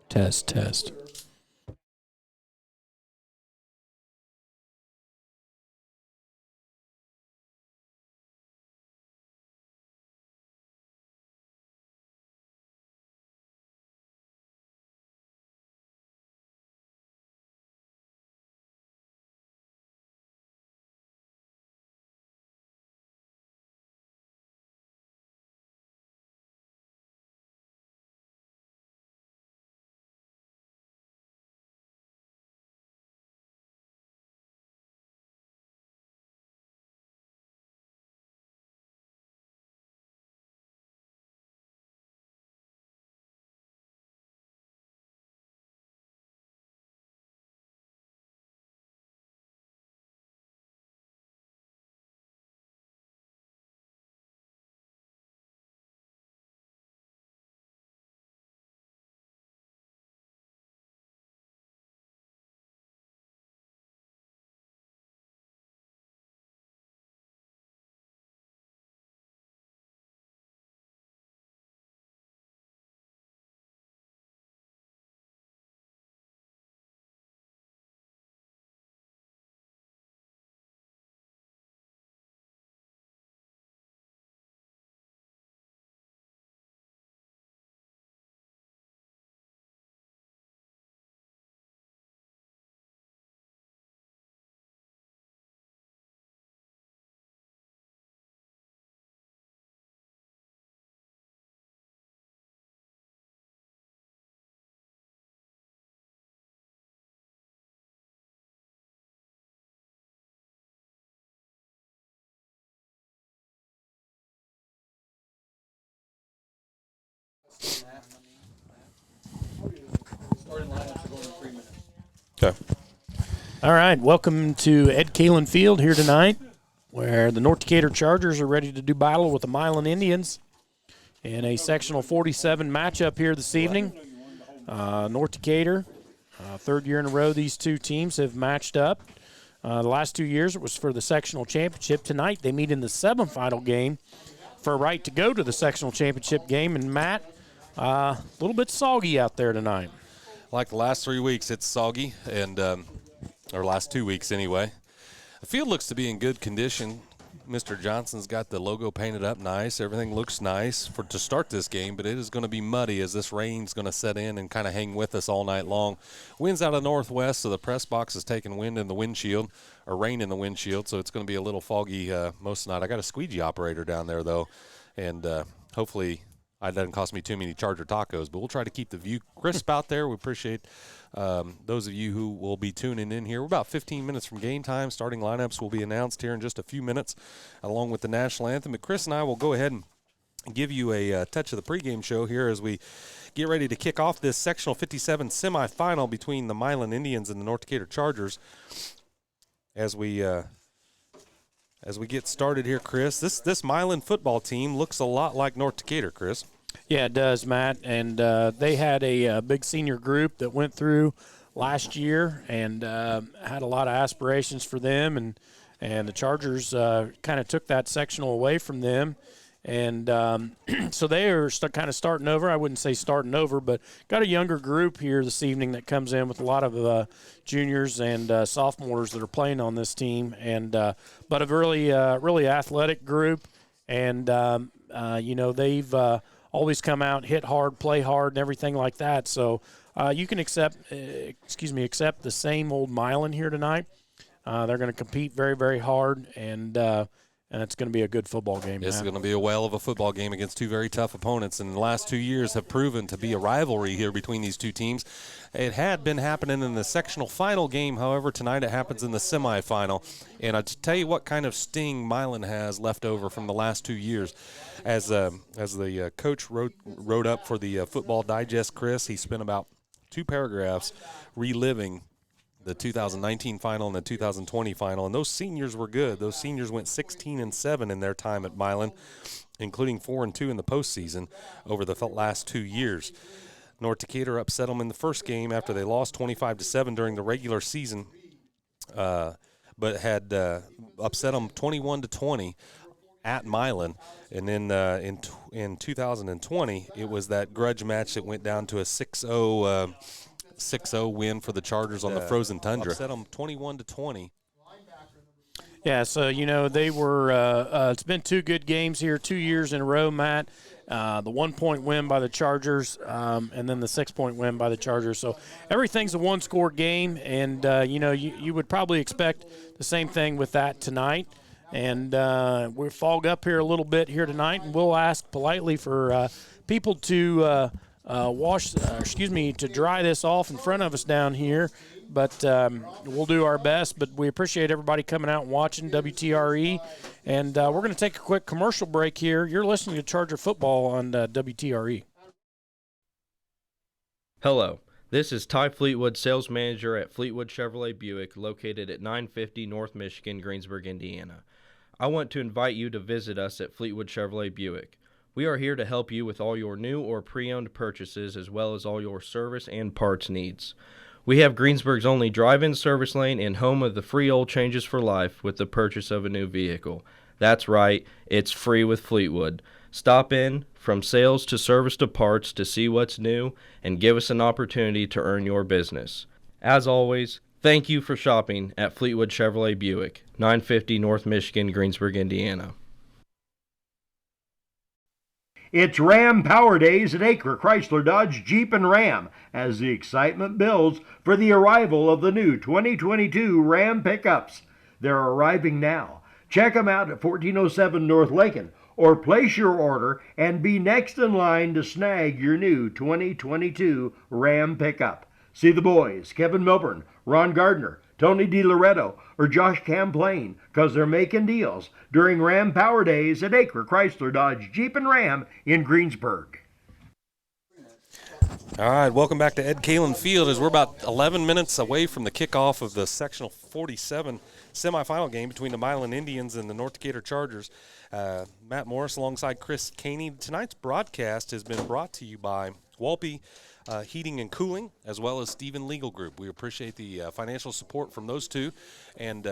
Test, test. Okay. All right, welcome to Ed Kalen Field here tonight, where the North Decatur Chargers are ready to do battle with the Milan Indians in a sectional 47 matchup here this evening. North Decatur, third year in a row these two teams have matched up. The last 2 years it was for the sectional championship. Tonight they meet in the semifinal game for a right to go to the sectional championship game. And Matt, a little bit soggy out there tonight. Like the last 3 weeks, it's soggy, and or last 2 weeks anyway. The field looks to be in good condition. Mr. Johnson's got the logo painted up nice. Everything looks nice to start this game, but it is going to be muddy as this rain's going to set in and kind of hang with us all night long. Wind's out of northwest, so the press box is taking wind in the windshield, or rain in the windshield, so it's going to be a little foggy most of the night. I got a squeegee operator down there, though, and hopefully – it doesn't cost me too many Charger tacos, but we'll try to keep the view crisp out there. We appreciate those of you who will be tuning in here. We're about 15 minutes from game time. Starting lineups will be announced here in just a few minutes, along with the National Anthem. But Chris and I will go ahead and give you a touch of the pregame show here as we get ready to kick off this sectional 57 semifinal between the Milan Indians and the North Decatur Chargers. As we get started here, Chris, this Milan football team looks a lot like North Decatur, Chris. Yeah, it does, Matt. And they had a big senior group that went through last year and had a lot of aspirations for them. And the Chargers kind of took that sectional away from them. And so they are kind of starting over. I wouldn't say starting over, but got a younger group here this evening that comes in with a lot of juniors and sophomores that are playing on this team. And but a really athletic group. And, they've always come out, hit hard, play hard, and everything like that. So you can accept the same old Milan here tonight. They're going to compete very, very hard, and it's going to be a good football game. It's going to be a whale of a football game against two very tough opponents, and the last 2 years have proven to be a rivalry here between these two teams. It had been happening in the sectional final game. However, tonight it happens in the semifinal. And I tell you what kind of sting Milan has left over from the last 2 years. As the coach wrote up for the Football Digest, Chris, he spent about 2 paragraphs reliving the 2019 final and the 2020 final, and those seniors were good. Those seniors went 16-7 in their time at Milan, including 4-2 in the postseason over the last 2 years. North Decatur upset them in the first game after they lost 25-7 during the regular season, but had upset them 21-20 at Milan, and then in 2020 it was that grudge match that went down to a 6-0 win for the Chargers on the frozen tundra. Upset them 21-20. Yeah, so, they were it's been two good games here, 2 years in a row, Matt. The 1 point win by the Chargers, and then the 6 point win by the Chargers. So everything's a one-score game, and, you would probably expect the same thing with that tonight. And we're fogged up here a little bit here tonight, and we'll ask politely for people to to dry this off in front of us down here. But we'll do our best. But we appreciate everybody coming out and watching WTRE. And we're going to take a quick commercial break here. You're listening to Charger Football on WTRE. Hello, this is Ty Fleetwood, Sales Manager at Fleetwood Chevrolet Buick, located at 950 North Michigan, Greensburg, Indiana. I want to invite you to visit us at Fleetwood Chevrolet Buick. We are here to help you with all your new or pre-owned purchases, as well as all your service and parts needs. We have Greensburg's only drive-in service lane and home of the free oil changes for life with the purchase of a new vehicle. That's right, it's free with Fleetwood. Stop in, from sales to service to parts, to see what's new and give us an opportunity to earn your business. As always, thank you for shopping at Fleetwood Chevrolet Buick, 950 North Michigan, Greensburg, Indiana. It's Ram Power Days at Acre Chrysler Dodge Jeep and Ram as the excitement builds for the arrival of the new 2022 Ram pickups. They're arriving now. Check them out at 1407 North Lincoln or place your order and be next in line to snag your new 2022 Ram pickup. See the boys, Kevin Milburn, Ron Gardner, Tony DiLoretto, or Josh Camplain, because they're making deals during Ram Power Days at Acre Chrysler Dodge Jeep and Ram in Greensburg. All right, welcome back to Ed Kalin Field as we're about 11 minutes away from the kickoff of the Sectional 47 semifinal game between the Milan Indians and the North Decatur Chargers. Matt Morris alongside Chris Caney. Tonight's broadcast has been brought to you by Walpe Heating and Cooling, as well as Stephen Legal Group. We appreciate the financial support from those two. And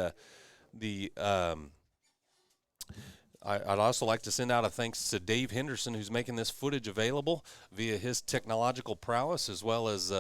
I'd also like to send out a thanks to Dave Henderson, who's making this footage available via his technological prowess, as well as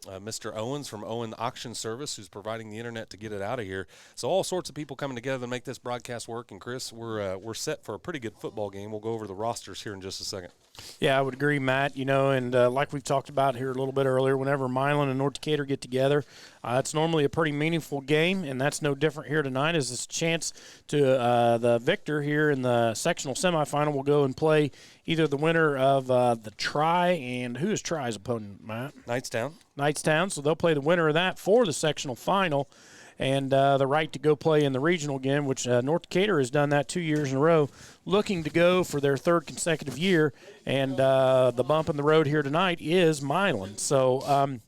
Mr. Owens from Owen Auction Service, who's providing the internet to get it out of here. So all sorts of people coming together to make this broadcast work. And Chris, we're set for a pretty good football game. We'll go over the rosters here in just a second. Yeah, I would agree, Matt. And like we've talked about here a little bit earlier, whenever Milan and North Decatur get together, it's normally a pretty meaningful game, and that's no different here tonight. As it's a chance to the victor here in the sectional semifinal will go and play either the winner of the Tri, and who is Tri's opponent, Matt? Knightstown. So they'll play the winner of that for the sectional final. And the right to go play in the regional again, which North Decatur has done that 2 years in a row, looking to go for their third consecutive year. And the bump in the road here tonight is Milan. So,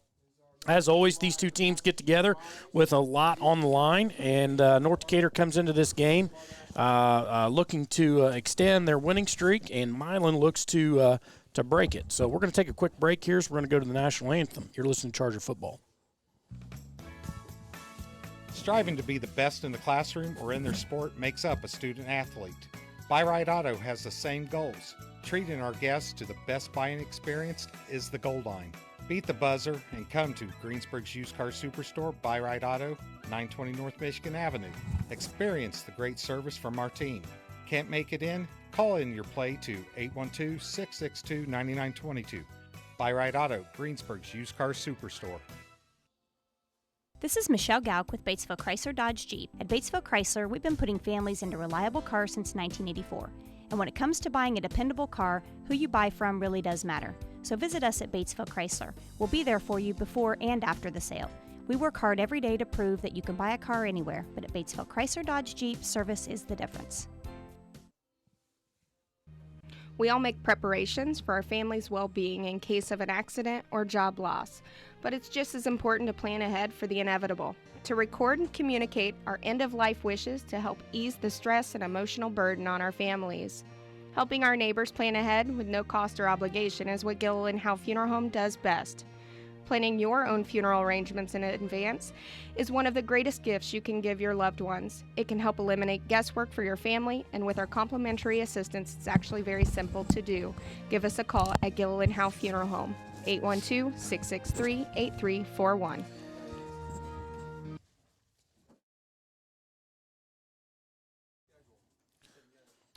as always, these two teams get together with a lot on the line. And North Decatur comes into this game looking to extend their winning streak, and Milan looks to break it. So we're going to take a quick break here. So we're going to go to the National Anthem. You're listening to Charger Football. Striving to be the best in the classroom or in their sport makes up a student athlete. Buy Right Auto has the same goals. Treating our guests to the best buying experience is the goal line. Beat the buzzer and come to Greensburg's used car superstore, Buy Right Auto, 920 North Michigan Avenue. Experience the great service from our team. Can't make it in? Call in your play to 812-662-9922. Buy Right Auto, Greensburg's used car superstore. This is Michelle Gauk with Batesville Chrysler Dodge Jeep. At Batesville Chrysler, we've been putting families into reliable cars since 1984. And when it comes to buying a dependable car, who you buy from really does matter. So visit us at Batesville Chrysler. We'll be there for you before and after the sale. We work hard every day to prove that you can buy a car anywhere, but at Batesville Chrysler Dodge Jeep, service is the difference. We all make preparations for our family's well-being in case of an accident or job loss, but it's just as important to plan ahead for the inevitable, to record and communicate our end-of-life wishes to help ease the stress and emotional burden on our families. Helping our neighbors plan ahead with no cost or obligation is what Gilliland Howe Funeral Home does best. Planning your own funeral arrangements in advance is one of the greatest gifts you can give your loved ones. It can help eliminate guesswork for your family, and with our complimentary assistance, it's actually very simple to do. Give us a call at Gilliland Howe Funeral Home, 812-663-8341.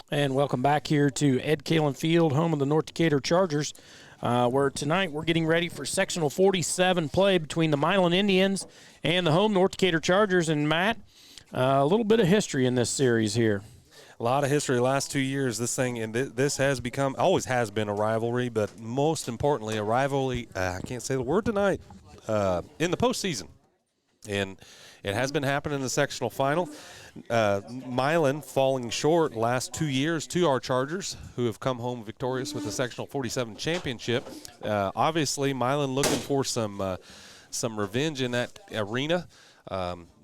And welcome back here to Ed Kalen Field, home of the North Decatur Chargers, where tonight we're getting ready for Sectional 47 play between the Milan Indians and the home North Decatur Chargers. And, Matt, a little bit of history in this series here. A lot of history the last 2 years. This thing, and this has become, always has been a rivalry, but most importantly, a rivalry, I can't say the word tonight, in the postseason. And it has been happening in the sectional final. Milan falling short last 2 years to our Chargers, who have come home victorious with the Sectional 47 championship. Obviously, Milan looking for some revenge in that arena.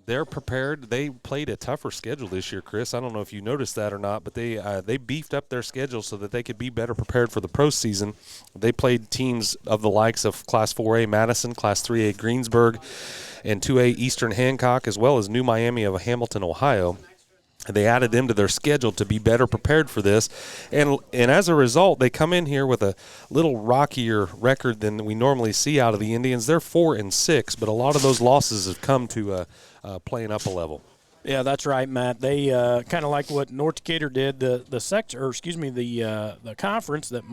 They're prepared. They played a tougher schedule this year, Chris. I don't know if you noticed that or not, but they beefed up their schedule so that they could be better prepared for the postseason. They played teams of the likes of Class 4A Madison, Class 3A Greensburg, and 2A Eastern Hancock, as well as New Miami of Hamilton, Ohio. They added them to their schedule to be better prepared for this. And as a result, they come in here with a little rockier record than we normally see out of the Indians. They're 4-6, but a lot of those losses have come to playing up a level. Yeah, that's right, Matt. They kind of like what North Decatur did. The conference that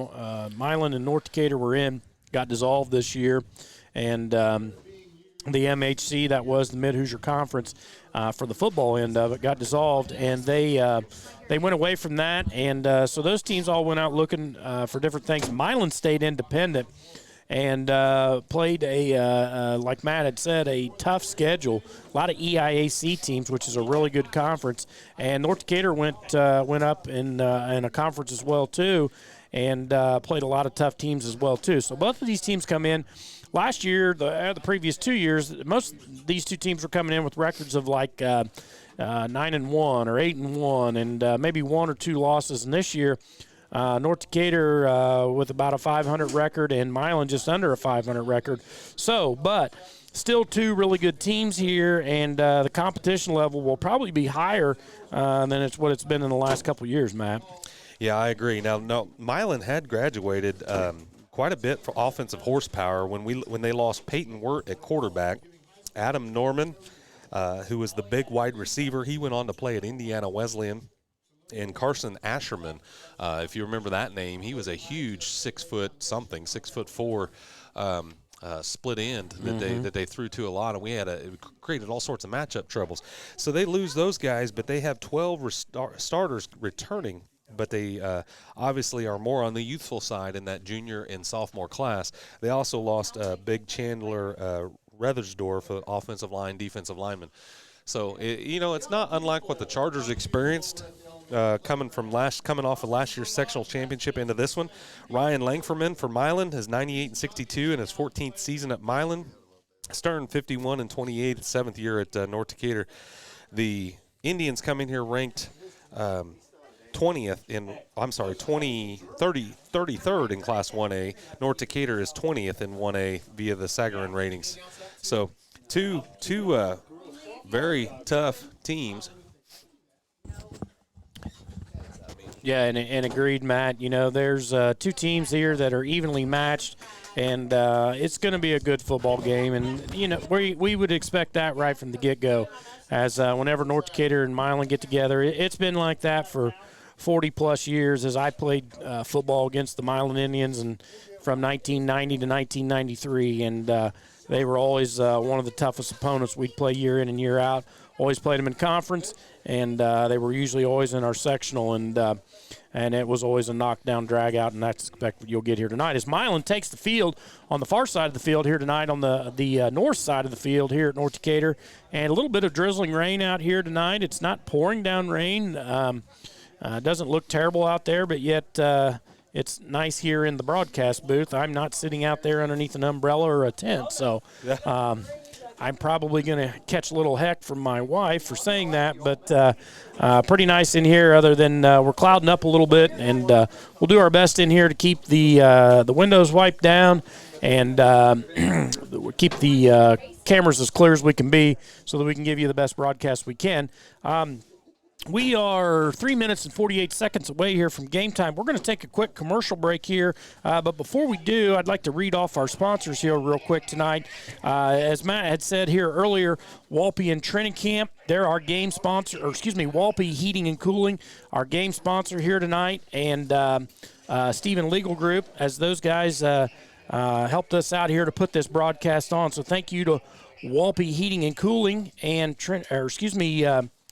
Milan and North Decatur were in got dissolved this year, and the MHC, that was the Mid-Hoosier Conference for the football end of it, got dissolved, and they went away from that, and so those teams all went out looking for different things. Milan stayed independent and played like Matt had said, a tough schedule. A lot of EIAC teams, which is a really good conference, and North Decatur went up in a conference as well too, and played a lot of tough teams as well too. So both of these teams come in. Last year, the previous 2 years, most of these two teams were coming in with records of like 9-1 or 8-1, and maybe 1 or 2 losses. And this year, North Decatur with about a 500 record, and Milan just under a 500 record. So, but still two really good teams here, and the competition level will probably be higher than what it's been in the last couple of years, Matt. Yeah, I agree. Now, Milan had graduated quite a bit for offensive horsepower when they lost Peyton Wirt at quarterback. Adam Norman, who was the big wide receiver, he went on to play at Indiana Wesleyan. And Carson Asherman, if you remember that name, he was a huge 6'4" split end that they threw to a lot, and it created all sorts of matchup troubles. So they lose those guys, but they have 12 starters returning. But they obviously are more on the youthful side in that junior and sophomore class. They also lost Big Chandler Rethersdorf, offensive line, defensive lineman. So, it's not unlike what the Chargers experienced coming off of last year's sectional championship into this one. Ryan Langferman for Milan is 98-62 in his 14th season at Milan. Stern 51-28, 7th year at North Decatur. The Indians come in here ranked 33rd in Class 1A. North Decatur is 20th in 1A via the Sagarin ratings. So two very tough teams. Yeah, and agreed, Matt. There's two teams here that are evenly matched, and it's going to be a good football game. And, we would expect that right from the get-go, as whenever North Decatur and Milan get together. It's been like that for 40-plus years, as I played football against the Milan Indians and from 1990 to 1993, and they were always one of the toughest opponents we'd play year in and year out. Always played them in conference, and they were usually always in our sectional, and it was always a knockdown, drag-out, and that's what you'll get here tonight. As Milan takes the field on the far side of the field here tonight, on the north side of the field here at North Decatur, and a little bit of drizzling rain out here tonight. It's not pouring down rain. It doesn't look terrible out there, but yet it's nice here in the broadcast booth. I'm not sitting out there underneath an umbrella or a tent, so I'm probably going to catch a little heck from my wife for saying that, but pretty nice in here, other than we're clouding up a little bit, and we'll do our best in here to keep the windows wiped down, and keep the cameras as clear as we can be so that we can give you the best broadcast we can. We are 3 minutes and 48 seconds away here from game time. We're going to take a quick commercial break here, but before we do, I'd like to read off our sponsors here real quick tonight. As Matt had said here earlier, Walpe and Camp, they're our game sponsor, Walpe Heating and Cooling, our game sponsor here tonight, and Stephen Legal Group, as those guys helped us out here to put this broadcast on. So thank you to Walpe Heating and Cooling and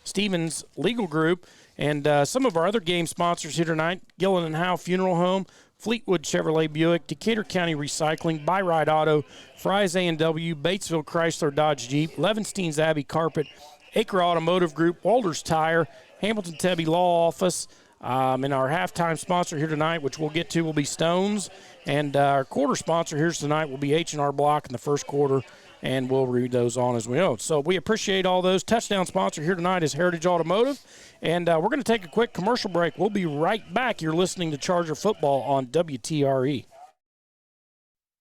Stevens Legal Group, and some of our other game sponsors here tonight: Gillen and Howe Funeral Home, Fleetwood Chevrolet Buick, Decatur County Recycling, Buy Ride Auto, Fry's A&W, Batesville Chrysler Dodge Jeep, Levenstein's Abbey Carpet, Acre Automotive Group, Walters Tire, Hamilton Tebby Law Office, and our halftime sponsor here tonight, which we'll get to, will be Stones, and our quarter sponsor here tonight will be H&R Block in the first quarter, and we'll read those on as we go. So we appreciate all those. Touchdown sponsor here tonight is Heritage Automotive. And we're going to take a quick commercial break. We'll be right back. You're listening to Charger Football on WTRE.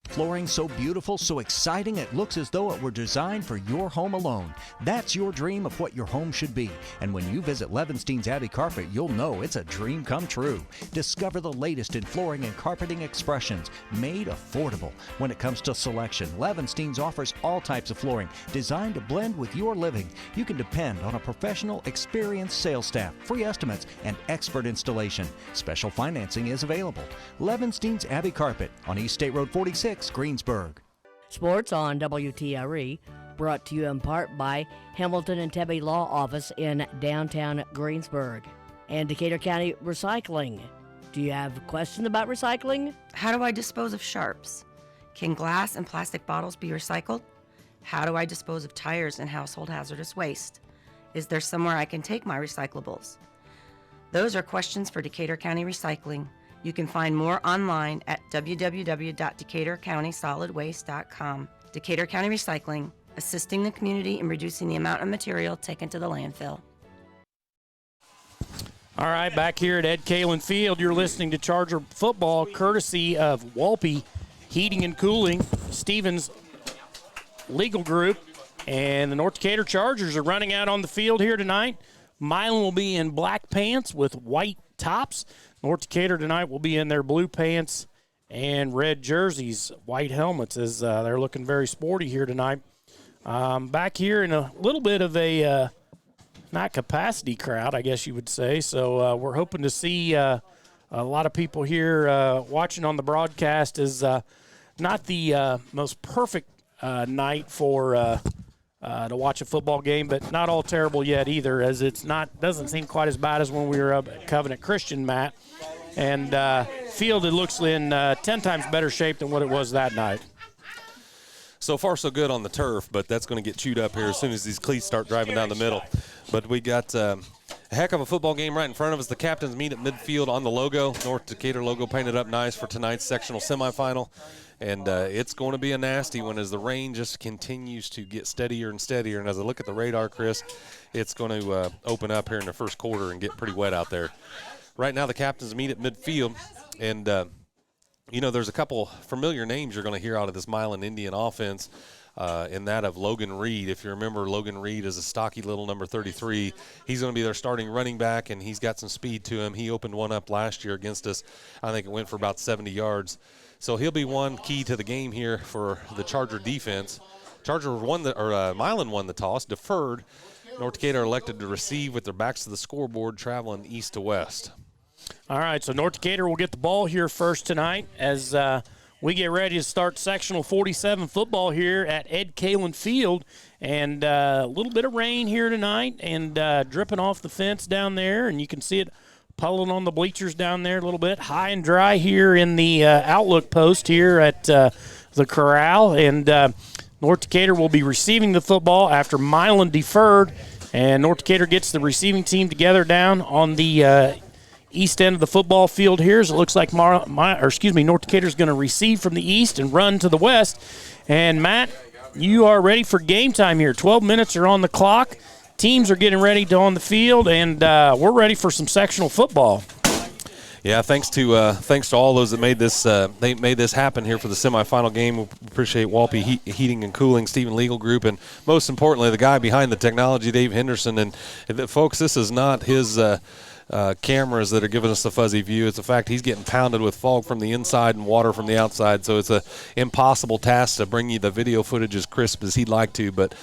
Flooring so beautiful, so exciting, it looks as though it were designed for your home alone. That's your dream of what your home should be. And when you visit Levenstein's Abbey Carpet, you'll know it's a dream come true. Discover the latest in flooring and carpeting expressions, made affordable. When it comes to selection, Levenstein's offers all types of flooring designed to blend with your living. You can depend on a professional, experienced sales staff, free estimates, and expert installation. Special financing is available. Levenstein's Abbey Carpet on East State Road 46, Greensburg. Sports on WTRE, brought to you in part by Hamilton and Tebby Law Office in downtown Greensburg and Decatur County Recycling. Do you have a question about recycling? How do I dispose of sharps? Can glass and plastic bottles be recycled? How do I dispose of tires and household hazardous waste? Is there somewhere I can take my recyclables? Those are questions for Decatur County Recycling. You can find more online at www.decaturcountysolidwaste.com. Decatur County Recycling, assisting the community in reducing the amount of material taken to the landfill. All right, back here at Ed Kalen Field, you're listening to Charger Football, courtesy of Walpe Heating and Cooling, Stevens Legal Group, and the North Decatur Chargers are running out on the field here tonight. Milan will be in black pants with white tops. North Decatur tonight will be in their blue pants and red jerseys, white helmets, as they're looking very sporty here tonight. Back here in a little bit of a not capacity crowd, I guess you would say. So we're hoping to see a lot of people here watching on the broadcast. Is not the most perfect night for to watch a football game, but not all terrible yet either, as doesn't seem quite as bad as when we were up at Covenant Christian, Matt. And field, it looks in 10 times better shape than what it was that night. So far, so good on the turf, but that's going to get chewed up here as soon as these cleats start driving down the middle. But we got a heck of a football game right in front of us. The captains meet at midfield on the logo. North Decatur logo painted up nice for tonight's sectional semifinal. And it's going to be a nasty one as the rain just continues to get steadier and steadier. And as I look at the radar, Chris, it's going to open up here in the first quarter and get pretty wet out there. Right now the captains meet at midfield. And, there's a couple familiar names you're going to hear out of this Milan Indian offense. In that of Logan Reed. If you remember, Logan Reed is a stocky little number 33. He's going to be their starting running back, and he's got some speed to him. He opened one up last year against us. I think it went for about 70 yards. So he'll be one key to the game here for the Charger defense. Milan won the toss, deferred. North Decatur elected to receive with their backs to the scoreboard, traveling east to west. All right, so North Decatur will get the ball here first tonight as we get ready to start sectional 47 football here at Ed Kalen Field. And a little bit of rain here tonight and dripping off the fence down there. And you can see it puddling on the bleachers down there a little bit. High and dry here in the outlook post here at the corral. And North Decatur will be receiving the football after Milan deferred. And North Decatur gets the receiving team together down on the east end of the football field here. As it looks like North Decatur is going to receive from the east and run to the west. And Matt, you are ready for game time here. 12 minutes are on the clock. Teams are getting ready to on the field, and we're ready for some sectional football. Yeah, thanks to all those that made this happen here for the semifinal game. We appreciate Walpe Heating and Cooling, Stephen Legal Group, and most importantly, the guy behind the technology, Dave Henderson. And folks, this is not his cameras that are giving us the fuzzy view. It's the fact he's getting pounded with fog from the inside and water from the outside. So it's a impossible task to bring you the video footage as crisp as he'd like to. But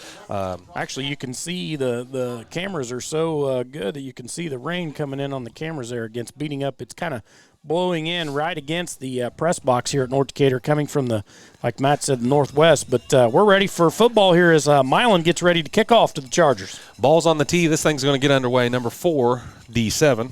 actually, you can see the cameras are so good that you can see the rain coming in on the cameras there against beating up. It's kind of blowing in right against the press box here at North Decatur, coming from the, like Matt said, the northwest. But we're ready for football here as Milan gets ready to kick off to the Chargers. Ball's on the tee. This thing's going to get underway. Number 4, D7,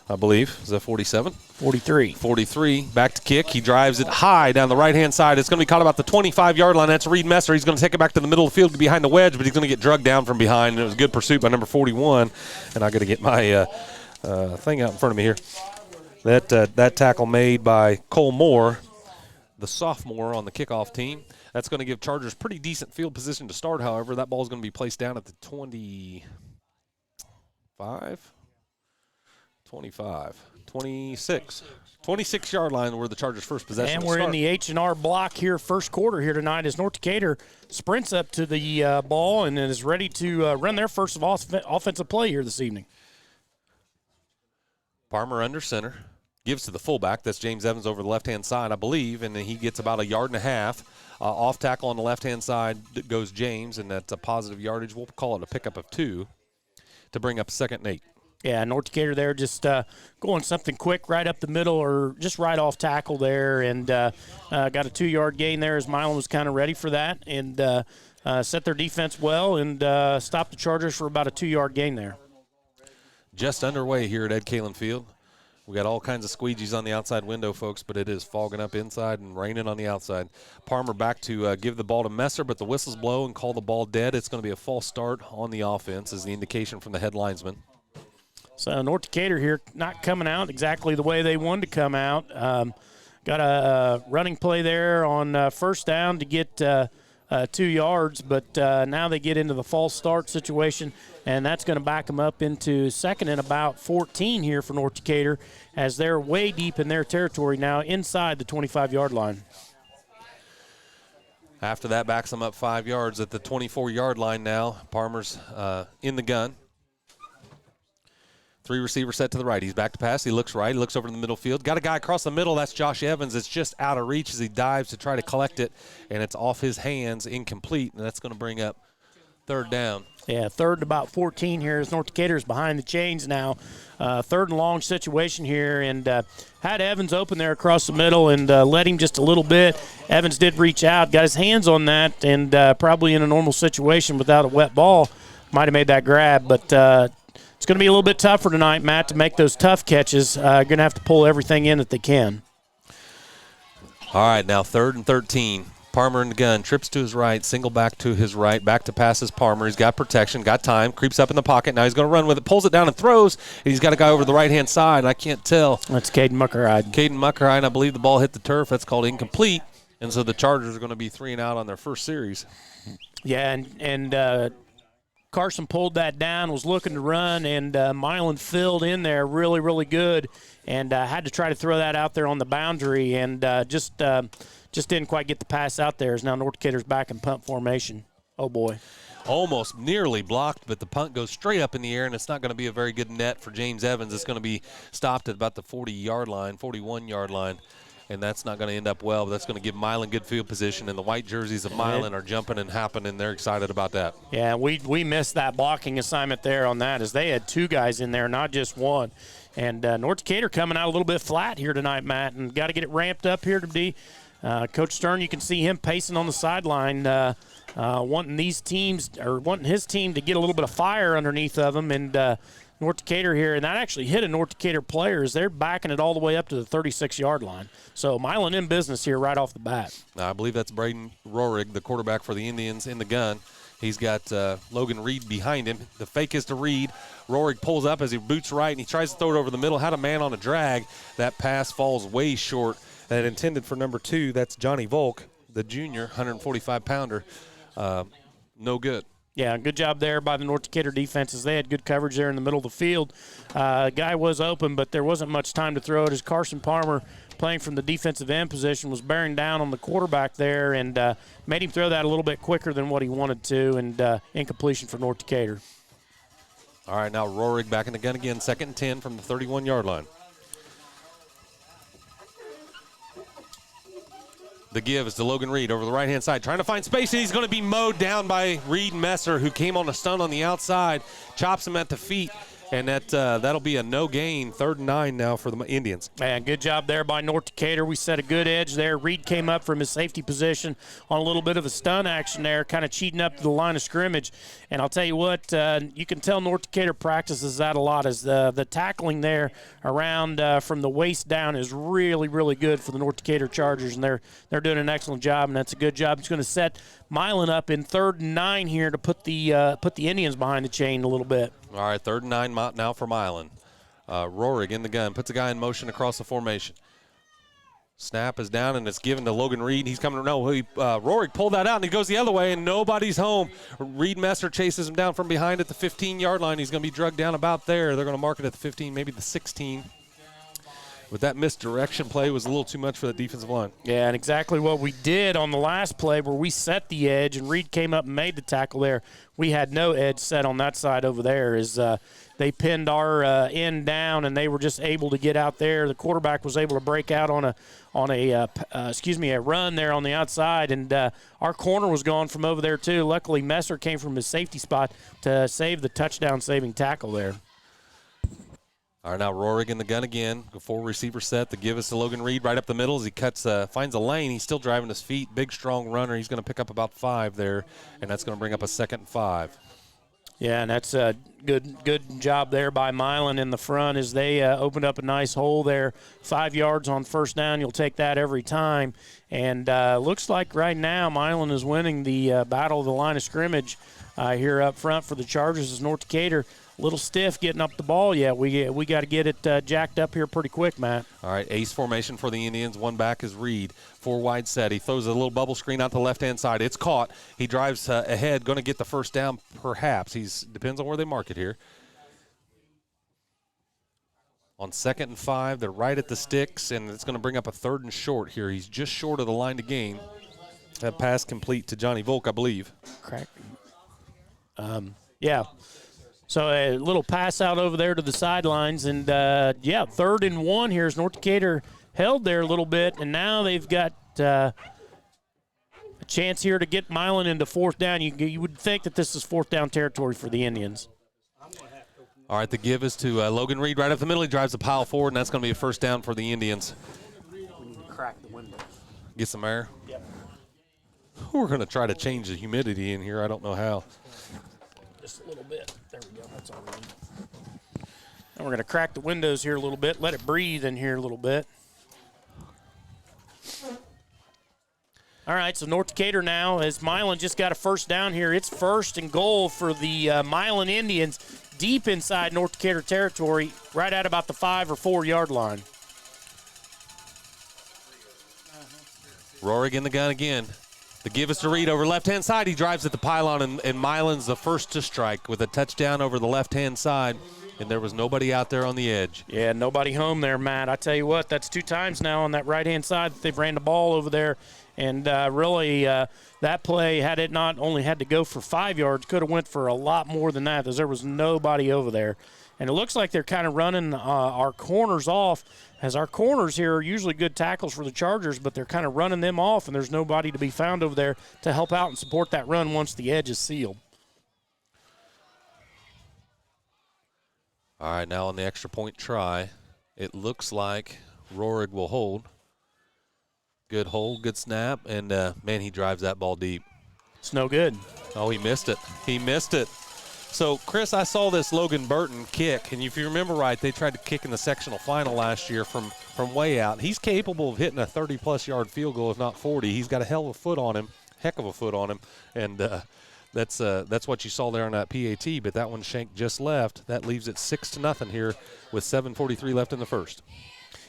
I believe. Is that 47? 43. 43, back to kick. He drives it high down the right-hand side. It's going to be caught about the 25-yard line. That's Reed Messer. He's going to take it back to the middle of the field behind the wedge, but he's going to get drugged down from behind. And it was a good pursuit by number 41. And I got to get my thing out in front of me here. That tackle made by Cole Moore, the sophomore on the kickoff team. That's going to give Chargers pretty decent field position to start, however. That ball is going to be placed down at the 26 26-yard line where the Chargers' first possession. And we're in the H&R block here, first quarter here tonight, as North Decatur sprints up to the ball and is ready to run their first offensive play here this evening. Farmer under center. Gives to the fullback. That's James Evans over the left-hand side, I believe, and then he gets about 1.5 yards. Off tackle on the left-hand side goes James, and that's a positive yardage. We'll call it a pickup of 2 to bring up 2nd and 8. Yeah, North Decatur there just going something quick right up the middle or just right off tackle there, and got a 2-yard gain there as Milan was kind of ready for that and set their defense well and stopped the Chargers for about a 2-yard gain there. Just underway here at Ed Kalin Field. We got all kinds of squeegees on the outside window, folks, but it is fogging up inside and raining on the outside. Palmer back to give the ball to Messer, but the whistles blow and call the ball dead. It's going to be a false start on the offense, is the indication from the head linesman. So North Decatur here not coming out exactly the way they wanted to come out. Got a running play there on first down to get 2 yards, but now they get into the false start situation, and that's going to back them up into 2nd and about 14 here for North Decatur as they're way deep in their territory now inside the 25-yard line. After that, backs them up 5 yards at the 24-yard line now. Palmer's in the gun. 3 receivers set to the right. He's back to pass. He looks right. He looks over in the middle field. Got a guy across the middle. That's Josh Evans. It's just out of reach as he dives to try to collect it, and it's off his hands, incomplete, and that's going to bring up 3rd down. Yeah, 3rd and about 14 here as North Decatur is behind the chains now. 3rd and long situation here, and had Evans open there across the middle and led him just a little bit. Evans did reach out, got his hands on that, and probably in a normal situation without a wet ball might have made that grab, but it's going to be a little bit tougher tonight, Matt, to make those tough catches. You're going to have to pull everything in that they can. All right, now 3rd and 13. Palmer in the gun, trips to his right, single back to his right, back to passes Palmer. He's got protection, got time, creeps up in the pocket. Now he's going to run with it, pulls it down and throws. And he's got a guy over the right-hand side. I can't tell. That's Caden Muckerhide. Caden Muckerhide, I believe the ball hit the turf. That's called incomplete. And so the Chargers are going to be 3 and out on their first series. Yeah, and Carson pulled that down, was looking to run, and Milan filled in there really, really good and had to try to throw that out there on the boundary and just didn't quite get the pass out there as now North Decatur's back in punt formation. Oh, boy. Almost nearly blocked, but the punt goes straight up in the air, and it's not going to be a very good net for James Evans. It's going to be stopped at about the 40-yard line, 41-yard line, and that's not going to end up well. But that's going to give Milan good field position, and the white jerseys of Milan are jumping and hopping, and they're excited about that. Yeah, we missed that blocking assignment there on that as they had 2 guys in there, not just one. And North Decatur coming out a little bit flat here tonight, Matt, and got to get it ramped up here to be. Coach Stern, you can see him pacing on the sideline, wanting his team to get a little bit of fire underneath of them. And North Decatur here, and that actually hit a North Decatur player as they're backing it all the way up to the 36-yard line. So Milan in business here right off the bat. I believe that's Braden Rohrig, the quarterback for the Indians, in the gun. He's got Logan Reed behind him. The fake is to Reed. Rohrig pulls up as he boots right, and he tries to throw it over the middle. Had a man on a drag. That pass falls way short. That intended for number 2, that's Johnny Volk, the junior, 145-pounder. No good. Yeah, good job there by the North Decatur defenses. They had good coverage there in the middle of the field. Guy was open, but there wasn't much time to throw it as Carson Palmer, playing from the defensive end position, was bearing down on the quarterback there and made him throw that a little bit quicker than what he wanted to, and incompletion for North Decatur. All right, now Roerig back in the gun again, 2nd and 10 from the 31-yard line. The give is to Logan Reed over the right-hand side, trying to find space, and he's going to be mowed down by Reed Messer, who came on a stunt on the outside, chops him at the feet, and that'll be a no gain, 3rd and 9 now for the Indians. Man, good job there by North Decatur. We set a good edge there. Reed came up from his safety position on a little bit of a stun action there, kind of cheating up to the line of scrimmage. And I'll tell you what, you can tell North Decatur practices that a lot, as the tackling there around from the waist down is really, really good for the North Decatur Chargers, and they're doing an excellent job, and that's a good job. It's going to set Milan up in 3rd and 9 here to put the Indians behind the chain a little bit. All right, 3rd and 9 now for Milan. Roerig in the gun, puts a guy in motion across the formation. Snap is down, and it's given to Logan Reed. He's coming. No, Roerig pulled that out, and he goes the other way, and nobody's home. Reed Messer chases him down from behind at the 15-yard line. He's going to be drugged down about there. They're going to mark it at the 15, maybe the 16. With that misdirection play was a little too much for the defensive line. Yeah, and exactly what we did on the last play where we set the edge and Reed came up and made the tackle there. We had no edge set on that side over there as they pinned our end down, and they were just able to get out there. The quarterback was able to break out on a run there on the outside, and our corner was gone from over there too. Luckily, Messer came from his safety spot to save the touchdown-saving tackle there. All right, now Roerig in the gun again. 4 receiver set. The give is to Logan Reed right up the middle as he finds a lane. He's still driving his feet. Big, strong runner. He's going to pick up about 5 there, and that's going to bring up a 2nd and 5. Yeah, and that's a good job there by Milan in the front as they opened up a nice hole there. 5 yards on 1st down. You'll take that every time. And looks like right now Milan is winning the battle of the line of scrimmage here up front for the Chargers as North Decatur. A little stiff getting up the ball yet. We got to get it jacked up here pretty quick, Matt. All right, ace formation for the Indians. 1 back is Reed. 4 wide set. He throws a little bubble screen out the left-hand side. It's caught. He drives ahead, going to get the 1st down perhaps. Depends on where they mark it here. On 2nd and 5, they're right at the sticks, and it's going to bring up a 3rd and short here. He's just short of the line to gain. That pass complete to Johnny Volk, I believe. Correct. Yeah. So a little pass out over there to the sidelines, and 3rd and 1 here as North Decatur held there a little bit, and now they've got a chance here to get Milan into 4th down. You would think that this is 4th down territory for the Indians. All right, the give is to Logan Reed right up the middle. He drives the pile forward, and that's going to be a 1st down for the Indians. Crack the window. Get some air? Yep. We're going to try to change the humidity in here. I don't know how. Just a little bit. There we go. That's all we need. And we're going to crack the windows here a little bit. Let it breathe in here a little bit. All right, so North Decatur now, as Milan just got a 1st down here. It's 1st and goal for the Milan Indians deep inside North Decatur territory, right at about the 5 or 4 yard line. Roerig in the gun again. The give is to Reed over left-hand side. He drives at the pylon, and Milan's the first to strike with a touchdown over the left-hand side, and there was nobody out there on the edge. Yeah, nobody home there, Matt. I tell you what, that's 2 times now on that right-hand side that they've ran the ball over there, and really that play, had it not only had to go for 5 yards, could have went for a lot more than that because there was nobody over there. And it looks like they're kind of running our corners off, as our corners here are usually good tackles for the Chargers, but they're kind of running them off, and there's nobody to be found over there to help out and support that run once the edge is sealed. All right, now on the extra point try, it looks like Roerig will hold. Good hold, good snap, and, man, he drives that ball deep. It's no good. Oh, he missed it. He missed it. So, Chris, I saw this Logan Burton kick, and if you remember right, they tried to kick in the sectional final last year from way out. He's capable of hitting a 30-plus yard field goal, if not 40. He's got a heck of a foot on him, and that's what you saw there on that PAT, but that one Shank just left. That leaves it 6-0 here with 7:43 left in the first.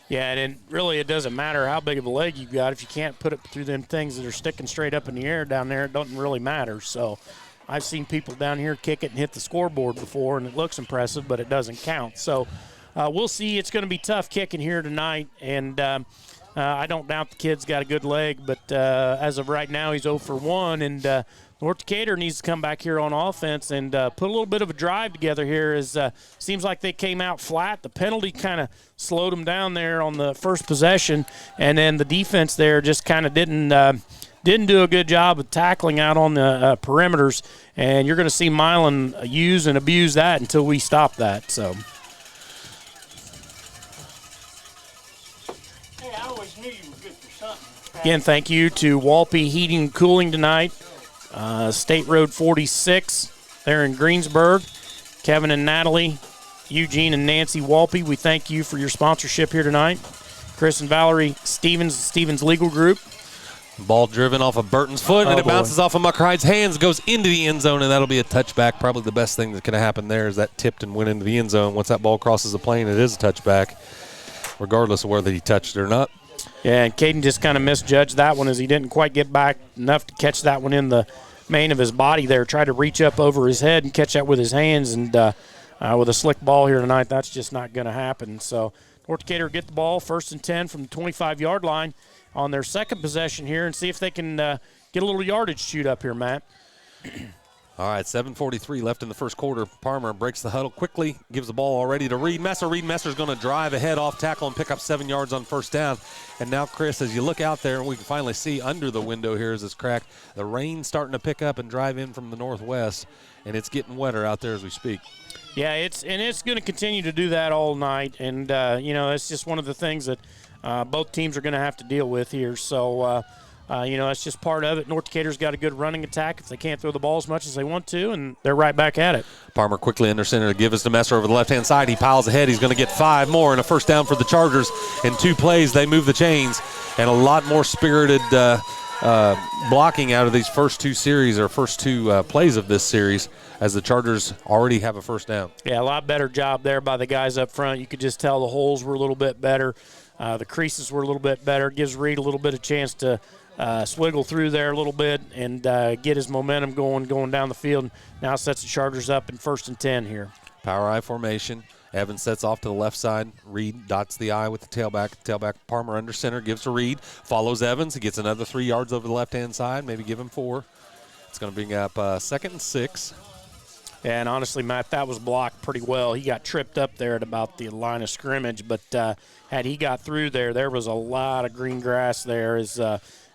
Yeah, and really it doesn't matter how big of a leg you've got. If you can't put it through them things that are sticking straight up in the air down there, it doesn't really matter. So I've seen people down here kick it and hit the scoreboard before, and it looks impressive, but it doesn't count. So we'll see. It's going to be tough kicking here tonight, and I don't doubt the kid's got a good leg, but as of right now, he's 0 for 1, and North Decatur needs to come back here on offense and put a little bit of a drive together here. As seems like they came out flat. The penalty kind of slowed them down there on the first possession, and then the defense there just kind of didn't do a good job of tackling out on the perimeters. And you're going to see Milan use and abuse that until we stop that. So. Hey, I always knew you were good for something. Again, thank you to Walpe Heating and Cooling tonight. State Road 46 there in Greensburg. Kevin and Natalie, Eugene and Nancy Walpe, we thank you for your sponsorship here tonight. Chris and Valerie Stevens Legal Group. Ball driven off of Burton's foot, and it bounces off of Muckerhide's hands, goes into the end zone, and that'll be a touchback. Probably the best thing that could have happened there is that tipped and went into the end zone. Once that ball crosses the plane, it is a touchback, regardless of whether he touched it or not. Yeah, and Caden just kind of misjudged that one as he didn't quite get back enough to catch that one in the main of his body there. Tried to reach up over his head and catch that with his hands, and with a slick ball here tonight, that's just not going to happen. So North Decatur get the ball, 1st and 10 from the 25-yard line on their second possession here, and see if they can get a little yardage chewed up here, Matt. All right, 7:43 left in the first quarter. Parmer breaks the huddle quickly, gives the ball already to Reed Messer. Reed Messer's going to drive ahead off tackle and pick up 7 yards on first down. And now, Chris, as you look out there, and we can finally see under the window here as it's cracked, the rain's starting to pick up and drive in from the northwest, and it's getting wetter out there as we speak. Yeah, it's going to continue to do that all night, and, it's just one of the things that both teams are going to have to deal with here. So, that's just part of it. North Decatur's got a good running attack if they can't throw the ball as much as they want to, and they're right back at it. Parmer quickly under center to give us to Messer over the left-hand side. He piles ahead. He's going to get 5 more and a first down for the Chargers. In 2 plays, they move the chains, and a lot more spirited blocking out of these first 2 series or first 2 plays of this series as the Chargers already have a first down. Yeah, a lot better job there by the guys up front. You could just tell the holes were a little bit better. The creases were a little bit better. Gives Reed a little bit of chance to swiggle through there a little bit and get his momentum going down the field. Now sets the Chargers up in 1st and 10 here. Power I formation. Evans sets off to the left side. Reed dots the I with the tailback. Tailback Parmer under center, gives to Reed. Follows Evans. He gets another 3 yards over the left-hand side, maybe give him 4. It's going to bring up 2nd and 6. And honestly, Matt, that was blocked pretty well. He got tripped up there at about the line of scrimmage, but had he got through there was a lot of green grass there as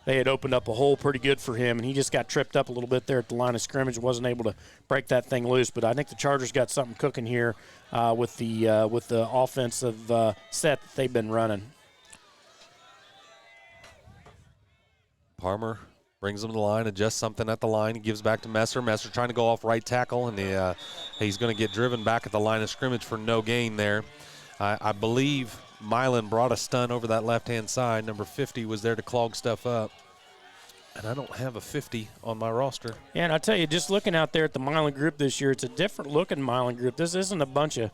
they had opened up a hole pretty good for him, and he just got tripped up a little bit there at the line of scrimmage, wasn't able to break that thing loose. But I think the Chargers got something cooking here with the offensive set that they've been running. Parmer brings him to the line, adjusts something at the line. He gives back to Messer. Messer trying to go off right tackle, and he's going to get driven back at the line of scrimmage for no gain there. I believe Milan brought a stun over that left-hand side. Number 50 was there to clog stuff up. And I don't have a 50 on my roster. Yeah, and I tell you, just looking out there at the Milan group this year, it's a different-looking Milan group. This isn't a bunch of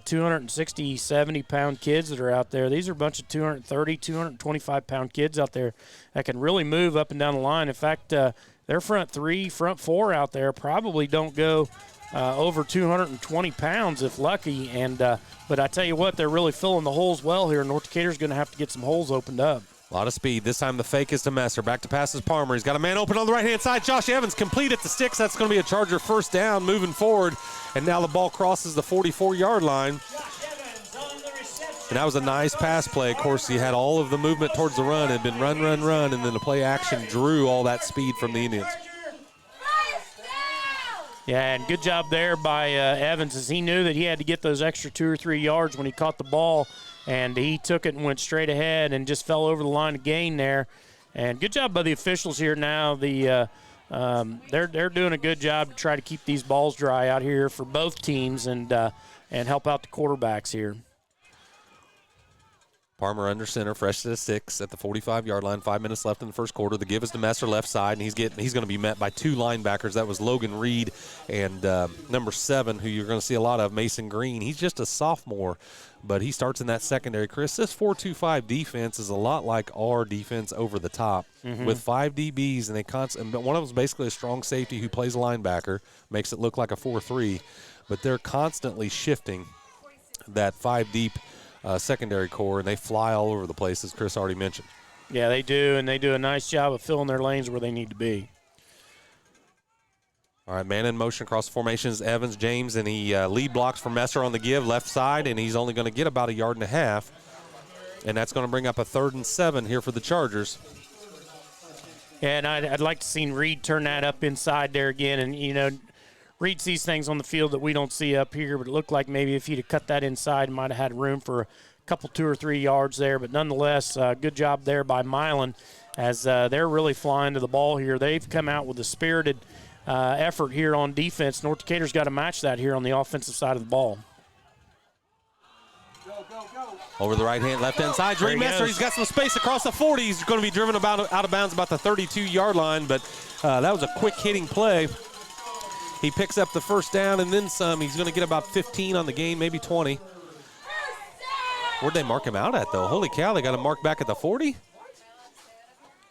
260, 70-pound kids that are out there. These are a bunch of 230, 225-pound kids out there that can really move up and down the line. In fact, their front 3, front 4 out there probably don't go over 220 pounds if lucky. And but I tell you what, they're really filling the holes well here. North Decatur's going to have to get some holes opened up. A lot of speed. This time the fake is to Messer. Back to passes Parmer. He's got a man open on the right-hand side. Josh Evans complete at the sticks. That's going to be a Charger first down moving forward. And now the ball crosses the 44-yard line. And that was a nice pass play. Of course, he had all of the movement towards the run. It had been run, and then the play action drew all that speed from the Indians. Yeah, and good job there by Evans as he knew that he had to get those extra 2 or 3 yards when he caught the ball. And he took it and went straight ahead and just fell over the line of gain there. And good job by the officials here now. They're doing a good job to try to keep these balls dry out here for both teams and help out the quarterbacks here. Palmer under center, fresh to the 6 at the 45-yard line. 5 minutes left in the first quarter. The give is to Messer left side, and he's going to be met by 2 linebackers. That was Logan Reed and number 7, who you're going to see a lot of, Mason Green. He's just a sophomore, but he starts in that secondary. Chris, this 4-2-5 defense is a lot like our defense over the top with 5 DBs, and one of them is basically a strong safety who plays a linebacker, makes it look like a 4-3, but they're constantly shifting that 5 deep secondary core, and they fly all over the place, as Chris already mentioned. Yeah, they do, and they do a nice job of filling their lanes where they need to be. All right, man in motion across the formations, Evans, James, and he lead blocks for Messer on the give, left side, and he's only going to get about 1.5 yards, and that's going to bring up a 3rd and 7 here for the Chargers. Yeah, and I'd like to see Reed turn that up inside there again, and, Reed sees things on the field that we don't see up here, but it looked like maybe if he'd have cut that inside, might have had room for a couple, 2 or 3 yards there. But nonetheless, good job there by Milan as they're really flying to the ball here. They've come out with a spirited effort here on defense. North Decatur's got to match that here on the offensive side of the ball. Over the left-hand side, Dre Messer, he's got some space across the 40. He's going to be driven out of bounds about the 32-yard line, but that was a quick hitting play. He picks up the first down and then some. He's going to get about 15 on the game, maybe 20. Where'd they mark him out at, though? Holy cow, they got him marked back at the 40?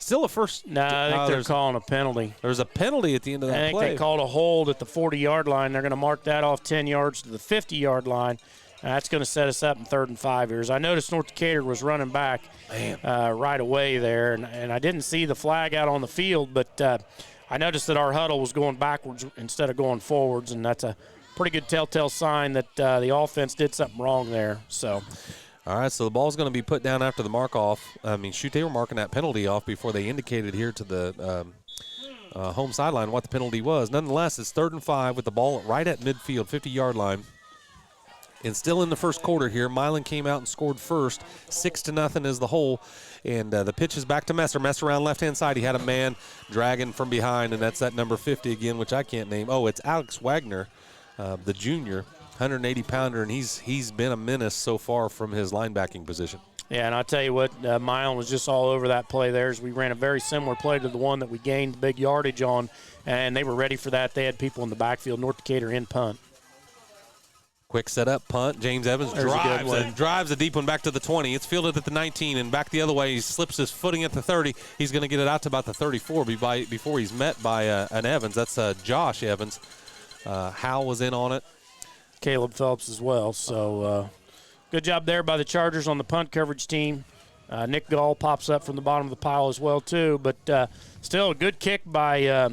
Still a first. No, I think they're calling a penalty. There's a penalty at the end of that play. I think they called a hold at the 40-yard line. They're going to mark that off 10 yards to the 50-yard line. That's going to set us up in 3rd and 5 here. As I noticed North Decatur was running back right away there, and I didn't see the flag out on the field, but I noticed that our huddle was going backwards instead of going forwards, and that's a pretty good telltale sign that the offense did something wrong there. So, all right, so the ball's going to be put down after the mark off. They were marking that penalty off before they indicated here to the home sideline what the penalty was. Nonetheless, it's 3rd and 5 with the ball right at midfield, 50-yard line. And still in the first quarter here, Milan came out and scored first. 6-0 is the whole. And the pitch is back to Messer. Messer around left-hand side. He had a man dragging from behind, and that's that number 50 again, which I can't name. Oh, it's Alex Wagner, the junior, 180-pounder, and he's been a menace so far from his linebacking position. Yeah, and I'll tell you what, Milan was just all over that play there as we ran a very similar play to the one that we gained the big yardage on, and they were ready for that. They had people in the backfield. North Decatur in punt. Quick setup, punt. James Evans drives a deep one back to the 20. It's fielded at the 19 and back the other way. He slips his footing at the 30. He's going to get it out to about the 34 before he's met by an Evans. That's Josh Evans. Hal was in on it. Caleb Phelps as well. So good job there by the Chargers on the punt coverage team. Nick Gall pops up from the bottom of the pile as well too. But still a good kick by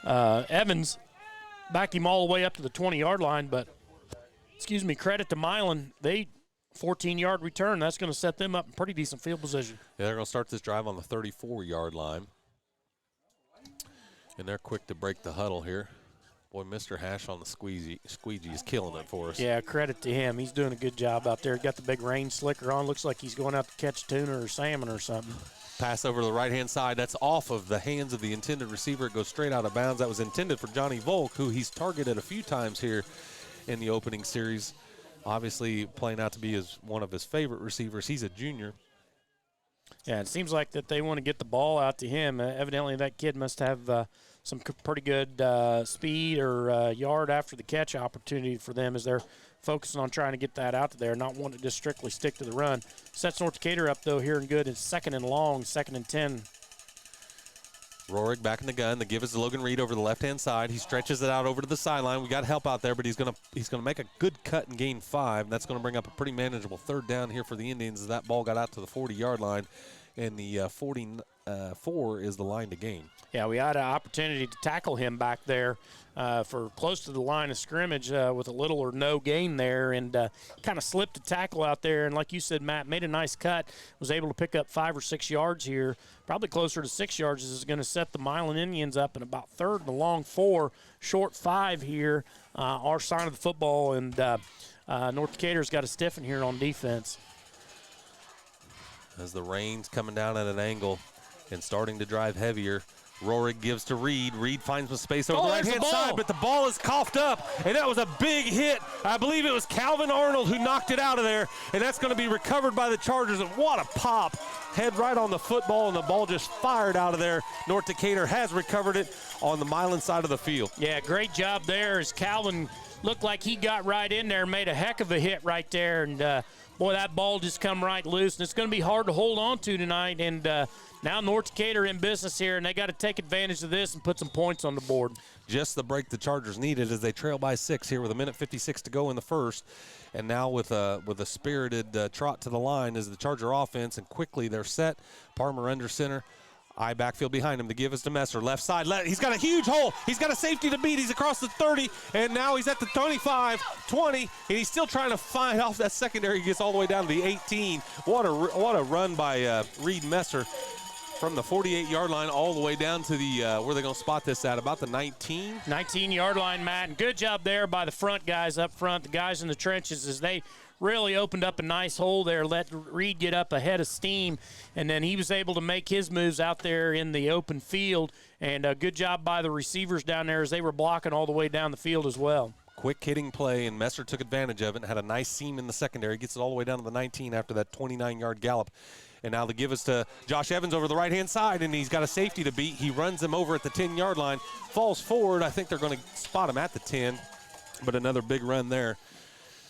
Evans. Backed him all the way up to the 20-yard line, but credit to Milan. 14-yard return. That's going to set them up in pretty decent field position. Yeah, they're going to start this drive on the 34-yard line. And they're quick to break the huddle here. Boy, Mr. Hash on the squeegee is killing it for us. Yeah, credit to him. He's doing a good job out there. Got the big rain slicker on. Looks like he's going out to catch tuna or salmon or something. Pass over to the right-hand side. That's off of the hands of the intended receiver. It goes straight out of bounds. That was intended for Johnny Volk, who he's targeted a few times here in the opening series. Obviously playing out to be one of his favorite receivers. He's a junior. Yeah, it seems like that they want to get the ball out to him. Evidently that kid must have some pretty good speed or yard after the catch opportunity for them as they're focusing on trying to get that out there, not wanting to just strictly stick to the run. Sets North Decatur up, though, here and good. It's 2nd and long, 2nd and 10. Roehrig back in the gun. The give is to Logan Reed over the left-hand side. He stretches it out over to the sideline. We got help out there, but he's going to make a good cut and gain 5. That's going to bring up a pretty manageable 3rd down here for the Indians as that ball got out to the 40-yard line, and the 44 is the line to gain. Yeah, we had an opportunity to tackle him back there for close to the line of scrimmage with a little or no gain there, and kind of slipped a tackle out there. And like you said, Matt, made a nice cut, was able to pick up 5 or 6 yards here, probably closer to 6 yards. This is going to set the Milan Indians up in about 3rd and a long 4, short 5 here, our side of the football, and North Decatur's got to stiffen here on defense. As the rain's coming down at an angle and starting to drive heavier, Rorig gives to Reed. Reed finds some space over the there's right-hand the ball. side, but the ball is coughed up, and that was a big hit. I believe it was Calvin Arnold who knocked it out of there, and that's going to be recovered by the Chargers. And what a pop. Head right on the football, and the ball just fired out of there. North Decatur has recovered it on the Milan side of the field. Yeah, great job there as Calvin looked like he got right in there and made a heck of a hit right there. And, boy, that ball just come right loose, and it's going to be hard to hold on to tonight. And now North Decatur in business here, and they got to take advantage of this and put some points on the board. Just the break the Chargers needed as they trail by 6 here with 1:56 to go in the first. And now with a spirited trot to the line is the Charger offense, and quickly they're set. Palmer under center. I backfield behind him to give us to Messer. Left side. He's got a huge hole. He's got a safety to beat. He's across the 30, and now he's at the 25, 20, and he's still trying to find off that secondary. He gets all the way down to the 18. What a run by Reed Messer from the 48-yard line all the way down to the where they're going to spot this at, about the 19-yard line, Matt. And good job there by the front guys up front, the guys in the trenches, as they really opened up a nice hole there, let Reed get up ahead of steam, and then he was able to make his moves out there in the open field. And a good job by the receivers down there as they were blocking all the way down the field as well. Quick hitting play, and Messer took advantage of it and had a nice seam in the secondary. Gets it all the way down to the 19 after that 29-yard gallop. And now the give us to Josh Evans over the right-hand side, and he's got a safety to beat. He runs him over at the 10-yard line, falls forward. I think they're going to spot him at the 10, but another big run there.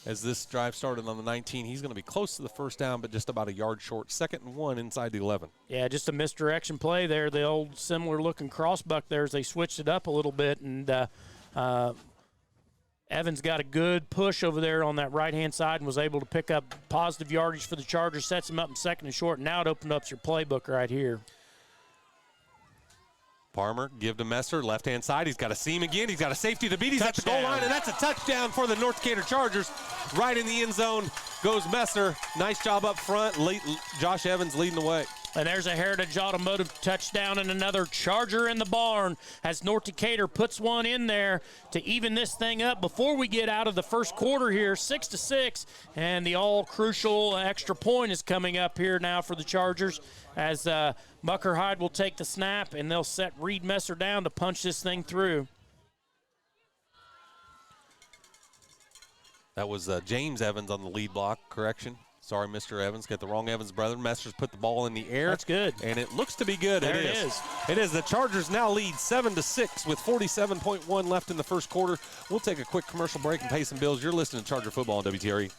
As this drive started on the 19, he's going to be close to the first down, but just about a yard short. 2nd and 1 inside the 11. Yeah, just a misdirection play there. The old similar-looking crossbuck there as they switched it up a little bit, and Evans got a good push over there on that right-hand side and was able to pick up positive yardage for the Chargers, sets him up in 2nd and short, and now it opened up your playbook right here. Palmer, give to Messer, left-hand side. He's got a seam again. He's got a safety to beat. He's at the goal line, and that's a touchdown for the North Decatur Chargers. Right in the end zone goes Messer. Nice job up front. Josh Evans leading the way. And there's a Heritage Automotive touchdown and another Charger in the barn as North Decatur puts one in there to even this thing up before we get out of the first quarter here, 6-6. And the all-crucial extra point is coming up here now for the Chargers as Muckerhide will take the snap, and they'll set Reed Messer down to punch this thing through. That was James Evans on the lead block, correction. Sorry, Mr. Evans. Got the wrong Evans brother. Messer's put the ball in the air. That's good. And it looks to be good. There it is. It is. The Chargers now lead 7-6 with 47.1 left in the first quarter. We'll take a quick commercial break and pay some bills. You're listening to Charger Football on WTRE.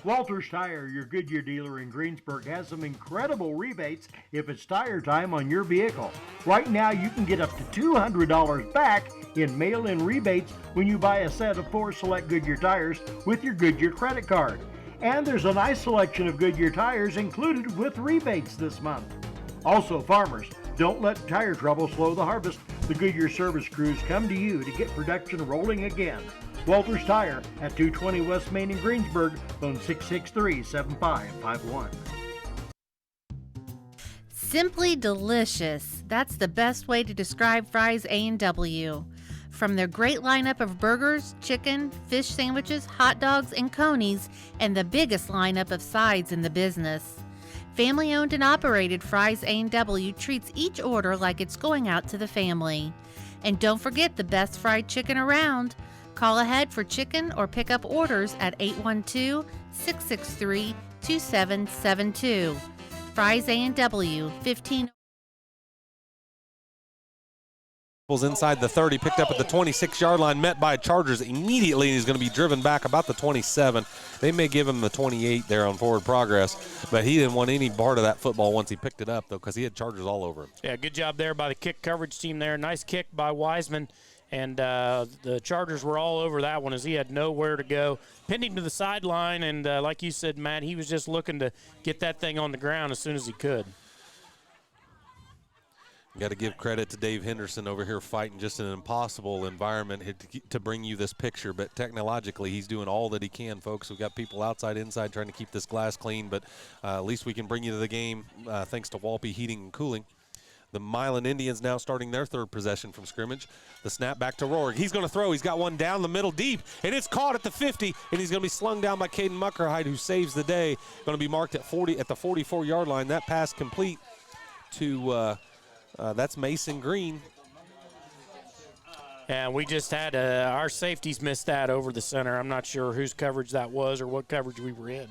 Walters Tire, your Goodyear dealer in Greensburg, has some incredible rebates if it's tire time on your vehicle. Right now, you can get up to $200 back in mail-in rebates when you buy a set of 4 select Goodyear tires with your Goodyear credit card. And there's a nice selection of Goodyear tires included with rebates this month. Also, farmers, don't let tire trouble slow the harvest. The Goodyear service crews come to you to get production rolling again. Walters Tire at 220 West Main in Greensburg, phone 663-7551. Simply delicious. That's the best way to describe Fry's A&W. From their great lineup of burgers, chicken, fish sandwiches, hot dogs, and conies, and the biggest lineup of sides in the business. Family owned and operated Fry's A&W treats each order like it's going out to the family. And don't forget the best fried chicken around. Call ahead for chicken or pick up orders at 812-663-2772. Fry's A&W, 15. Inside the 30, picked up at the 26-yard line, met by Chargers immediately, and he's going to be driven back about the 27. They may give him the 28 there on forward progress, but he didn't want any part of that football once he picked it up, though, because he had Chargers all over him. Yeah, good job there by the kick coverage team there. Nice kick by Wiseman, and the Chargers were all over that one as he had nowhere to go. Pinned him to the sideline, and like you said, Matt, he was just looking to get that thing on the ground as soon as he could. Got to give credit to Dave Henderson over here fighting just an impossible environment to bring you this picture, but technologically he's doing all that he can, folks. We've got people outside, inside trying to keep this glass clean, but at least we can bring you to the game thanks to Walpe Heating and Cooling. The Milan Indians now starting their third possession from scrimmage. The snap back to Rohrig. He's going to throw. He's got one down the middle deep, and it's caught at the 50, and he's going to be slung down by Caden Muckerhide, who saves the day. Going to be marked at 40 at the 44-yard line. That pass complete to That's Mason Green. And we just had our safeties missed that over the center. I'm not sure whose coverage that was or what coverage we were in.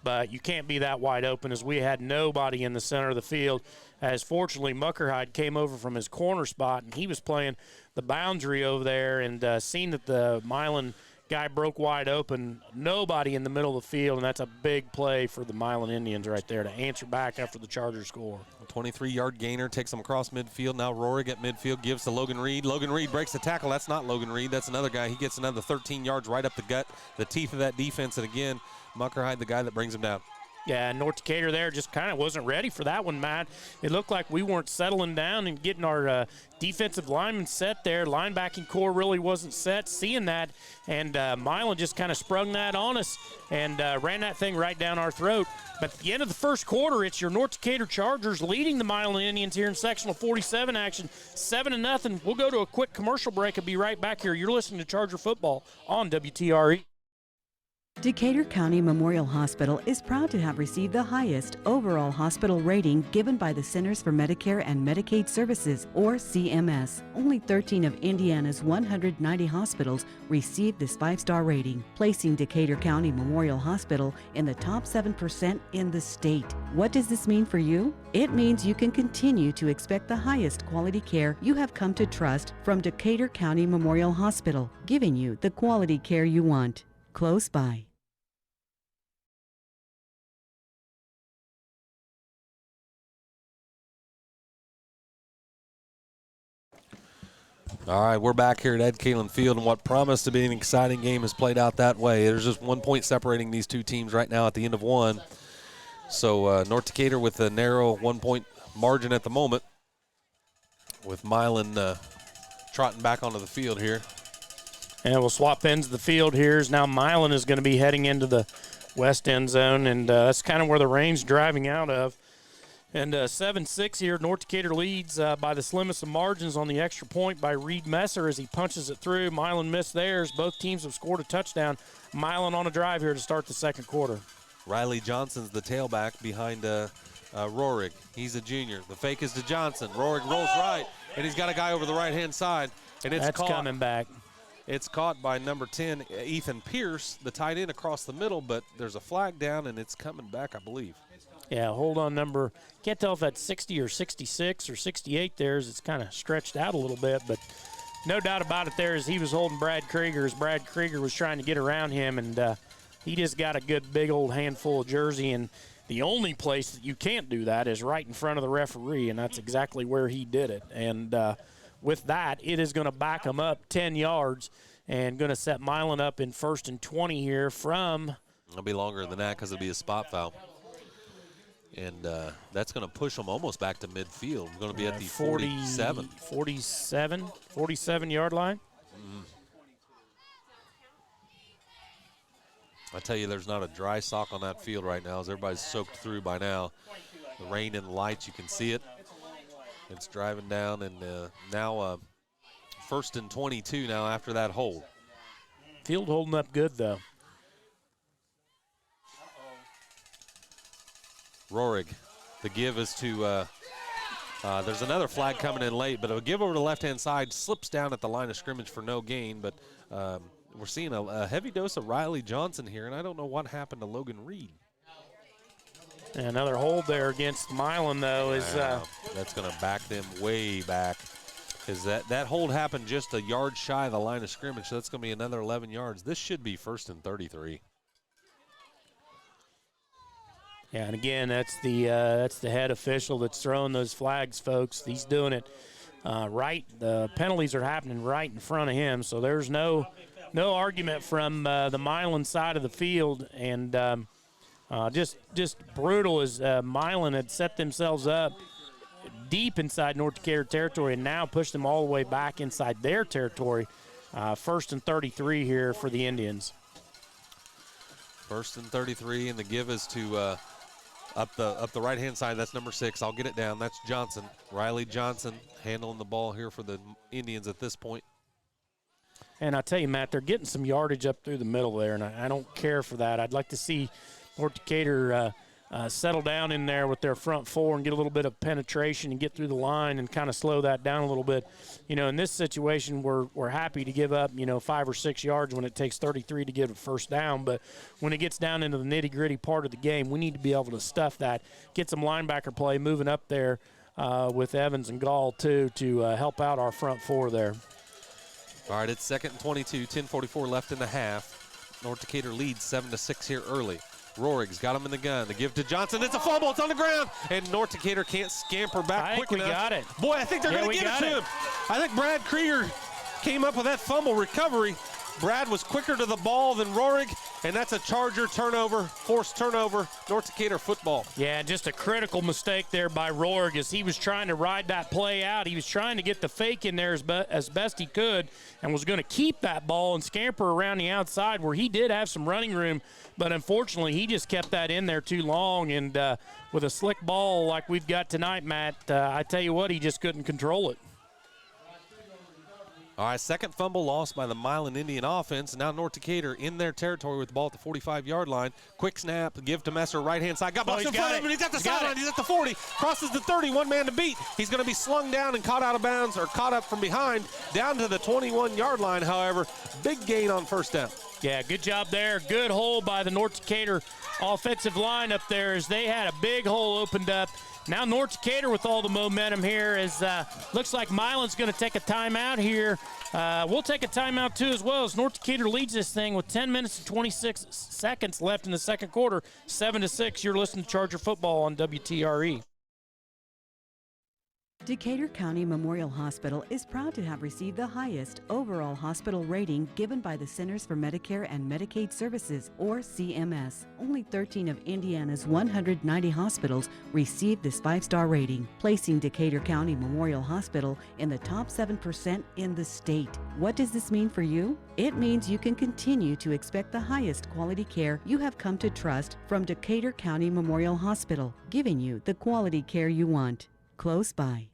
But you can't be that wide open, as we had nobody in the center of the field, as fortunately Muckerhide came over from his corner spot, and he was playing the boundary over there, and seen that the Milan guy broke wide open. Nobody in the middle of the field, and that's a big play for the Milan Indians right there to answer back after the Chargers score. A 23-yard gainer takes him across midfield. Now Rohrig at midfield gives to Logan Reed. Logan Reed breaks the tackle. That's not Logan Reed. That's another guy. He gets another 13 yards right up the gut, the teeth of that defense, and again, Muckerhide, the guy that brings him down. Yeah, North Decatur there just kind of wasn't ready for that one, Matt. It looked like we weren't settling down and getting our defensive linemen set there. Linebacking core really wasn't set, seeing that, and Milan just kind of sprung that on us and ran that thing right down our throat. But at the end of the first quarter, it's your North Decatur Chargers leading the Milan Indians here in sectional 47 action, 7-0. We'll go to a quick commercial break and be right back here. You're listening to Charger Football on WTRE. Decatur County Memorial Hospital is proud to have received the highest overall hospital rating given by the Centers for Medicare and Medicaid Services, or CMS. Only 13 of Indiana's 190 hospitals received this 5-star rating, placing Decatur County Memorial Hospital in the top 7% in the state. What does this mean for you? It means you can continue to expect the highest quality care you have come to trust from Decatur County Memorial Hospital, giving you the quality care you want. Close by. All right, we're back here at Ed Kalen Field, and what promised to be an exciting game has played out that way. There's just 1 point separating these two teams right now at the end of one. So North Decatur with a narrow 1 point margin at the moment, with Milan trotting back onto the field here. And we'll swap ends of the field here. Now Milan is going to be heading into the west end zone, and that's kind of where the rain's driving out of. And 7-6 here, North Decatur leads by the slimmest of margins on the extra point by Reed Messer as he punches it through. Milan missed theirs. Both teams have scored a touchdown. Milan on a drive here to start the second quarter. Riley Johnson's the tailback behind Rohrig. He's a junior. The fake is to Johnson. Rohrig rolls right, and he's got a guy over the right-hand side. And it's That's caught. coming back. It's caught by number 10, Ethan Pierce, the tight end across the middle, but there's a flag down, and it's coming back, I believe. Yeah, hold on number. Can't tell if that's 60 or 66 or 68 there, as it's kind of stretched out a little bit, but no doubt about it there as he was holding Brad Krieger, as Brad Krieger was trying to get around him, and he just got a good big old handful of jersey, and the only place that you can't do that is right in front of the referee, and that's exactly where he did it. And with that, it is going to back him up 10 yards and going to set Milan up in 1st and 20 here from. It'll be longer than that because it'll be a spot foul. And that's going to push them almost back to midfield. We're going to be at the 47-yard line. I tell you, there's not a dry sock on that field right now as everybody's soaked through by now. The rain and the lights, you can see it. It's driving down, and now 1st and 22 now after that hold. Field holding up good, though. Rohrig, the give is to, there's another flag coming in late, but a give over to the left-hand side, slips down at the line of scrimmage for no gain, but we're seeing a heavy dose of Riley Johnson here, and I don't know what happened to Logan Reed. And another hold there against Milan, though, is that's going to back them way back, because that hold happened just a yard shy of the line of scrimmage, so that's going to be another 11 yards. This should be 1st and 33. Yeah, and again, that's the head official that's throwing those flags, folks. He's doing it right. The penalties are happening right in front of him, so there's no argument from the Milan side of the field, and just brutal as Milan had set themselves up deep inside North Decatur territory and now pushed them all the way back inside their territory. 1st and 33 here for the Indians. 1st and 33, and the give is to up the right-hand side. That's number 6. I'll get it down. That's Johnson. Riley Johnson handling the ball here for the Indians at this point. And I tell you, Matt, they're getting some yardage up through the middle there, and I don't care for that. I'd like to see North Decatur settle down in there with their front four and get a little bit of penetration and get through the line and kind of slow that down a little bit. You know, in this situation, we're happy to give up, 5 or 6 yards when it takes 33 to get a first down. But when it gets down into the nitty-gritty part of the game, we need to be able to stuff that, get some linebacker play moving up there with Evans and Gall, too, to help out our front four there. All right, it's 2nd and 22, 10:44 left in the half. North Decatur leads 7-6 here early. Rohrig's got him in the gun. The give to Johnson. It's a fumble. It's on the ground. And North Decatur can't scamper back quick enough. I think we got it. Boy, I think they're going to give it to him. I think Brad Krieger came up with that fumble recovery. Brad was quicker to the ball than Rohrig, and that's a Charger turnover, forced turnover, North Decatur football. Yeah, just a critical mistake there by Rohrig as he was trying to ride that play out. He was trying to get the fake in there as best he could and was going to keep that ball and scamper around the outside where he did have some running room, but unfortunately he just kept that in there too long, and with a slick ball like we've got tonight, Matt, I tell you what, he just couldn't control it. All right, second fumble lost by the Milan Indian offense. Now North Decatur in their territory with the ball at the 45-yard line. Quick snap, give to Messer, right-hand side. Got box in front of him, and he's at the sideline. He's at the 40, crosses the 30, one man to beat. He's going to be slung down and caught out of bounds, or caught up from behind, down to the 21-yard line, however. Big gain on first down. Yeah, good job there. Good hole by the North Decatur offensive line up there as they had a big hole opened up. Now North Decatur with all the momentum here is looks like Milan's going to take a timeout here. We'll take a timeout too as well as North Decatur leads this thing with 10 minutes and 26 seconds left in the second quarter. 7-6, you're listening to Charger Football on WTRE. Decatur County Memorial Hospital is proud to have received the highest overall hospital rating given by the Centers for Medicare and Medicaid Services, or CMS. Only 13 of Indiana's 190 hospitals received this 5-star rating, placing Decatur County Memorial Hospital in the top 7% in the state. What does this mean for you? It means you can continue to expect the highest quality care you have come to trust from Decatur County Memorial Hospital, giving you the quality care you want. Close by.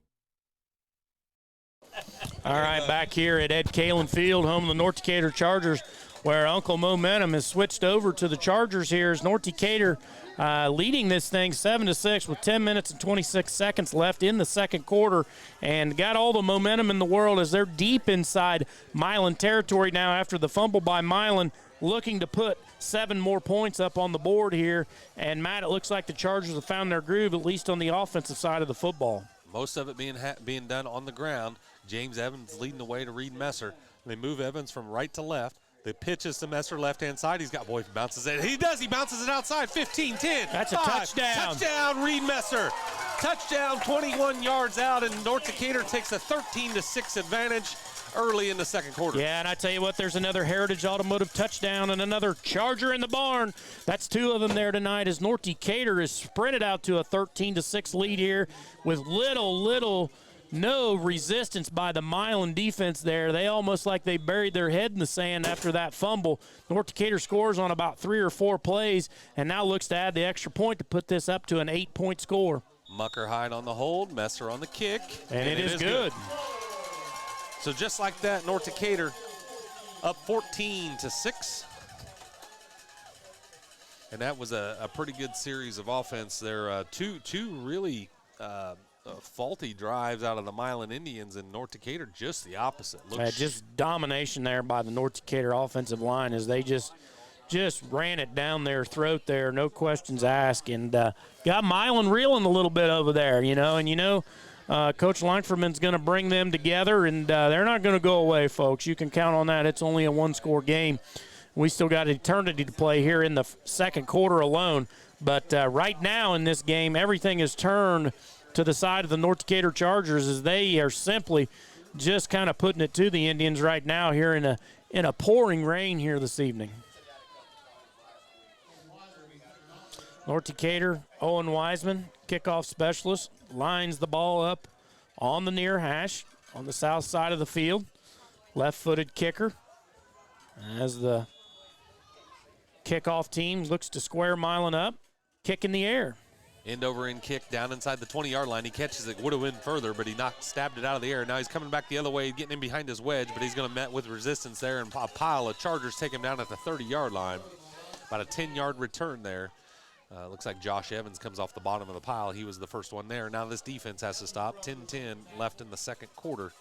All right, back here at Ed Kalen Field, home of the North Decatur Chargers, where Uncle Momentum has switched over to the Chargers here as North Decatur leading this thing 7-6 with 10 minutes and 26 seconds left in the second quarter, and got all the momentum in the world as they're deep inside Milan territory now after the fumble by Milan, looking to put 7 more points up on the board here. And, Matt, it looks like the Chargers have found their groove, at least on the offensive side of the football. Most of it being done on the ground. James Evans leading the way to Reed Messer. They move Evans from right to left. They pitches to Messer left-hand side. He's got, boy, bounces it. He does. He bounces it outside. 15, 10, That's 5. A touchdown. Touchdown, Reed Messer. Touchdown, 21 yards out, and North Decatur takes a 13-6 advantage early in the second quarter. Yeah, and I tell you what, there's another Heritage Automotive touchdown and another Charger in the barn. That's 2 of them there tonight as North Decatur is sprinted out to a 13-6 lead here with no resistance by the Milan defense there. They almost like they buried their head in the sand after that fumble. North Decatur scores on about 3 or 4 plays and now looks to add the extra point to put this up to an 8-point score. Mucker Hyde on the hold, Messer on the kick. And it is good. So just like that, North Decatur up 14-6. And that was a pretty good series of offense there. Two really faulty drives out of the Milan Indians, and North Decatur just the opposite. Just domination there by the North Decatur offensive line as they just ran it down their throat there, no questions asked, and got Milan reeling a little bit over there, Coach Langfordman's going to bring them together, and they're not going to go away, folks. You can count on that. It's only a 1-score game. We still got eternity to play here in the second quarter alone, but right now in this game, everything is turned to the side of the North Decatur Chargers as they are simply just kind of putting it to the Indians right now here in a pouring rain here this evening. North Decatur, Owen Wiseman, kickoff specialist, lines the ball up on the near hash on the south side of the field. Left-footed kicker as the kickoff team looks to square Milan up, kick in the air. End over end kick down inside the 20-yard line. He catches it, would have went further, but he stabbed it out of the air. Now he's coming back the other way, getting in behind his wedge, but he's going to met with resistance there, and a pile of Chargers take him down at the 30-yard line. About a 10-yard return there. Looks like Josh Evans comes off the bottom of the pile. He was the first one there. Now this defense has to stop. 10-10 left in the second quarter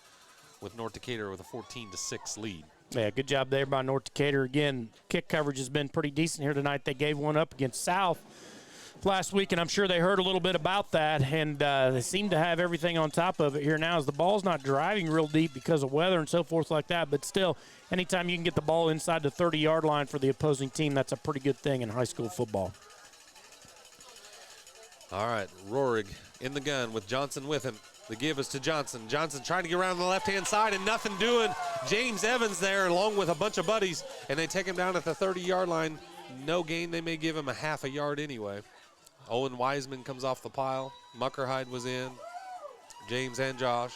with North Decatur with a 14-6 lead. Yeah, good job there by North Decatur. Again, kick coverage has been pretty decent here tonight. They gave one up against South last week, and I'm sure they heard a little bit about that, and they seem to have everything on top of it here now as the ball's not driving real deep because of weather and so forth like that, but still, anytime you can get the ball inside the 30-yard line for the opposing team, that's a pretty good thing in high school football. All right, Rohrig in the gun with Johnson with him. The give is to Johnson. Johnson trying to get around the left-hand side and nothing doing. James Evans there along with a bunch of buddies, and they take him down at the 30-yard line. No gain. They may give him a half a yard anyway. Owen Wiseman comes off the pile. Muckerhide was in. James and Josh.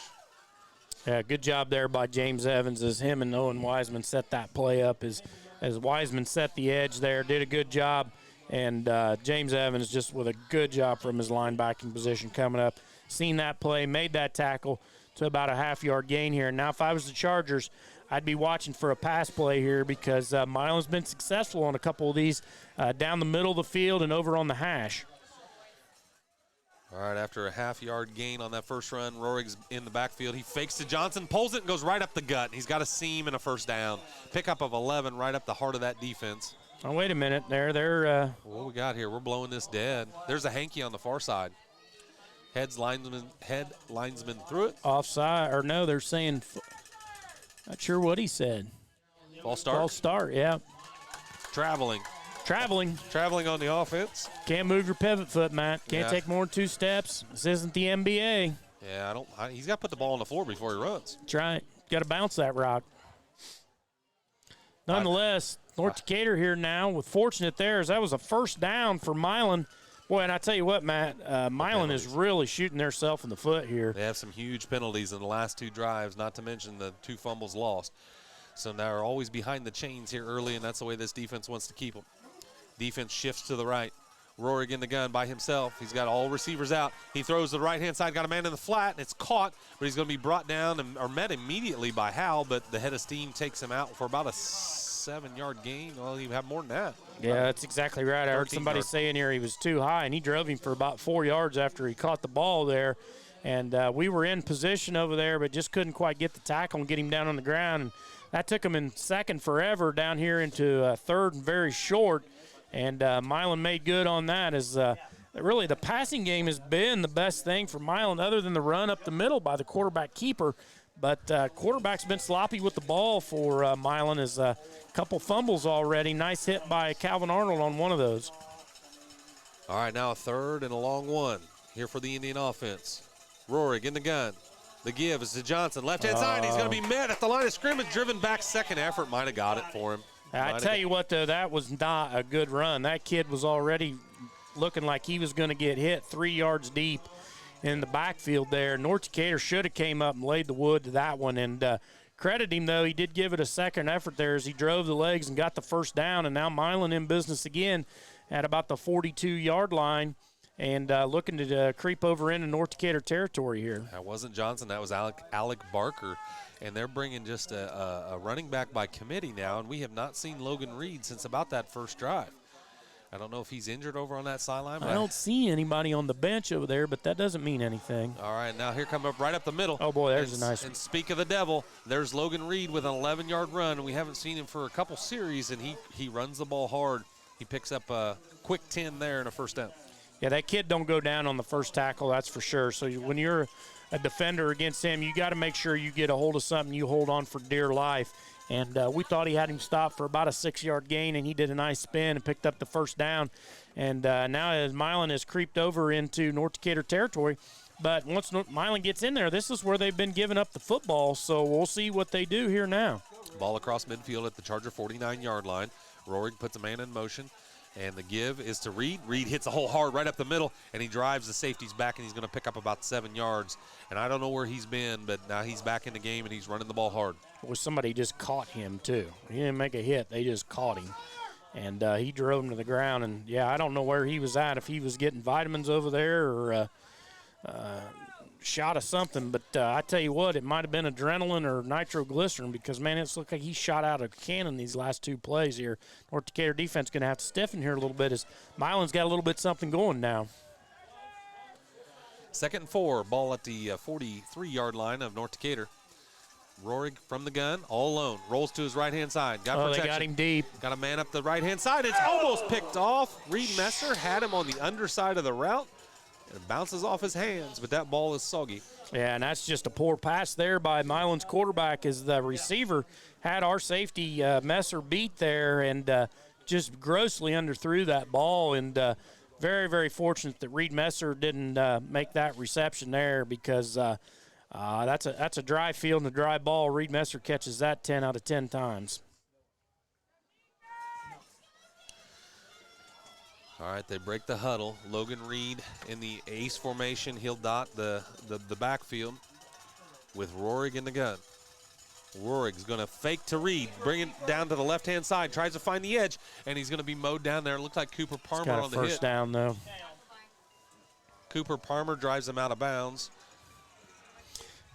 Yeah, good job there by James Evans as him and Owen Wiseman set that play up. As Wiseman set the edge there, did a good job. And James Evans just with a good job from his linebacking position coming up. Seen that play, made that tackle to about a half-yard gain here. Now, if I was the Chargers, I'd be watching for a pass play here because Milan's been successful on a couple of these down the middle of the field and over on the hash. All right, after a half-yard gain on that first run, Rohrig's in the backfield. He fakes to Johnson, pulls it, and goes right up the gut. He's got a seam and a first down. Pickup of 11 right up the heart of that defense. Oh, wait a minute. They're what we got here? We're blowing this dead. There's a hanky on the far side. Head linesman through it. Offside, or no, they're saying, not sure what he said. False start? False start, yeah. Traveling on the offense. Can't move your pivot foot, Matt. Can't Yeah. take more than 2 steps. This isn't the NBA. Yeah, he's got to put the ball on the floor before he runs. That's right. Got to bounce that rock. Nonetheless, North Decatur here now with fortunate there as that was a first down for Milan. Boy, and I tell you what, Matt, Milan is really shooting themselves in the foot here. They have some huge penalties in the last 2 drives, not to mention the 2 fumbles lost. So now they're always behind the chains here early, and that's the way this defense wants to keep them. Defense shifts to the right. Rohrig in the gun by himself. He's got all receivers out. He throws to the right-hand side, got a man in the flat, and it's caught, but he's going to be brought down or met immediately by Hal, but the head of steam takes him out for about a 7-yard gain. Well, you have more than that. Yeah, that's exactly right. I heard somebody saying here he was too high, and he drove him for about 4 yards after he caught the ball there. And we were in position over there, but just couldn't quite get the tackle and get him down on the ground. And that took him in second forever down here into third and very short. And Milan made good on that as really the passing game has been the best thing for Milan other than the run up the middle by the quarterback keeper. But quarterback's been sloppy with the ball for Milan as a couple fumbles already. Nice hit by Calvin Arnold on one of those. All right, now a third and a long one here for the Indian offense. Rohrig in the gun. The give is to Johnson. Left-hand side, he's going to be met at the line of scrimmage. Driven back, second effort. Might have got it for him. I tell you what, though, that was not a good run. That kid was already looking like he was going to get hit 3 yards deep in the backfield there. North Decatur should have came up and laid the wood to that one. And credit him, though, he did give it a second effort there as he drove the legs and got the first down. And now Milan in business again at about the 42-yard line and looking to creep over into North Decatur territory here. That wasn't Johnson. That was Alec Barker. And they're bringing just a running back by committee now, and we have not seen Logan Reed since about that first drive. I don't know if he's injured over on that sideline. I don't see anybody on the bench over there, but that doesn't mean anything. All right, now here come up right up the middle. Oh, boy, there's a nice one. And speak of the devil, there's Logan Reed with an 11-yard run, and we haven't seen him for a couple series, and he runs the ball hard. He picks up a quick 10 there and a first down. Yeah, that kid don't go down on the first tackle, that's for sure. So when you're a defender against him, you got to make sure you get a hold of something you hold on for dear life. And we thought he had him stopped for about a 6-yard gain, and he did a nice spin and picked up the first down. And now as Milan has creeped over into North Decatur territory, but once Milan gets in there, this is where they've been giving up the football, so we'll see what they do here now. Ball across midfield at the Charger 49-yard line. Rohrig puts a man in motion. And the give is to Reed. Reed hits a hole hard right up the middle, and he drives the safeties back, and he's going to pick up about 7 yards. And I don't know where he's been, but now he's back in the game, and he's running the ball hard. Well, somebody just caught him, too. He didn't make a hit. They just caught him. And he drove him to the ground. And, yeah, I don't know where he was at, if he was getting vitamins over there or shot of something, but I tell you what, it might have been adrenaline or nitroglycerin because, man, it's looked like he shot out a cannon these last 2 plays here. North Decatur defense going to have to stiffen here a little bit as Milan's got a little bit something going now. 2nd and 4, ball at the 43-yard line of North Decatur. Rohrig from the gun, all alone, rolls to his right-hand side. Got protection. They got him deep. Got a man up the right-hand side. It's almost picked off. Reed Messer had him on the underside of the route. It bounces off his hands, but that ball is soggy. Yeah, and that's just a poor pass there by Milan's quarterback as the receiver had our safety Messer beat there and just grossly underthrew that ball. And very, very fortunate that Reed Messer didn't make that reception there because that's a dry field and a dry ball. Reed Messer catches that 10 out of 10 times. All right, they break the huddle. Logan Reed in the ace formation. He'll dot the backfield with Rohrig in the gun. Rohrig's going to fake to Reed, bring it down to the left-hand side, tries to find the edge, and he's going to be mowed down there. It looked like Cooper Palmer on the hit. First down, though. Cooper Palmer drives him out of bounds.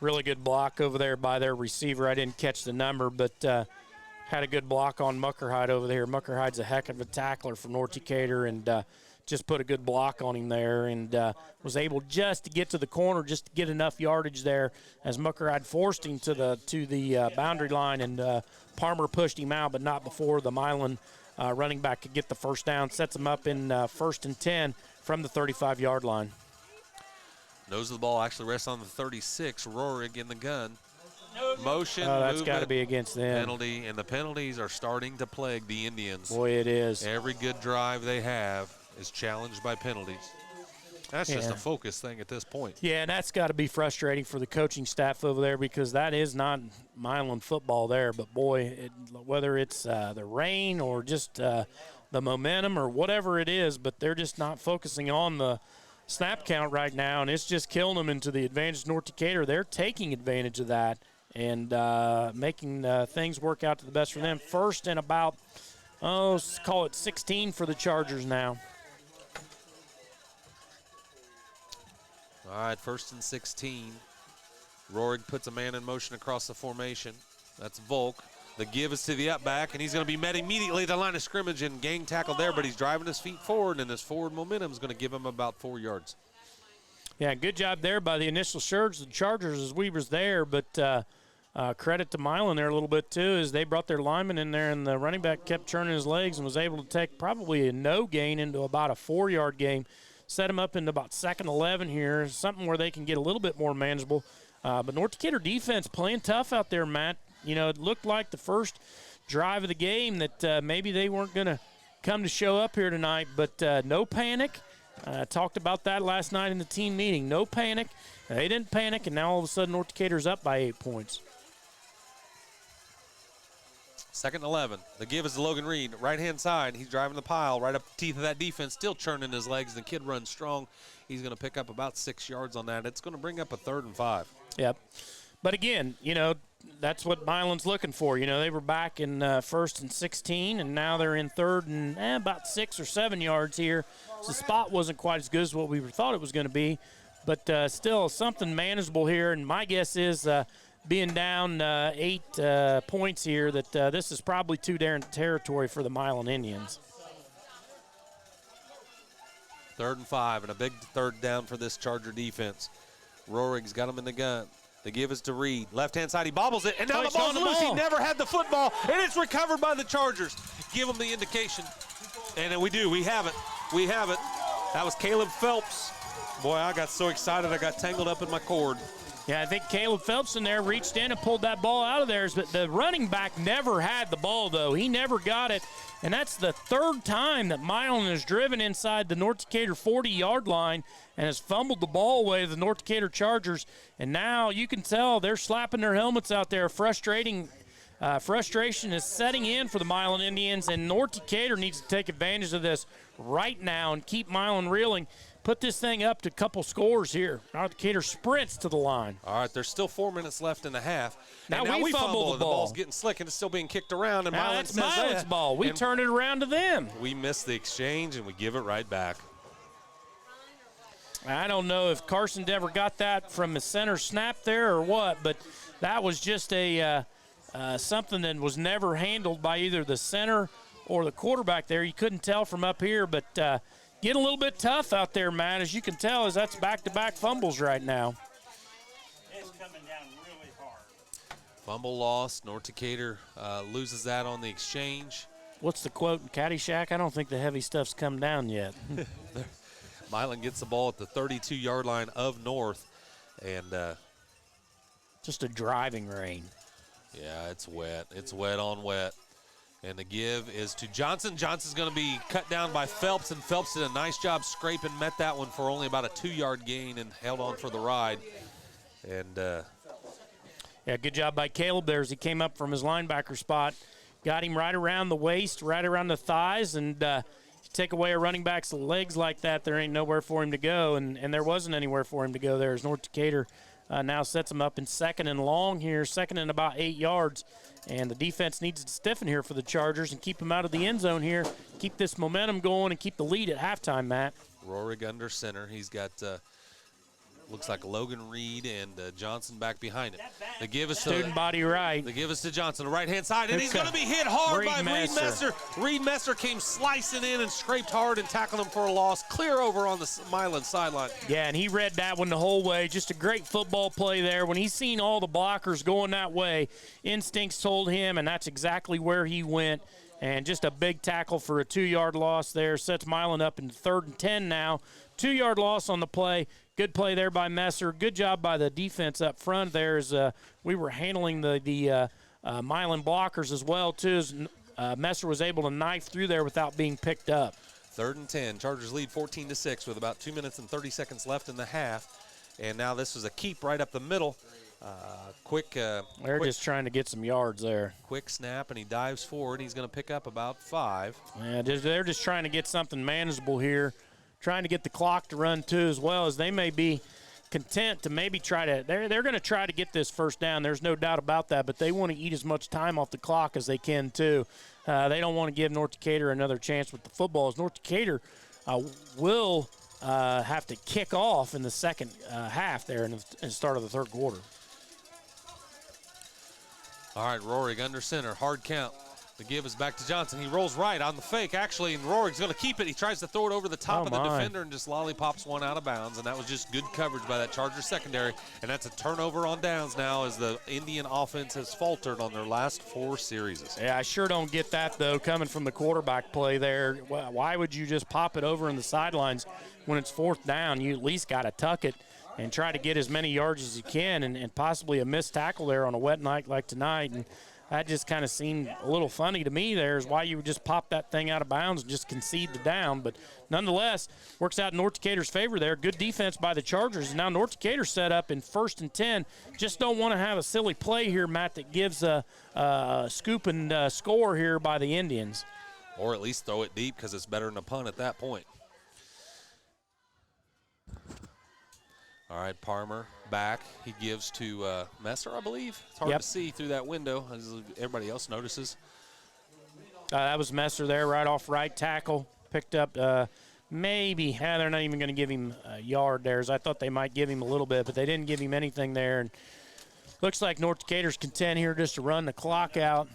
Really good block over there by their receiver. I didn't catch the number, but had a good block on Muckerhide over there. Muckerhide's a heck of a tackler for North Decatur and just put a good block on him there and was able just to get to the corner, just to get enough yardage there as Muckerhide forced him to the boundary line, and Palmer pushed him out, but not before the Milan running back could get the first down. Sets him up in 1st and 10 from the 35-yard line. Nose of the ball actually rests on the 36. Rohrig in the gun. Motion, that's got to be against them. Penalty, and the penalties are starting to plague the Indians. Boy, it is. Every good drive they have is challenged by penalties. That's just a focus thing at this point. Yeah, and that's got to be frustrating for the coaching staff over there because that is not Milan football there. But, boy, whether it's the rain or just the momentum or whatever it is, but they're just not focusing on the snap count right now, and it's just killing them into the advantage of North Decatur. They're taking advantage of that and making things work out to the best for them. First and about, let's call it 16 for the Chargers now. All right, 1st and 16. Rohrig puts a man in motion across the formation. That's Volk. The give is to the up back, and he's going to be met immediately at the line of scrimmage and gang tackle there, but he's driving his feet forward, and his forward momentum is going to give him about 4 yards. Yeah, good job there by the initial surge. The Chargers as we was there, but credit to Milan there a little bit too as they brought their lineman in there, and the running back kept turning his legs and was able to take probably a no gain into about a 4-yard game. Set him up into about 2nd 11 here, something where they can get a little bit more manageable. But North Decatur defense playing tough out there, Matt. You know, it looked like the first drive of the game that maybe they weren't going to come to show up here tonight, but no panic. Talked about that last night in the team meeting. No panic. They didn't panic, and now all of a sudden North Decatur's up by 8 points. 2nd and 11. The give is to Logan Reed, right-hand side. He's driving the pile right up the teeth of that defense, still churning his legs. The kid runs strong. He's going to pick up about 6 yards on that. It's going to bring up a 3rd and 5. Yep. But again, you know, that's what Milan's looking for. You know, they were back in 1st and 16, and now they're in 3rd and about 6 or 7 yards here. So the spot wasn't quite as good as what we thought it was going to be, but still something manageable here. And my guess is being down 8 points here that this is probably too different territory for the Milan Indians. 3rd and 5, and a big 3rd down for this Charger defense. Rohrig's got him in the gun. The give is to Reed. Left-hand side, he bobbles it, and now the ball's loose. He never had the football, and it's recovered by the Chargers. Give him the indication. And we do. We have it. We have it. That was Caleb Phelps. Boy, I got so excited I got tangled up in my cord. Yeah, I think Caleb Phelps in there reached in and pulled that ball out of there. But the running back never had the ball, though. He never got it. And that's the 3rd time that Milan has driven inside the North Decatur 40-yard line and has fumbled the ball away to the North Decatur Chargers. And now you can tell they're slapping their helmets out there. Frustration is setting in for the Milan Indians, and North Decatur needs to take advantage of this right now and keep Milan reeling. Put this thing up to a couple scores here. North Decatur sprints to the line. All right, there's still 4 minutes left in the half. Now we fumble the ball. The ball's getting slick, and it's still being kicked around. And now that's Milan's ball. We turn it around to them. We miss the exchange, and we give it right back. I don't know if Carson ever got that from his center snap there or what, but that was just a something that was never handled by either the center or the quarterback there. You couldn't tell from up here, but getting a little bit tough out there, man, as you can tell, as that's back-to-back fumbles right now. It's coming down really hard. Fumble lost. North Decatur loses that on the exchange. What's the quote in Caddyshack? I don't think the heavy stuff's come down yet. Milan gets the ball at the 32-yard line of North, and just a driving rain. Yeah, it's wet. It's wet on wet. And the give is to Johnson. Johnson's going to be cut down by Phelps, and Phelps did a nice job scraping, met that one for only about a 2-yard gain and held on for the ride. And yeah, good job by Caleb there as he came up from his linebacker spot. Got him right around the waist, right around the thighs, and you take away a running back's legs like that, there ain't nowhere for him to go, and there wasn't anywhere for him to go there as North Decatur now sets him up in 2nd and long here, 2nd and about 8 yards. And the defense needs to stiffen here for the Chargers and keep him out of the end zone here, keep this momentum going, and keep the lead at halftime, Matt. Rorig under center. He's got, looks like Logan Reed and Johnson back behind him. They give us student body right. They give us to Johnson, the right-hand side, and he's going to be hit hard by Reed Messer. Reed Messer came slicing in and scraped hard and tackled him for a loss, clear over on the Milan sideline. Yeah, and he read that one the whole way. Just a great football play there. When he's seen all the blockers going that way, instincts told him, and that's exactly where he went. And just a big tackle for a 2-yard loss there. Sets Milan up in 3rd and 10 now. 2-yard loss on the play. Good play there by Messer. Good job by the defense up front there as we were handling the Milan blockers as well, too, as Messer was able to knife through there without being picked up. 3rd and 10. Chargers lead 14-6 with about 2 minutes and 30 seconds left in the half. And now this is a keep right up the middle. They're just trying to get some yards there. Quick snap, and he dives forward. He's going to pick up about 5. Yeah, they're just trying to get something manageable here, trying to get the clock to run too, as well as they may be content to maybe try to. They're going to try to get this first down. There's no doubt about that, but they want to eat as much time off the clock as they can too. They don't want to give North Decatur another chance with the football, as North Decatur will have to kick off in the second half there in the start of the third quarter. All right, Rorig under center, hard count. The give is back to Johnson. He rolls right on the fake, actually, and Rorig's going to keep it. He tries to throw it over the top of the defender and just lollipops one out of bounds, and that was just good coverage by that Chargers secondary, and that's a turnover on downs now as the Indian offense has faltered on their last 4 series. Yeah, I sure don't get that, though, coming from the quarterback play there. Why would you just pop it over in the sidelines when it's 4th down? You at least got to tuck it and try to get as many yards as you can, and possibly a missed tackle there on a wet night like tonight. And that just kind of seemed a little funny to me there, is why you would just pop that thing out of bounds and just concede the down. But nonetheless, works out in North Decatur's favor there. Good defense by the Chargers. And now North Decatur set up in 1st and 10. Just don't want to have a silly play here, Matt, that gives a scoop and score here by the Indians. Or at least throw it deep, because it's better than a punt at that point. All right, Palmer back. He gives to Messer, I believe. It's hard to see through that window, as everybody else notices. That was Messer there, right off right tackle. Picked up maybe. They're not even going to give him a yard there, as I thought they might give him a little bit, but they didn't give him anything there. And looks like North Decatur's content here just to run the clock out.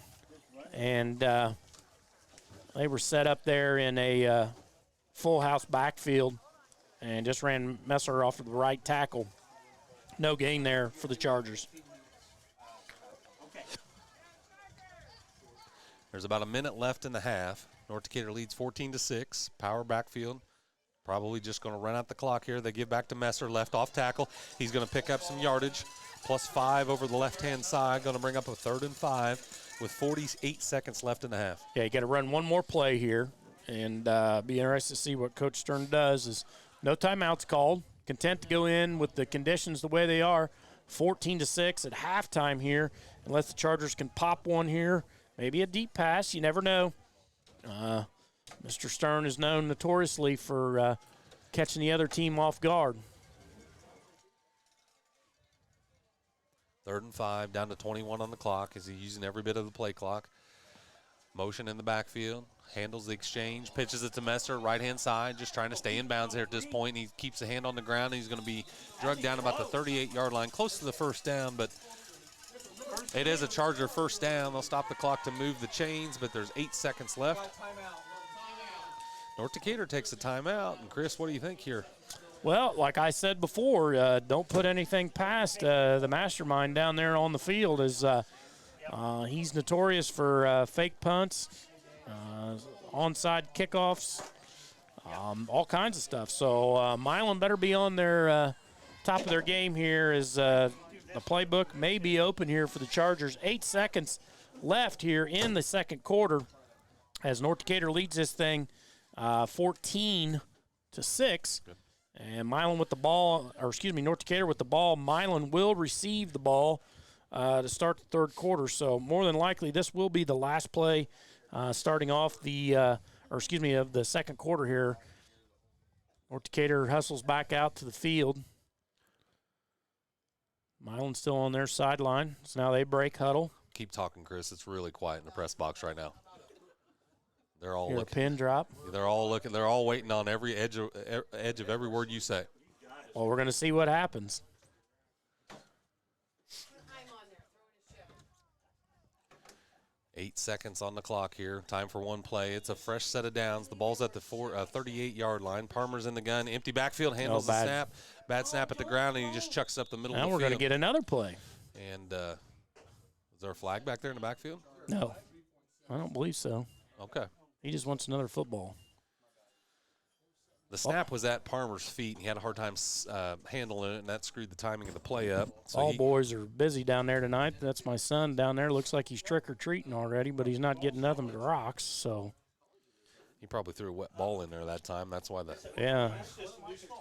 And they were set up there in a full house backfield, and just ran Messer off of the right tackle. No gain there for the Chargers. There's about a minute left in the half. North Decatur leads 14-6. Power backfield. Probably just going to run out the clock here. They give back to Messer, left off tackle. He's going to pick up some yardage. +5 over the left-hand side. Going to bring up a 3rd and 5 with 48 seconds left in the half. Yeah, you got to run one more play here, and be interested to see what Coach Stern does. Is no timeouts called. Content to go in with the conditions the way they are. 14-6 at halftime here. Unless the Chargers can pop one here. Maybe a deep pass. You never know. Mr. Stern is known notoriously for catching the other team off guard. 3rd and 5, down to 21 on the clock as he's using every bit of the play clock. Motion in the backfield, handles the exchange, pitches it to Messer, right-hand side, just trying to stay in bounds here at this point. He keeps the hand on the ground. He's going to be drugged down about the 38-yard line, close to the first down, but it is a Charger first down. They'll stop the clock to move the chains, but there's 8 seconds left. North Decatur takes a timeout. And, Chris, what do you think here? Well, like I said before, don't put anything past the mastermind down there on the field. He's notorious for fake punts, onside kickoffs, all kinds of stuff. So Milan better be on their top of their game here as the playbook may be open here for the Chargers. 8 seconds left here in the second quarter as North Decatur leads this thing 14-6. And Milan with the ball, North Decatur with the ball. Milan will receive the ball to start the third quarter. So more than likely, this will be the last play starting off of the second quarter here. North Decatur hustles back out to the field. Milan's still on their sideline. So now they break huddle. Keep talking, Chris. It's really quiet in the press box right now. They're all Hear looking. A pin drop. They're all looking. They're all waiting on every edge of every word you say. Well, we're going to see what happens. 8 seconds on the clock here. Time for one play. It's a fresh set of downs. The ball's at the 38-yard line. Palmer's in the gun. Empty backfield. Handles the snap. Bad snap at the ground, and he just chucks up the middle of the field. Now we're going to get another play. And is there a flag back there in the backfield? No, I don't believe so. Okay. He just wants another football. The snap was at Palmer's feet, and he had a hard time handling it, and that screwed the timing of the play up. So all boys are busy down there tonight. That's my son down there. Looks like he's trick-or-treating already, but he's not getting nothing but rocks. So he probably threw a wet ball in there that time. That's why yeah,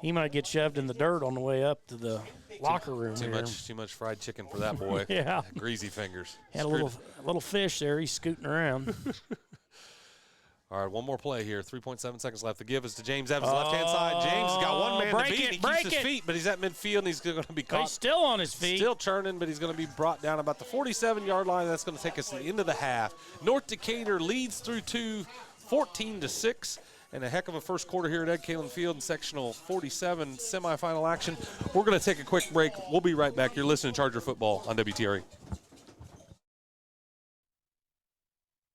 he might get shoved in the dirt on the way up to the locker room. Too much fried chicken for that boy. Yeah, greasy fingers. Had a little fish there. He's scooting around. All right, one more play here. 3.7 seconds left. The give is to James Evans, left-hand side. James has got one man to beat. He keeps his feet, but he's at midfield, and he's going to be caught. He's still on his feet. Still churning, but he's going to be brought down about the 47-yard line. That's going to take us to the end of the half. North Decatur leads through 14-6. And a heck of a first quarter here at Ed Kalin Field in sectional 47 semifinal action. We're going to take a quick break. We'll be right back. You're listening to Charger Football on WTRE.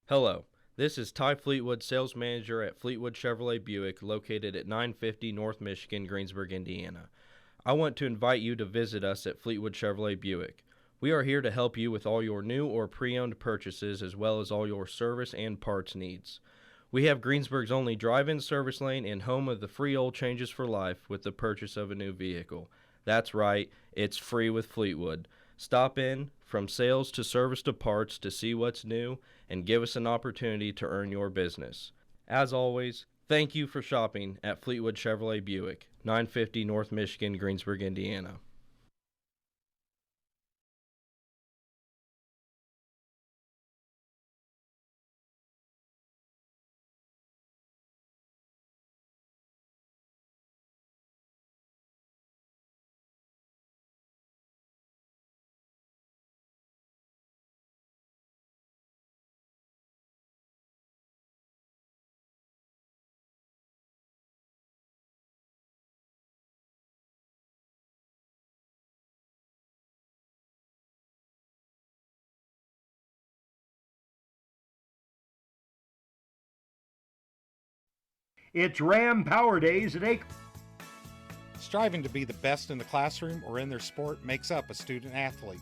Hello. This is Ty Fleetwood, sales manager at Fleetwood Chevrolet Buick, located at 950 North Michigan, Greensburg, Indiana. I want to invite you to visit us at Fleetwood Chevrolet Buick. We are here to help you with all your new or pre-owned purchases, as well as all your service and parts needs. We have Greensburg's only drive-in service lane and home of the free oil changes for life with the purchase of a new vehicle. That's right, it's free with Fleetwood. Stop in, from sales to service to parts, to see what's new and give us an opportunity to earn your business. As always, thank you for shopping at Fleetwood Chevrolet Buick, 950 North Michigan, Greensburg, Indiana. It's Ram Power Days at Acre. Striving to be the best in the classroom or in their sport makes up a student athlete.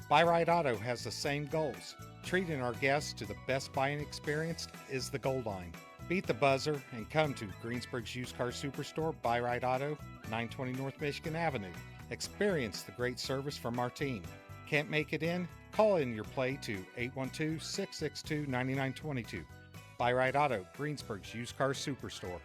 Buy Right Auto has the same goals. Treating our guests to the best buying experience is the goal line. Beat the buzzer and come to Greensburg's used car superstore, Buy Right Auto, 920 North Michigan Avenue. Experience the great service from our team. Can't make it in? Call in your play to 812-662-9922. Buy Right Auto, Greensburg's used car superstore.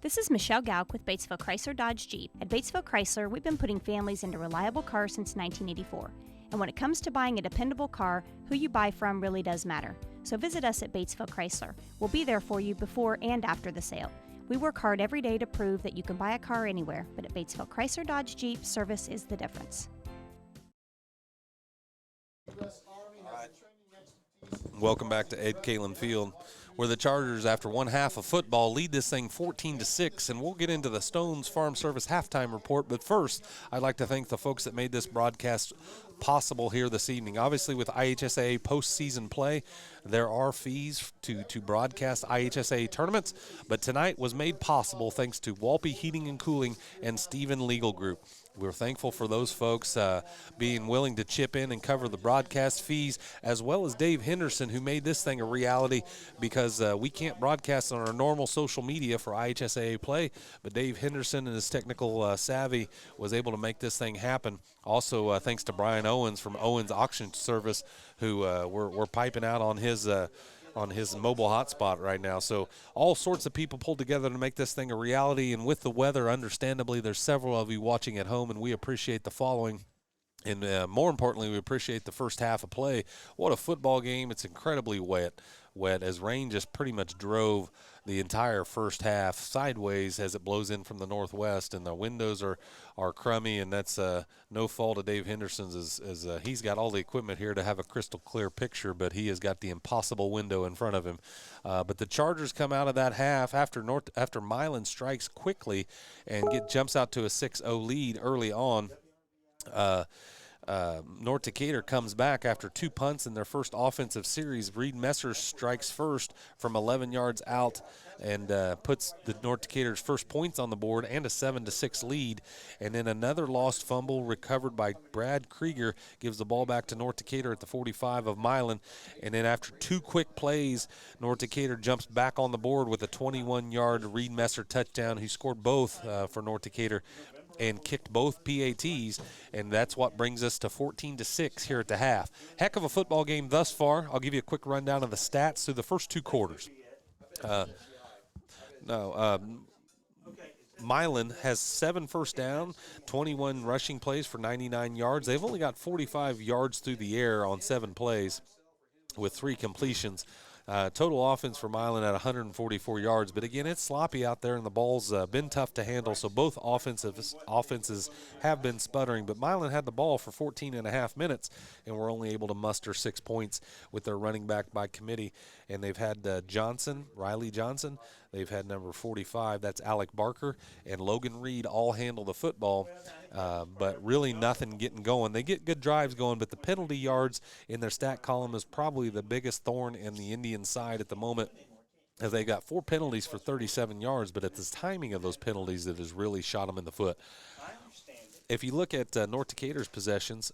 This is Michelle Gauk with Batesville Chrysler Dodge Jeep. At Batesville Chrysler, we've been putting families into reliable cars since 1984. And when it comes to buying a dependable car, who you buy from really does matter. So visit us at Batesville Chrysler. We'll be there for you before and after the sale. We work hard every day to prove that you can buy a car anywhere, but at Batesville Chrysler Dodge Jeep, service is the difference. Welcome back to Ed Kalen Field, where the Chargers, after one half of football, lead this thing 14-6, and we'll get into the Stones Farm Service halftime report. But first, I'd like to thank the folks that made this broadcast possible here this evening. Obviously, with IHSA postseason play, there are fees to broadcast IHSA tournaments, but tonight was made possible thanks to Walpe Heating and Cooling and Stephen Legal Group. We're thankful for those folks being willing to chip in and cover the broadcast fees, as well as Dave Henderson, who made this thing a reality, because we can't broadcast on our normal social media for IHSAA play, but Dave Henderson and his technical savvy was able to make this thing happen. Also, thanks to Brian Owens from Owens Auction Service, who we're piping out on his mobile hotspot right now. So all sorts of people pulled together to make this thing a reality, and with the weather, understandably, there's several of you watching at home, and we appreciate the following. And more importantly, we appreciate the first half of play. What a football game. It's incredibly wet, as rain just pretty much drove the entire first half sideways as it blows in from the northwest, and the windows are crummy, and that's no fault of Dave Henderson's, as he's got all the equipment here to have a crystal clear picture, but he has got the impossible window in front of him. But the Chargers come out of that half after Milan strikes quickly and jumps out to a 6-0 lead early on. North Decatur comes back after 2 punts in their first offensive series. Reed Messer strikes first from 11 yards out and puts the North Decatur's first points on the board and a 7-6 lead. And then another lost fumble recovered by Brad Krieger gives the ball back to North Decatur at the 45 of Milan. And then after 2 quick plays, North Decatur jumps back on the board with a 21-yard Reed Messer touchdown, who scored both for North Decatur and kicked both PATs, and that's what brings us to 14-6 here at the half. Heck of a football game thus far. I'll give you a quick rundown of the stats through the first 2 quarters. Milan has 7 first down, 21 rushing plays for 99 yards. They've only got 45 yards through the air on 7 plays with 3 completions. Total offense for Milan at 144 yards. But again, it's sloppy out there, and the ball's been tough to handle. So both offenses have been sputtering. But Milan had the ball for 14 and a half minutes, and were only able to muster 6 points with their running back by committee. And they've had Riley Johnson. They've had number 45, that's Alec Barker, and Logan Reed all handle the football, but really nothing getting going. They get good drives going, but the penalty yards in their stat column is probably the biggest thorn in the Indian side at the moment, as they got 4 penalties for 37 yards, but it's the timing of those penalties that has really shot them in the foot. If you look at North Decatur's possessions,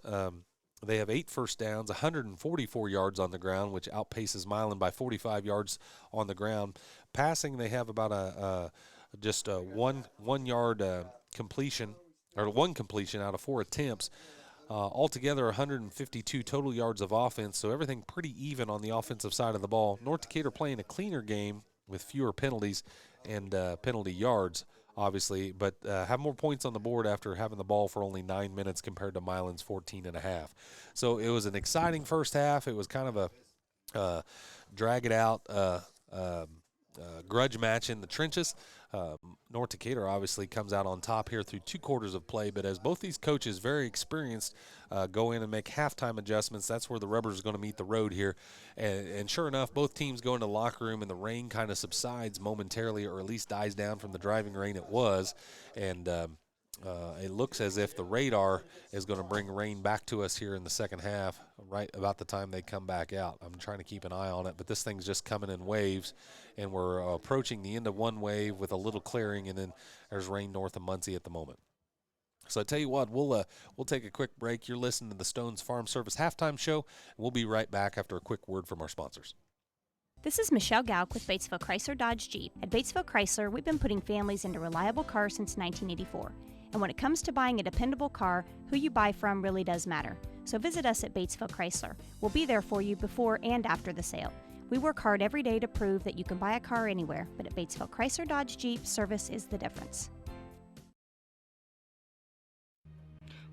they have 8 first downs, 144 yards on the ground, which outpaces Milan by 45 yards on the ground. Passing, they have about just a 1 yard completion, or 1 completion out of 4 attempts. Altogether, 152 total yards of offense, so everything pretty even on the offensive side of the ball. North Decatur playing a cleaner game with fewer penalties and penalty yards, obviously, but have more points on the board after having the ball for only 9 minutes compared to Milan's 14 and a half. So it was an exciting first half. It was kind of a drag-it-out grudge match in the trenches. North Decatur obviously comes out on top here through 2 quarters of play, but as both these coaches, very experienced, go in and make halftime adjustments, that's where the rubber is going to meet the road here. And sure enough, both teams go into the locker room, and the rain kind of subsides momentarily, or at least dies down from the driving rain it was. And it looks as if the radar is going to bring rain back to us here in the second half, right about the time they come back out. I'm trying to keep an eye on it, but this thing's just coming in waves, and we're approaching the end of one wave with a little clearing, and then there's rain north of Muncie at the moment. So I tell you what, we'll take a quick break. You're listening to the Stones Farm Service halftime show. We'll be right back after a quick word from our sponsors. This is Michelle Gauk with Batesville Chrysler Dodge Jeep. At Batesville Chrysler, we've been putting families into reliable cars since 1984. And when it comes to buying a dependable car, who you buy from really does matter. So visit us at Batesville Chrysler. We'll be there for you before and after the sale. We work hard every day to prove that you can buy a car anywhere, but at Batesville Chrysler Dodge Jeep, service is the difference.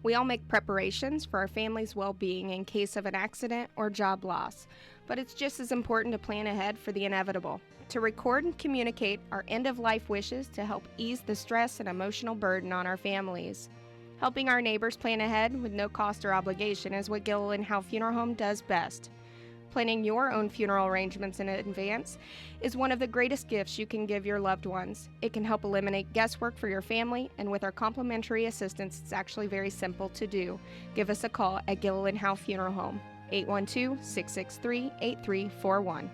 We all make preparations for our family's well-being in case of an accident or job loss, but it's just as important to plan ahead for the inevitable, to record and communicate our end-of-life wishes to help ease the stress and emotional burden on our families. Helping our neighbors plan ahead with no cost or obligation is what Gilliland Howe Funeral Home does best. Planning your own funeral arrangements in advance is one of the greatest gifts you can give your loved ones. It can help eliminate guesswork for your family, and with our complimentary assistance, it's actually very simple to do. Give us a call at Gilliland Howe Funeral Home, 812-663-8341.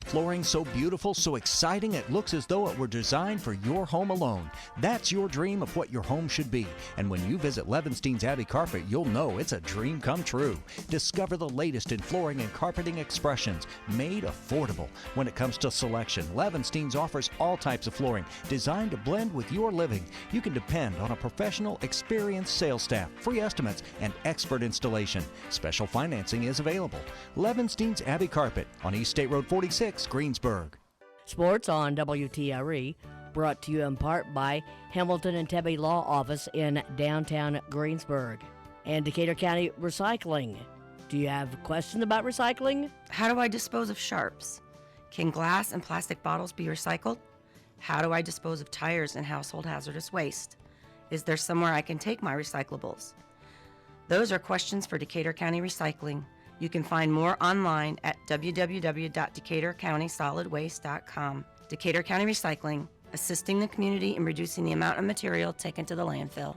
Flooring so beautiful, so exciting, it looks as though it were designed for your home alone. That's your dream of what your home should be. And when you visit Levenstein's Abbey Carpet, you'll know it's a dream come true. Discover the latest in flooring and carpeting expressions, made affordable. When it comes to selection, Levenstein's offers all types of flooring designed to blend with your living. You can depend on a professional, experienced sales staff, free estimates, and expert installation. Special financing is available. Levenstein's Abbey Carpet on East State Road 46, Greensburg. Sports on WTRE, brought to you in part by Hamilton and Tebby Law Office in downtown Greensburg and Decatur County Recycling. Do you have questions about recycling? How do I dispose of sharps? Can glass and plastic bottles be recycled? How do I dispose of tires and household hazardous waste? Is there somewhere I can take my recyclables? Those are questions for Decatur County Recycling. You can find more online at www.decaturcountysolidwaste.com. Decatur County Recycling, assisting the community in reducing the amount of material taken to the landfill.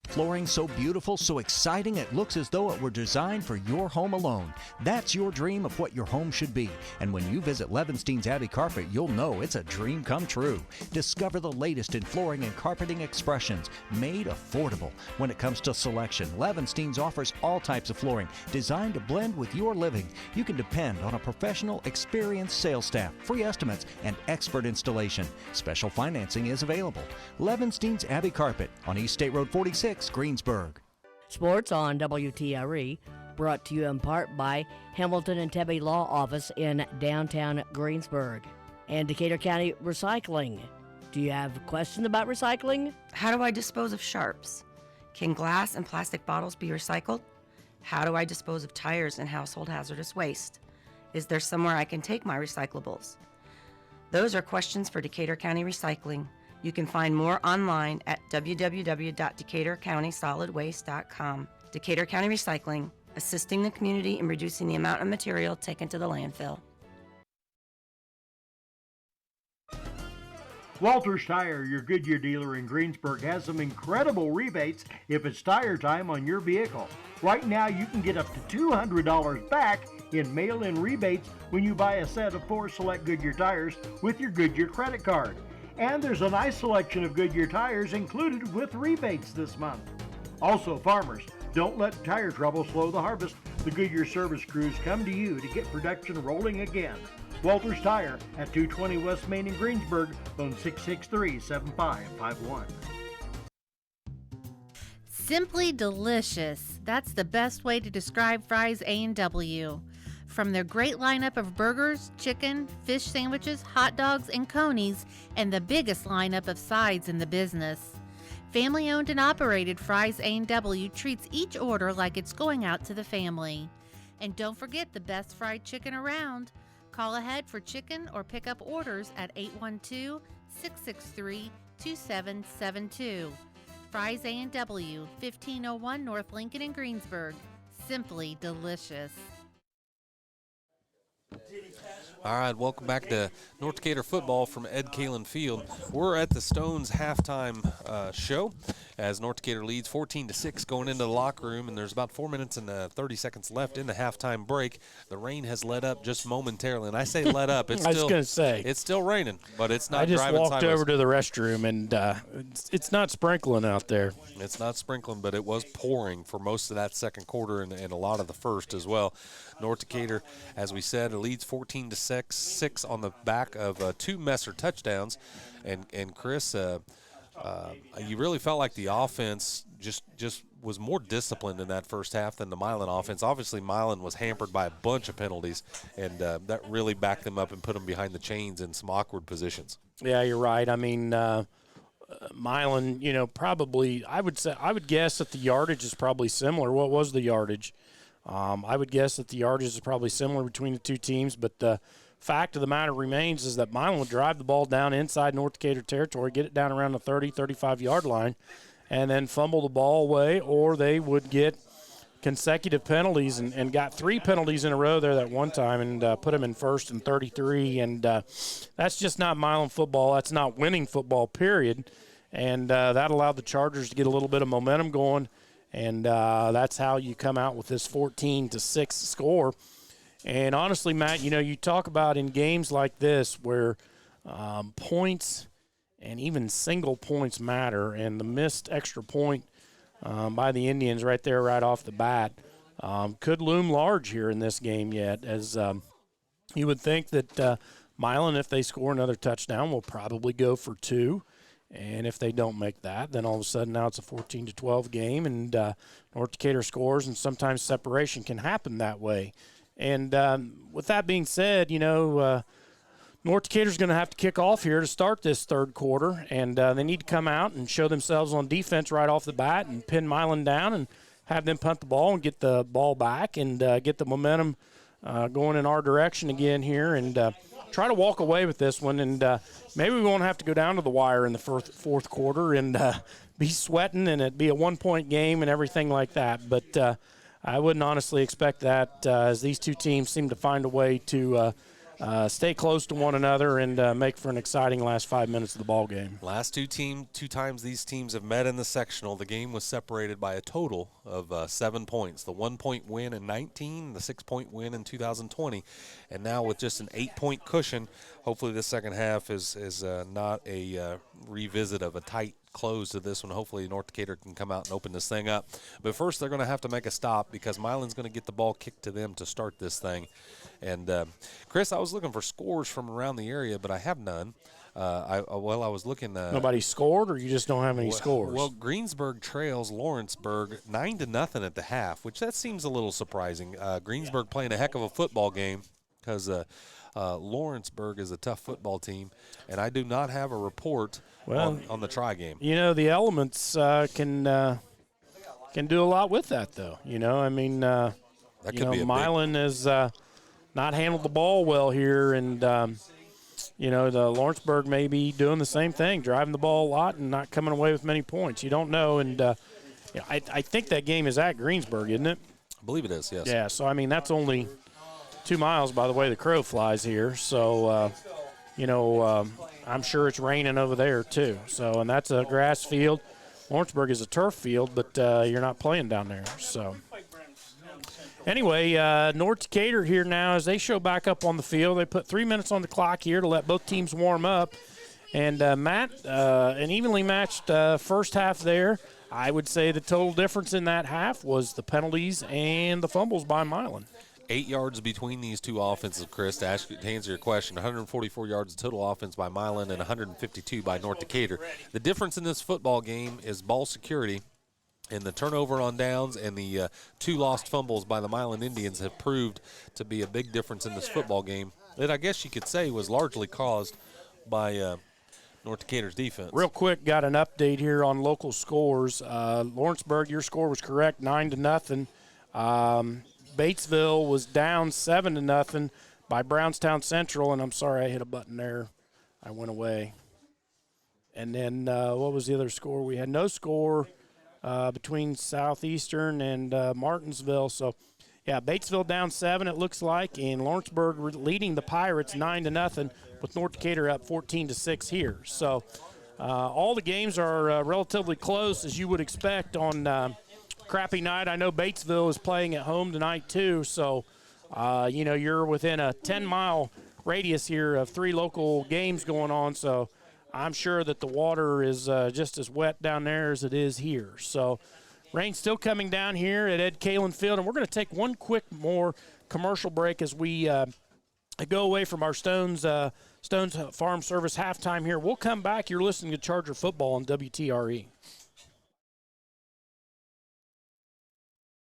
Flooring so beautiful, so exciting, it looks as though it were designed for your home alone. That's your dream of what your home should be. And when you visit Levenstein's Abbey Carpet, you'll know it's a dream come true. Discover the latest in flooring and carpeting expressions, made affordable. When it comes to selection, Levenstein's offers all types of flooring designed to blend with your living. You can depend on a professional, experienced sales staff, free estimates, and expert installation. Special financing is available. Levenstein's Abbey Carpet on East State Road 46, Greensburg. Sports on WTRE, brought to you in part by Hamilton and Tebby Law Office in downtown Greensburg and Decatur County Recycling. Do you have questions about recycling? How do I dispose of sharps? Can glass and plastic bottles be recycled? How do I dispose of tires and household hazardous waste? Is there somewhere I can take my recyclables? Those are questions for Decatur County Recycling. You can find more online at www.decaturcountysolidwaste.com. Decatur County Recycling, assisting the community in reducing the amount of material taken to the landfill. Walters Tire, your Goodyear dealer in Greensburg, has some incredible rebates if it's tire time on your vehicle. Right now, you can get up to $200 back in mail-in rebates when you buy a set of 4 select Goodyear tires with your Goodyear credit card. And there's a nice selection of Goodyear tires included with rebates this month. Also, farmers, don't let tire trouble slow the harvest. The Goodyear service crews come to you to get production rolling again. Walters Tire at 220 West Main in Greensburg, phone 663-7551. Simply delicious. That's the best way to describe Fry's A&W. From their great lineup of burgers, chicken, fish sandwiches, hot dogs, and conies, and the biggest lineup of sides in the business. Family-owned and operated Fry's A&W treats each order like it's going out to the family. And don't forget the best fried chicken around. Call ahead for chicken or pick up orders at 812-663-2772. Fry's A&W, 1501 North Lincoln in Greensburg. Simply delicious. All right, welcome back to North Decatur football from Ed Kalin Field. We're at the Stones halftime show as North Decatur leads 14-6 going into the locker room, and there's about 4 minutes and 30 seconds left in the halftime break. The rain has let up just momentarily, and I say let up. It's I was going to say. It's still raining, but it's not I just driving walked sideways. over to the restroom, and it's not sprinkling out there. It's not sprinkling, but it was pouring for most of that second quarter and a lot of the first as well. North Decatur, as we said, leads 14-6 on the back of 2 Messer touchdowns. And Chris, you really felt like the offense just was more disciplined in that first half than the Milan offense. Obviously, Milan was hampered by a bunch of penalties, and that really backed them up and put them behind the chains in some awkward positions. Yeah, you're right. I mean, Milan, probably I would guess that the yardage is probably similar. What was the yardage? I would guess that the yardage is probably similar between the two teams, but the fact of the matter remains is that Milan would drive the ball down inside North Decatur territory, get it down around the 30, 35-yard line, and then fumble the ball away, or they would get consecutive penalties and got 3 penalties in a row there that one time and put them in first and 33. And that's just not Milan football. That's not winning football, period. And that allowed the Chargers to get a little bit of momentum going. And that's how you come out with this 14-6 score. And honestly, Matt, you talk about in games like this where points and even single points matter, and the missed extra point by the Indians right there, right off the bat, could loom large here in this game yet, as you would think that Milan, if they score another touchdown, will probably go for 2. And if they don't make that, then all of a sudden now it's a 14-12 game, and North Decatur scores, and sometimes separation can happen that way. And with that being said, North Decatur's going to have to kick off here to start this third quarter, and they need to come out and show themselves on defense right off the bat and pin Milan down and have them punt the ball and get the ball back and get the momentum going in our direction again here, and try to walk away with this one. And maybe we won't have to go down to the wire in the fourth quarter and be sweating and it be a 1-point game and everything like that. But I wouldn't honestly expect that as these two teams seem to find a way to stay close to one another and make for an exciting last 5 minutes of the ball game. Last two times these teams have met in the sectional, the game was separated by a total of 7 points. The 1-point win in 19, the 6-point win in 2020, and now with just an 8-point cushion, hopefully the second half is not a revisit of a tight close to this one. Hopefully North Decatur can come out and open this thing up. But first they're going to have to make a stop because Milan's going to get the ball kicked to them to start this thing. And, Chris, I was looking for scores from around the area, but I have none. I was looking. Nobody scored, or you just don't have any scores? Well, Greensburg trails Lawrenceburg 9-0 at the half, which that seems a little surprising. Greensburg playing a heck of a football game because Lawrenceburg is a tough football team, and I do not have a report on the try game. The elements can do a lot with that, though. That could be Milan has not handled the ball well here, and the Lawrenceburg may be doing the same thing, driving the ball a lot and not coming away with many points. You don't know, and I think that game is at Greensburg, isn't it? I believe it is, yes. Yeah, so that's only 2 miles by the way the crow flies here. So, I'm sure it's raining over there too. So, and that's a grass field. Lawrenceburg is a turf field, but you're not playing down there. So, anyway, North Decatur here now as they show back up on the field. They put 3 minutes on the clock here to let both teams warm up. And, Matt, an evenly matched first half there. I would say the total difference in that half was the penalties and the fumbles by Milan. 8 yards between these two offenses, Chris, to answer your question. 144 yards of total offense by Milan and 152 by North Decatur. The difference in this football game is ball security, and the turnover on downs and the 2 lost fumbles by the Milan Indians have proved to be a big difference in this football game that I guess you could say was largely caused by North Decatur's defense. Real quick, got an update here on local scores. Lawrenceburg, your score was correct, 9-0. Batesville was down 7-0 by Brownstown Central, and I'm sorry I hit a button there. I went away. And then what was the other score? We had no score between Southeastern and Martinsville. So, yeah, Batesville down 7, it looks like, and Lawrenceburg leading the Pirates 9-0 with North Decatur up 14-6 here. So all the games are relatively close, as you would expect on crappy night. I know Batesville is playing at home tonight too, so you're within a 10-mile radius here of 3 local games going on, so I'm sure that the water is just as wet down there as it is here. So rain still coming down here at Ed Kalen Field, and we're going to take one quick more commercial break as we go away from our Stones Farm Service halftime here. We'll come back. You're listening to Charger Football on WTRE.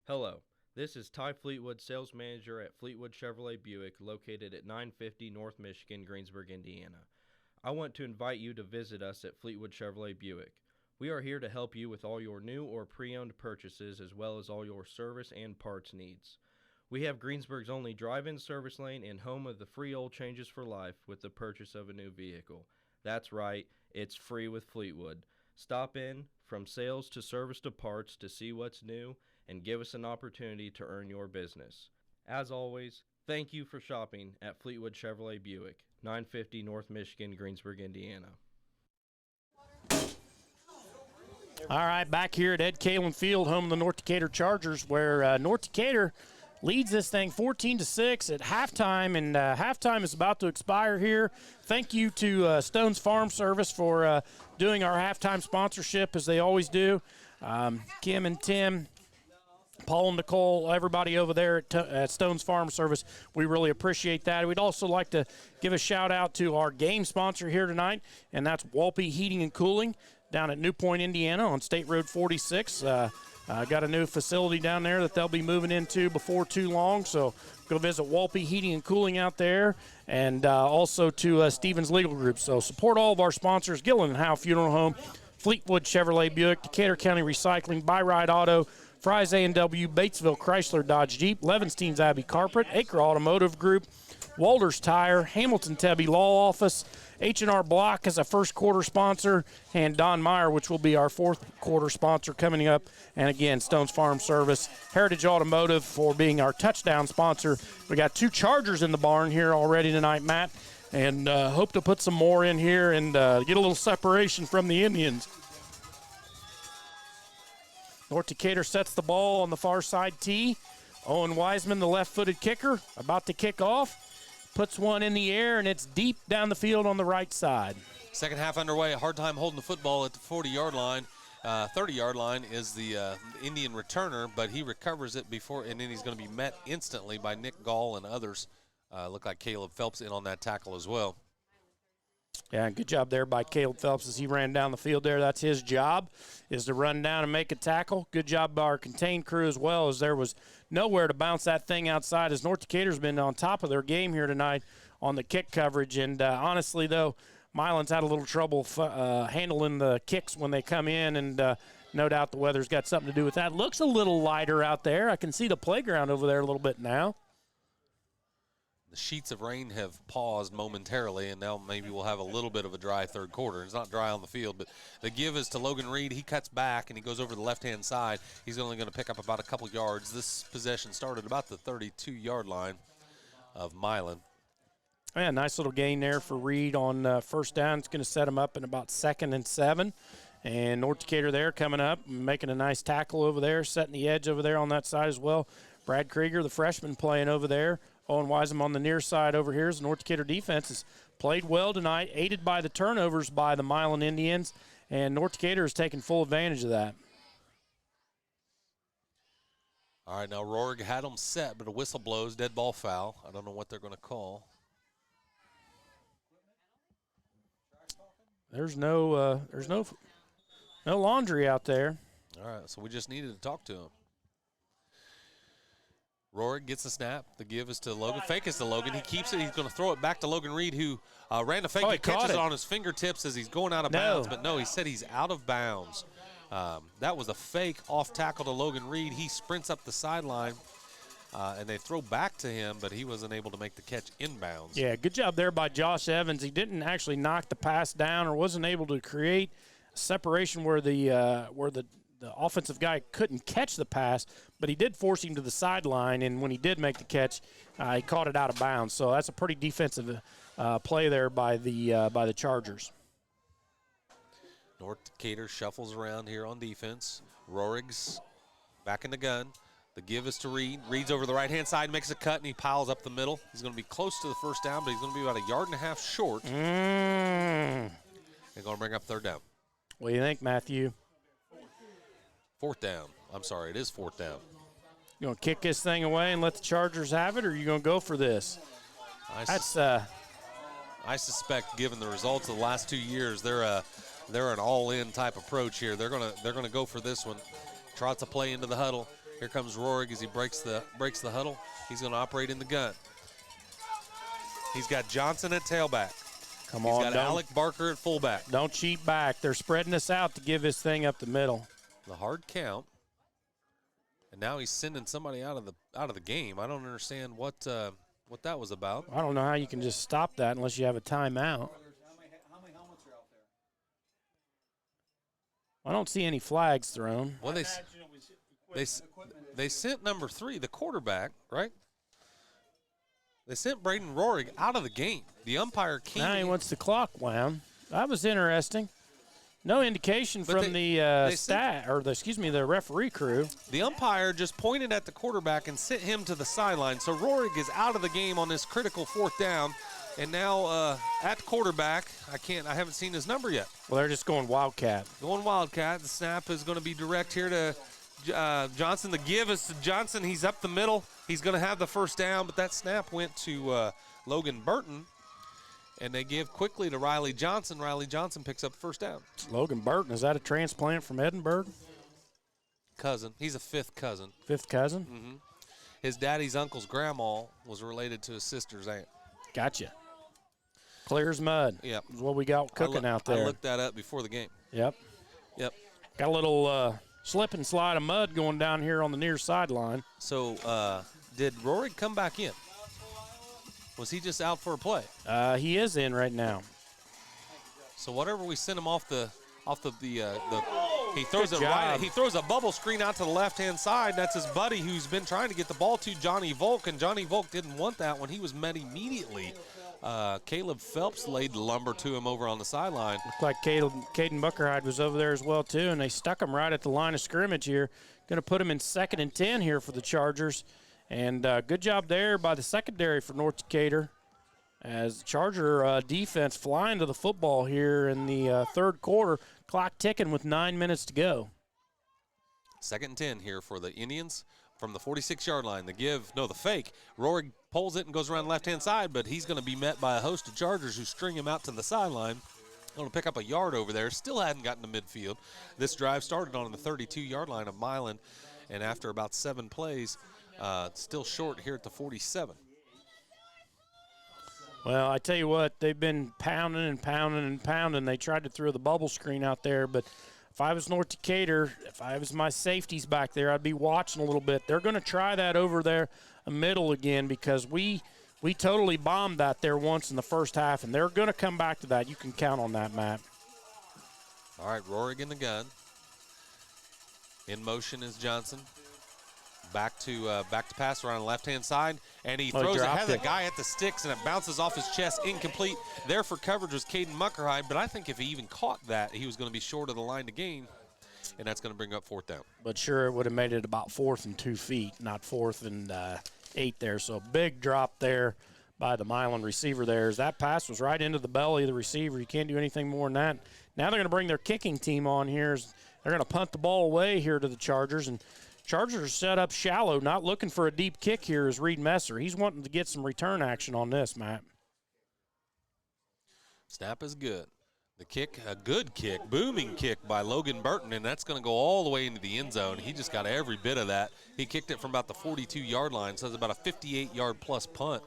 Hello, this is Ty Fleetwood, sales manager at Fleetwood Chevrolet Buick, located at 950 North Michigan, Greensburg, Indiana. I want to invite you to visit us at Fleetwood Chevrolet Buick. We are here to help you with all your new or pre-owned purchases, as well as all your service and parts needs. We have Greensburg's only drive-in service lane and home of the free oil changes for life with the purchase of a new vehicle. That's right, it's free with Fleetwood. Stop in from sales to service to parts to see what's new and give us an opportunity to earn your business. As always, thank you for shopping at Fleetwood Chevrolet Buick, 950 North Michigan, Greensburg, Indiana. All right, back here at Ed Kalin Field, home of the North Decatur Chargers, where North Decatur leads this thing 14-6 at halftime, and halftime is about to expire here. Thank you to Stone's Farm Service for doing our halftime sponsorship, as they always do. Kim and Tim, Paul and Nicole, everybody over there at Stone's Farm Service, we really appreciate that. We'd also like to give a shout-out to our game sponsor here tonight, and that's Walpe Heating and Cooling down at New Point, Indiana on State Road 46. Got a new facility down there that they'll be moving into before too long, so go visit Walpe Heating and Cooling out there, and also to Stevens Legal Group. So support all of our sponsors: Gillen and Howe Funeral Home, Fleetwood Chevrolet Buick, Decatur County Recycling, Buy Ride Auto, Fry's A&W, Batesville Chrysler Dodge Jeep, Levenstein's Abbey Carpet, Acre Automotive Group, Walters Tire, Hamilton Tebby Law Office, H&R Block as a first quarter sponsor, and Don Meyer, which will be our fourth quarter sponsor coming up. And again, Stone's Farm Service, Heritage Automotive for being our touchdown sponsor. We got 2 Chargers in the barn here already tonight, Matt, and hope to put some more in here and get a little separation from the Indians. North Decatur sets the ball on the far side tee. Owen Wiseman, the left-footed kicker, about to kick off. Puts one in the air, and it's deep down the field on the right side. Second half underway. A hard time holding the football at the 40-yard line. 30-yard line is the Indian returner, but he recovers it before, and then he's going to be met instantly by Nick Gall and others. Look like Caleb Phelps in on that tackle as well. Yeah, good job there by Caleb Phelps as he ran down the field there. That's his job, is to run down and make a tackle. Good job by our contained crew as well, as there was nowhere to bounce that thing outside, as North Decatur's been on top of their game here tonight on the kick coverage. And honestly, though, Milan's had a little trouble handling the kicks when they come in, and no doubt the weather's got something to do with that. Looks a little lighter out there. I can see the playground over there a little bit now. The sheets of rain have paused momentarily, and now maybe we'll have a little bit of a dry third quarter. It's not dry on the field, but the give is to Logan Reed. He cuts back, and he goes over the left-hand side. He's only going to pick up about a couple yards. This possession started about the 32-yard line of Milan. Yeah, nice little gain there for Reed on first down. It's going to set him up in about 2nd and 7. And North Decatur there coming up, making a nice tackle over there, setting the edge over there on that side as well. Brad Krieger, the freshman, playing over there. Owen Wiseman on the near side over here. As the North Decatur defense has played well tonight, aided by the turnovers by the Milan Indians, and North Decatur has taken full advantage of that. All right, now Rohrig had them set, but a whistle blows, dead ball foul. I don't know what they're going to call. There's no laundry out there. All right, so we just needed to talk to him. Rohrig gets the snap. The give is to Logan. Fake is to Logan. He keeps it. He's going to throw it back to Logan Reed, who ran a fake. He catches it on his fingertips as he's going out of bounds. But no, he said he's out of bounds. That was a fake off tackle to Logan Reed. He sprints up the sideline, and they throw back to him, but he wasn't able to make the catch inbounds. Yeah, good job there by Josh Evans. He didn't actually knock the pass down or wasn't able to create separation where the offensive guy couldn't catch the pass, but he did force him to the sideline, and when he did make the catch, he caught it out of bounds. So that's a pretty defensive play there by the Chargers. North Decatur shuffles around here on defense. Rohrig's back in the gun. The give is to Reed. Reed's over the right-hand side, makes a cut, and he piles up the middle. He's going to be close to the first down, but he's going to be about 1.5 yards short. They're going to bring up third down. What do you think, Matthew? Fourth down. I'm sorry, it is fourth down. You going to kick this thing away and let the Chargers have it, or are you going to go for this? I suspect, given the results of the last 2 years, they're an all-in type approach here. They're gonna go for this one. Trots a play into the huddle. Here comes Rohrig as he breaks the huddle. He's going to operate in the gun. He's got Johnson at tailback. He's got Alec Barker at fullback. Don't cheat back. They're spreading us out to give this thing up the middle. The hard count. And now he's sending somebody out of the game. I don't understand what that was about. I don't know how you can just stop that unless you have a timeout. I don't see any flags thrown. Well, they sent number 3, the quarterback, right? They sent Braden Rohrig out of the game. The umpire came Now he in. wants the clock wound. That was interesting. No indication from the the referee crew. The umpire just pointed at the quarterback and sent him to the sideline. So Rohrig is out of the game on this critical 4th down. And now at quarterback, I haven't seen his number yet. Well, they're just going Wildcat. Going Wildcat. The snap is going to be direct here to Johnson. The give is to Johnson. He's up the middle. He's going to have the first down, but that snap went to Logan Burton. And they give quickly to Riley Johnson. Riley Johnson picks up first down. Logan Burton, is that a transplant from Edinburgh? Cousin. He's a 5th cousin. 5th cousin? Mm-hmm. His daddy's uncle's grandma was related to his sister's aunt. Gotcha. Clear as mud. Yep. Is what we got cooking out there. I looked that up before the game. Yep. Got a little slip and slide of mud going down here on the near sideline. So did Rohrig come back in? Was he just out for a play? He is in right now. So whatever we sent him off the he throws Good it right. job. He throws a bubble screen out to the left-hand side. That's his buddy who's been trying to get the ball to Johnny Volk, and Johnny Volk didn't want that when he was met immediately. Caleb Phelps laid lumber to him over on the sideline. Looked like Caden Buckerhide was over there as well, too, and they stuck him right at the line of scrimmage here. Going to put him in 2nd and 10 here for the Chargers. And good job there by the secondary for North Decatur as the Charger defense flying to the football here in the 3rd quarter. Clock ticking with 9 minutes to go. 2nd and 10 here for the Indians from the 46-yard line. The fake. Rohrig pulls it and goes around the left-hand side, but he's going to be met by a host of Chargers who string him out to the sideline. Going to pick up a yard over there. Still hadn't gotten to midfield. This drive started on the 32-yard line of Milan, and after about 7 plays, still short here at the 47. Well, I tell you what, they've been pounding and pounding and pounding. They tried to throw the bubble screen out there, but if I was North Decatur, if I was my safeties back there, I'd be watching a little bit. They're going to try that over there middle again because we totally bombed that there once in the first half, and they're going to come back to that. You can count on that, Matt. All right, Rohrig in the gun. In motion is Johnson. Back to pass around the left-hand side, and he throws it. Has a guy at the sticks, and it bounces off his chest, incomplete. There for coverage was Caden Muckerhide, but I think if he even caught that, he was going to be short of the line to gain, and that's going to bring up 4th down. But sure, it would have made it about 4th and 2 feet, not 4th and 8 there. So a big drop there by the Milan receiver there. As that pass was right into the belly of the receiver. You can't do anything more than that. Now they're going to bring their kicking team on here. They're going to punt the ball away here to the Chargers, and Chargers are set up shallow, not looking for a deep kick here is Reed Messer. He's wanting to get some return action on this, Matt. Snap is good. The kick, a good kick, booming kick by Logan Burton, and that's going to go all the way into the end zone. He just got every bit of that. He kicked it from about the 42-yard line, so it's about a 58-yard plus punt.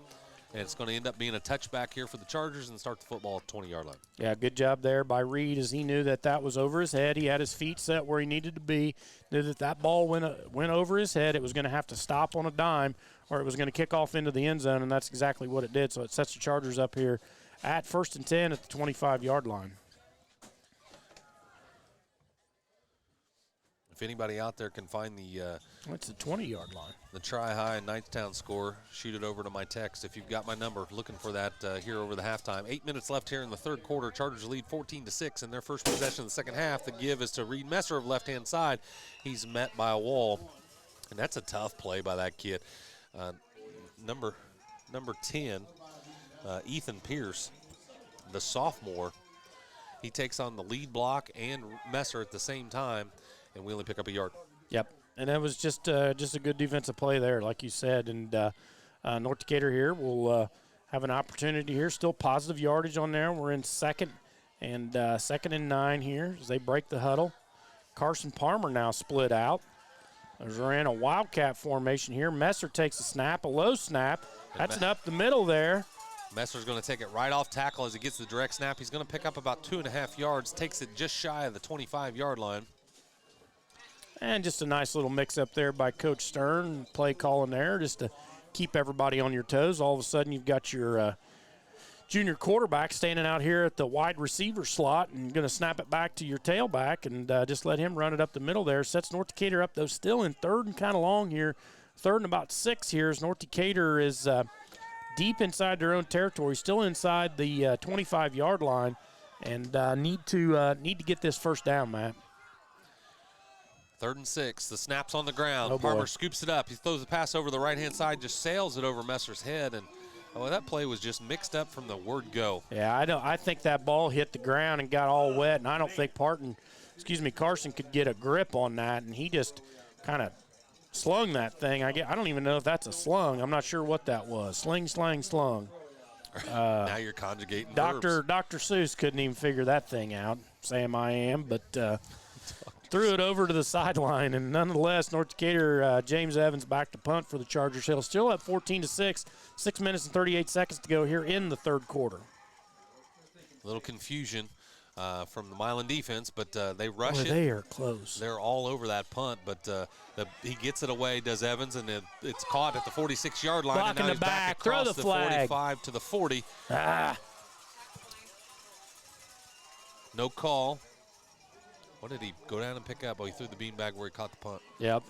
And it's going to end up being a touchback here for the Chargers and start the football at the 20-yard line. Yeah, good job there by Reed as he knew that was over his head. He had his feet set where he needed to be, knew that ball went over his head. It was going to have to stop on a dime or it was going to kick off into the end zone, and that's exactly what it did. So it sets the Chargers up here at 1st and 10 at the 25-yard line. If anybody out there can find the it's the 20-yard line. The Tri-High Knightstown score, shoot it over to my text if you've got my number. Looking for that here over the halftime. 8 minutes left here in the 3rd quarter. Chargers lead 14-6 in their first possession of the second half. The give is to Reed Messer of left-hand side. He's met by a wall, and that's a tough play by that kid. Number 10, Ethan Pierce, the sophomore. He takes on the lead block and Messer at the same time, and we only pick up a yard. Yep, and that was just a good defensive play there, like you said. And North Decatur here will have an opportunity here. Still positive yardage on there. We're in 2nd and 9 here as they break the huddle. Carson Palmer now split out. They're in a wildcat formation here. Messer takes a snap, a low snap. That's an up the middle there. Messer's going to take it right off tackle as he gets the direct snap. He's going to pick up about 2.5 yards, takes it just shy of the 25-yard line. And just a nice little mix-up there by Coach Stern, play calling there just to keep everybody on your toes. All of a sudden you've got your junior quarterback standing out here at the wide receiver slot and going to snap it back to your tailback and just let him run it up the middle there. Sets North Decatur up, though, still in third and kind of long here. Third and about 6 here as North Decatur is deep inside their own territory, still inside the 25-yard line, and need to get this first down, Matt. 3rd and 6. The snap's on the ground. Oh, Palmer boy. scoops it up. He throws the pass over the right-hand side, just sails it over Messer's head, and that play was just mixed up from the word go. Yeah, I think that ball hit the ground and got all wet, and I don't think Carson could get a grip on that, and he just kind of slung that thing. I don't even know if that's a slung. I'm not sure what that was. Sling, slang, slung. Now you're conjugating Dr. verbs. Seuss couldn't even figure that thing out. Sam I am, but threw it over to the sideline, and nonetheless, North Decatur, James Evans back to punt for the Chargers. He'll still at 14-6, 6 minutes and 38 seconds to go here in the third quarter. A little confusion from the Milan defense, but they rush it. They are close. They're all over that punt, but he gets it away, does Evans, and it's caught at the 46-yard line. Blocking and now the he's back back, throw across the flag. 45 to the 40. No call. What did he go down and pick up? Oh, he threw the beanbag where he caught the punt. Yep.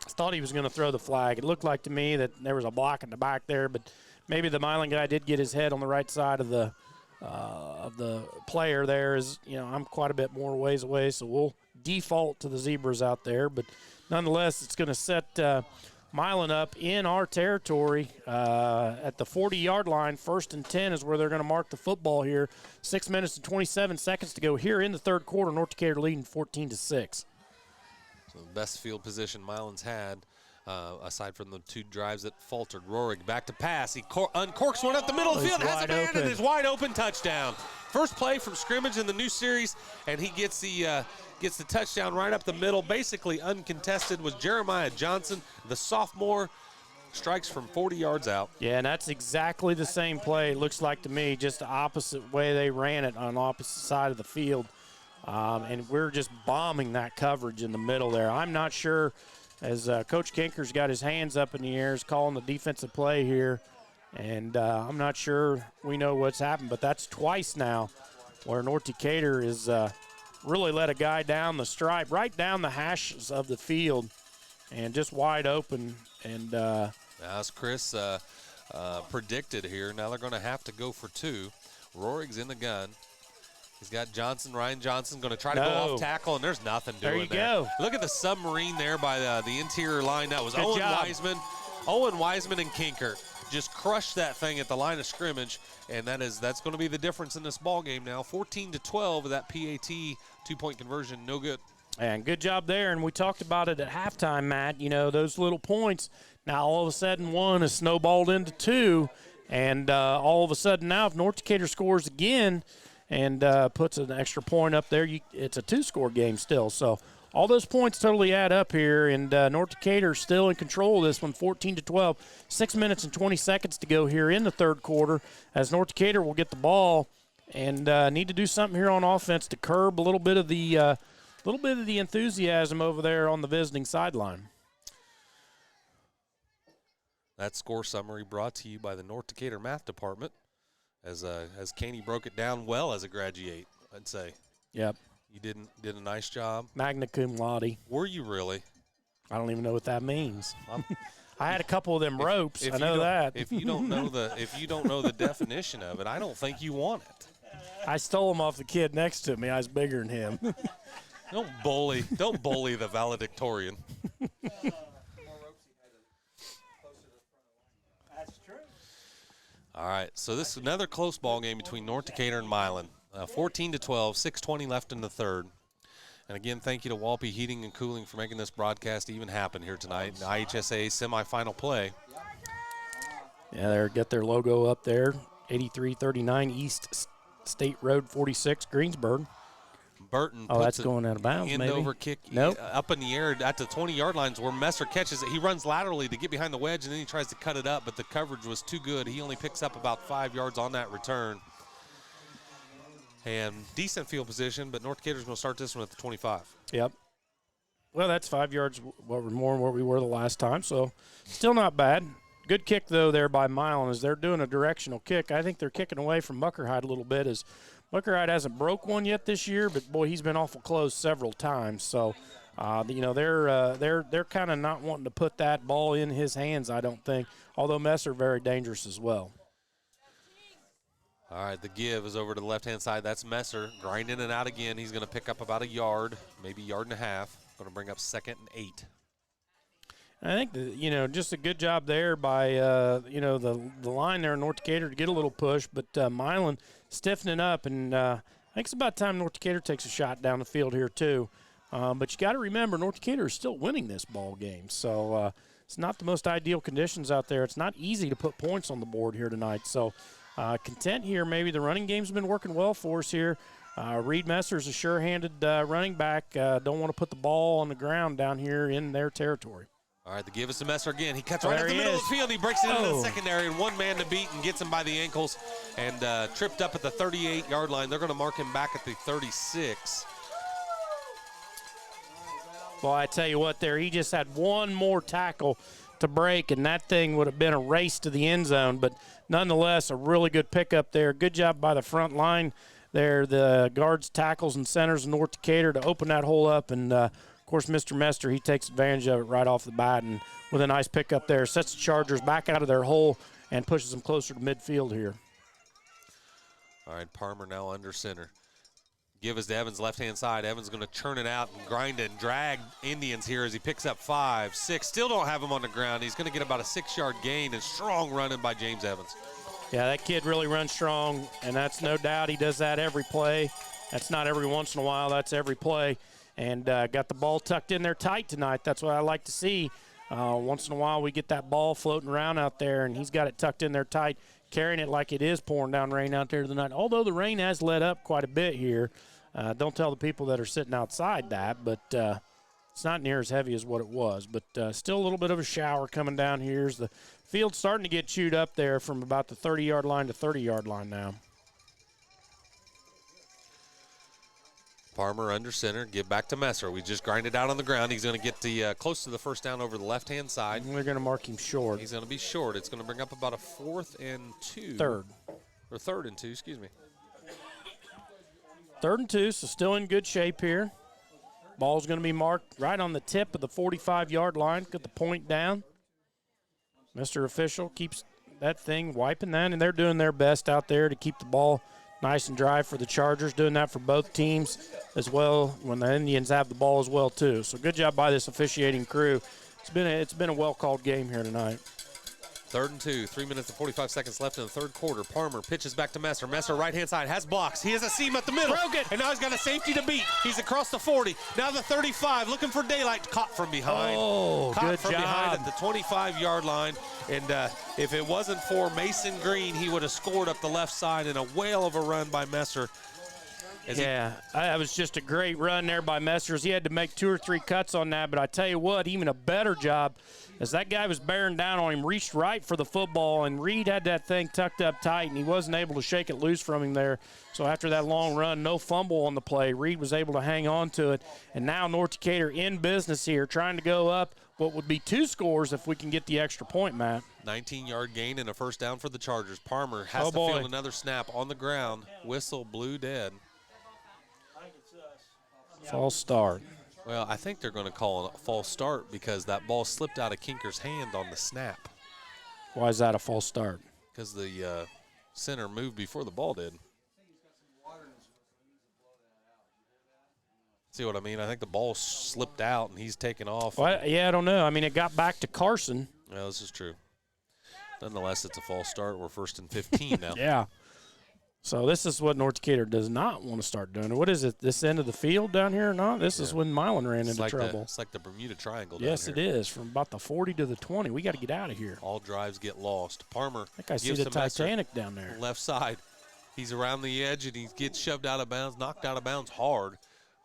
I thought he was going to throw the flag. It looked like to me that there was a block in the back there, but maybe the Milan guy did get his head on the right side of the player there. I'm quite a bit more ways away, so we'll default to the Zebras out there. But nonetheless, it's going to set Milan up in our territory at the 40-yard line. 1st and 10 is where they're going to mark the football here. 6 minutes and 27 seconds to go here in the third quarter. North Decatur leading 14-6. So the best field position Milan's had, aside from the 2 drives that faltered. Rohrig back to pass. He uncorks one up the middle of the field. Has a man, and is wide open. Touchdown. First play from scrimmage in the new series, and he gets the touchdown right up the middle, basically uncontested, was Jeremiah Johnson, the sophomore, strikes from 40 yards out. Yeah, and that's exactly the same play, it looks like to me, just the opposite way they ran it on the opposite side of the field. And we're just bombing that coverage in the middle there. I'm not sure, as Coach Kinker's got his hands up in the air, is calling the defensive play here, and I'm not sure we know what's happened, but that's twice now where North Decatur is really let a guy down the stripe, right down the hashes of the field, and just wide open. And as Chris predicted here, now they're going to have to go for 2. Rohrig's in the gun. He's got Ryan Johnson going to try to go off tackle, and there's nothing doing there. There you go. Look at the submarine there by the interior line. That was Good Owen job. Wiseman and Kinker just crushed that thing at the line of scrimmage, and that's going to be the difference in this ball game now. 14-12 with that PAT 2-point conversion, no good. And good job there, and we talked about it at halftime, Matt. Those little points, now all of a sudden 1 is snowballed into 2, and all of a sudden now if North Decatur scores again and puts an extra point up there, it's a 2-score game still. So all those points totally add up here, and North Decatur still in control of this one, 14-12. 6 minutes and 20 seconds to go here in the third quarter, as North Decatur will get the ball and need to do something here on offense to curb a little bit of the enthusiasm over there on the visiting sideline. That score summary brought to you by the North Decatur Math Department, as Caney broke it down well as a graduate, I'd say. Yep. You did a nice job. Magna cum laude. Were you really? I don't even know what that means. I had a couple of them ropes. If I know that. If you don't know the definition of it, I don't think you want it. I stole them off the kid next to me. I was bigger than him. Don't bully the valedictorian. That's true. All right, so this is another close ball game between North Decatur and Milan. 14-12, 6:20 left in the third. And again, thank you to Walpe Heating and Cooling for making this broadcast even happen here tonight. The IHSA semifinal play. Yeah, they got their logo up there. 8339 East State Road 46, Greensburg. Burton puts that's going out of bounds, end maybe. over kick up in the air at the 20-yard lines where Messer catches it. He runs laterally to get behind the wedge, and then he tries to cut it up, but the coverage was too good. He only picks up about 5 yards on that return. And decent field position, but North Decatur's going to start this one at the 25. Yep. Well, that's 5 yards more than what we were the last time, so still not bad. Good kick, though, there by Milan as they're doing a directional kick. I think they're kicking away from Muckerhide a little bit as Muckerhide hasn't broke one yet this year, but, boy, he's been awful close several times. So, they're kind of not wanting to put that ball in his hands, I don't think, although Messer very dangerous as well. All right, the give is over to the left-hand side. That's Messer grinding it out again. He's going to pick up about a yard, maybe a yard and a half. Going to bring up 2nd and 8. I think, just a good job there by, the line there in North Decatur to get a little push, but Milan stiffening up, and I think it's about time North Decatur takes a shot down the field here too. But you got to remember, North Decatur is still winning this ball game, so it's not the most ideal conditions out there. It's not easy to put points on the board here tonight, so content here. Maybe the running game's been working well for us here. Reed Messer's a sure-handed running back. Don't want to put the ball on the ground down here in their territory. All right, the give is to Messer again. He cuts right up the middle of the field. He breaks it into the secondary, and one man to beat and gets him by the ankles and tripped up at the 38-yard line. They're going to mark him back at the 36. Well, I tell you what there, he just had one more tackle to break, and that thing would have been a race to the end zone. But nonetheless, a really good pickup there. Good job by the front line there, the guards, tackles, and centers of North Decatur to open that hole up. And, of course, Mr. Mester, he takes advantage of it right off the bat. And with a nice pickup there, sets the Chargers back out of their hole and pushes them closer to midfield here. All right, Parmer now under center. Give us to Evans, left-hand side. Evans going to churn it out and grind and drag Indians here as he picks up 5, 6. Still don't have him on the ground. He's going to get about a 6-yard gain and strong running by James Evans. Yeah, that kid really runs strong, and that's no doubt. He does that every play. That's not every once in a while. That's every play. And got the ball tucked in there tight tonight. That's what I like to see. Once in a while we get that ball floating around out there, and he's got it tucked in there tight, carrying it like it is pouring down rain out there tonight. Although the rain has let up quite a bit here. Don't tell the people that are sitting outside that, but it's not near as heavy as what it was. But still a little bit of a shower coming down here as the field's starting to get chewed up there from about the 30-yard line to 30-yard line now. Parmer under center, give back to Messer. We just grinded out on the ground. He's going to get the close to the first down over the left-hand side. And they're going to mark him short. He's going to be short. It's going to bring up about a 4th and 2. Third. Or 3rd and 2, excuse me. 3rd and 2, so still in good shape here. Ball's going to be marked right on the tip of the 45-yard line. Got the point down. Mr. Official keeps that thing, wiping that, and they're doing their best out there to keep the ball nice and dry for the Chargers, doing that for both teams as well when the Indians have the ball as well, too. So good job by this officiating crew. It's been a well-called game here tonight. 3rd and 2, 3 minutes and 45 seconds left in the third quarter. Parmer pitches back to Messer. Messer, right-hand side, has blocks. He has a seam at the middle. Broke it. And now he's got a safety to beat. He's across the 40. Now the 35, looking for daylight. Caught from behind. Oh, Caught good from job. behind at the 25-yard line. And if it wasn't for Mason Green, he would have scored up the left side in a whale of a run by Messer. That was just a great run there by Messers. He had to make 2 or 3 cuts on that, but I tell you what, even a better job as that guy was bearing down on him, reached right for the football, and Reed had that thing tucked up tight, and he wasn't able to shake it loose from him there. So after that long run, no fumble on the play. Reed was able to hang on to it, and now North Decatur in business here, trying to go up what would be 2 scores if we can get the extra point, Matt. 19-yard gain and a first down for the Chargers. Parmer has to field another snap on the ground. Whistle blew dead. False start. Well, I think they're going to call a false start because that ball slipped out of Kinker's hand on the snap. Why is that a false start? Because the center moved before the ball did. See what I mean? I think the ball slipped out and he's taken off. Well, yeah, I don't know. I mean, it got back to Carson. Well, this is true. Nonetheless, it's a false start. We're 1st and 15 now. Yeah. So this is what North Decatur does not want to start doing. What is it, this end of the field down here or not? This is when Milan ran into trouble. It's like the Bermuda Triangle down Yes, here. it is, from about the 40 to the 20. We got to get out of here. All drives get lost. Parmer I think I see the Titanic down there. Left side. He's around the edge, and he gets shoved out of bounds, knocked out of bounds hard.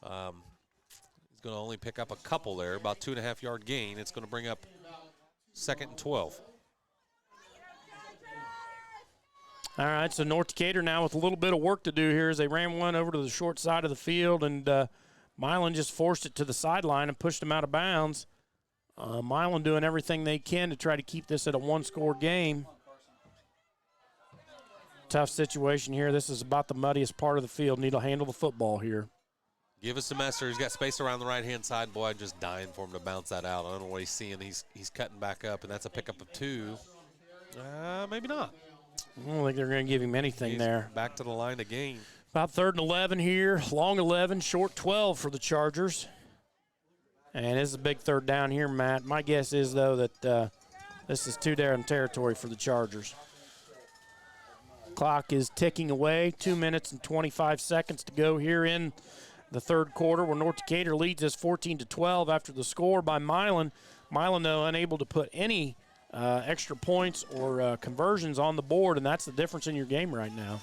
He's going to only pick up a couple there, about 2.5-yard gain. It's going to bring up 2nd and 12. All right, so North Decatur now with a little bit of work to do here as they ran one over to the short side of the field, and Milan just forced it to the sideline and pushed him out of bounds. Milan doing everything they can to try to keep this at a one-score game. Tough situation here. This is about the muddiest part of the field. Need to handle the football here. Give us a Messer. He's got space around the right-hand side. Boy, I'm just dying for him to bounce that out. I don't know what he's seeing. He's cutting back up, and that's a pickup of 2. Maybe not. I don't think they're going to give him anything there. Back to the line again. About 3rd and 11 here. Long 11, short 12 for the Chargers. And this is a big 3rd down here, Matt. My guess is, though, that this is 2-down territory for the Chargers. Clock is ticking away. 2 minutes and 25 seconds to go here in the 3rd quarter, where North Decatur leads us 14-12 after the score by Milan. Milan, though, unable to put any extra points or conversions on the board, and that's the difference in your game right now.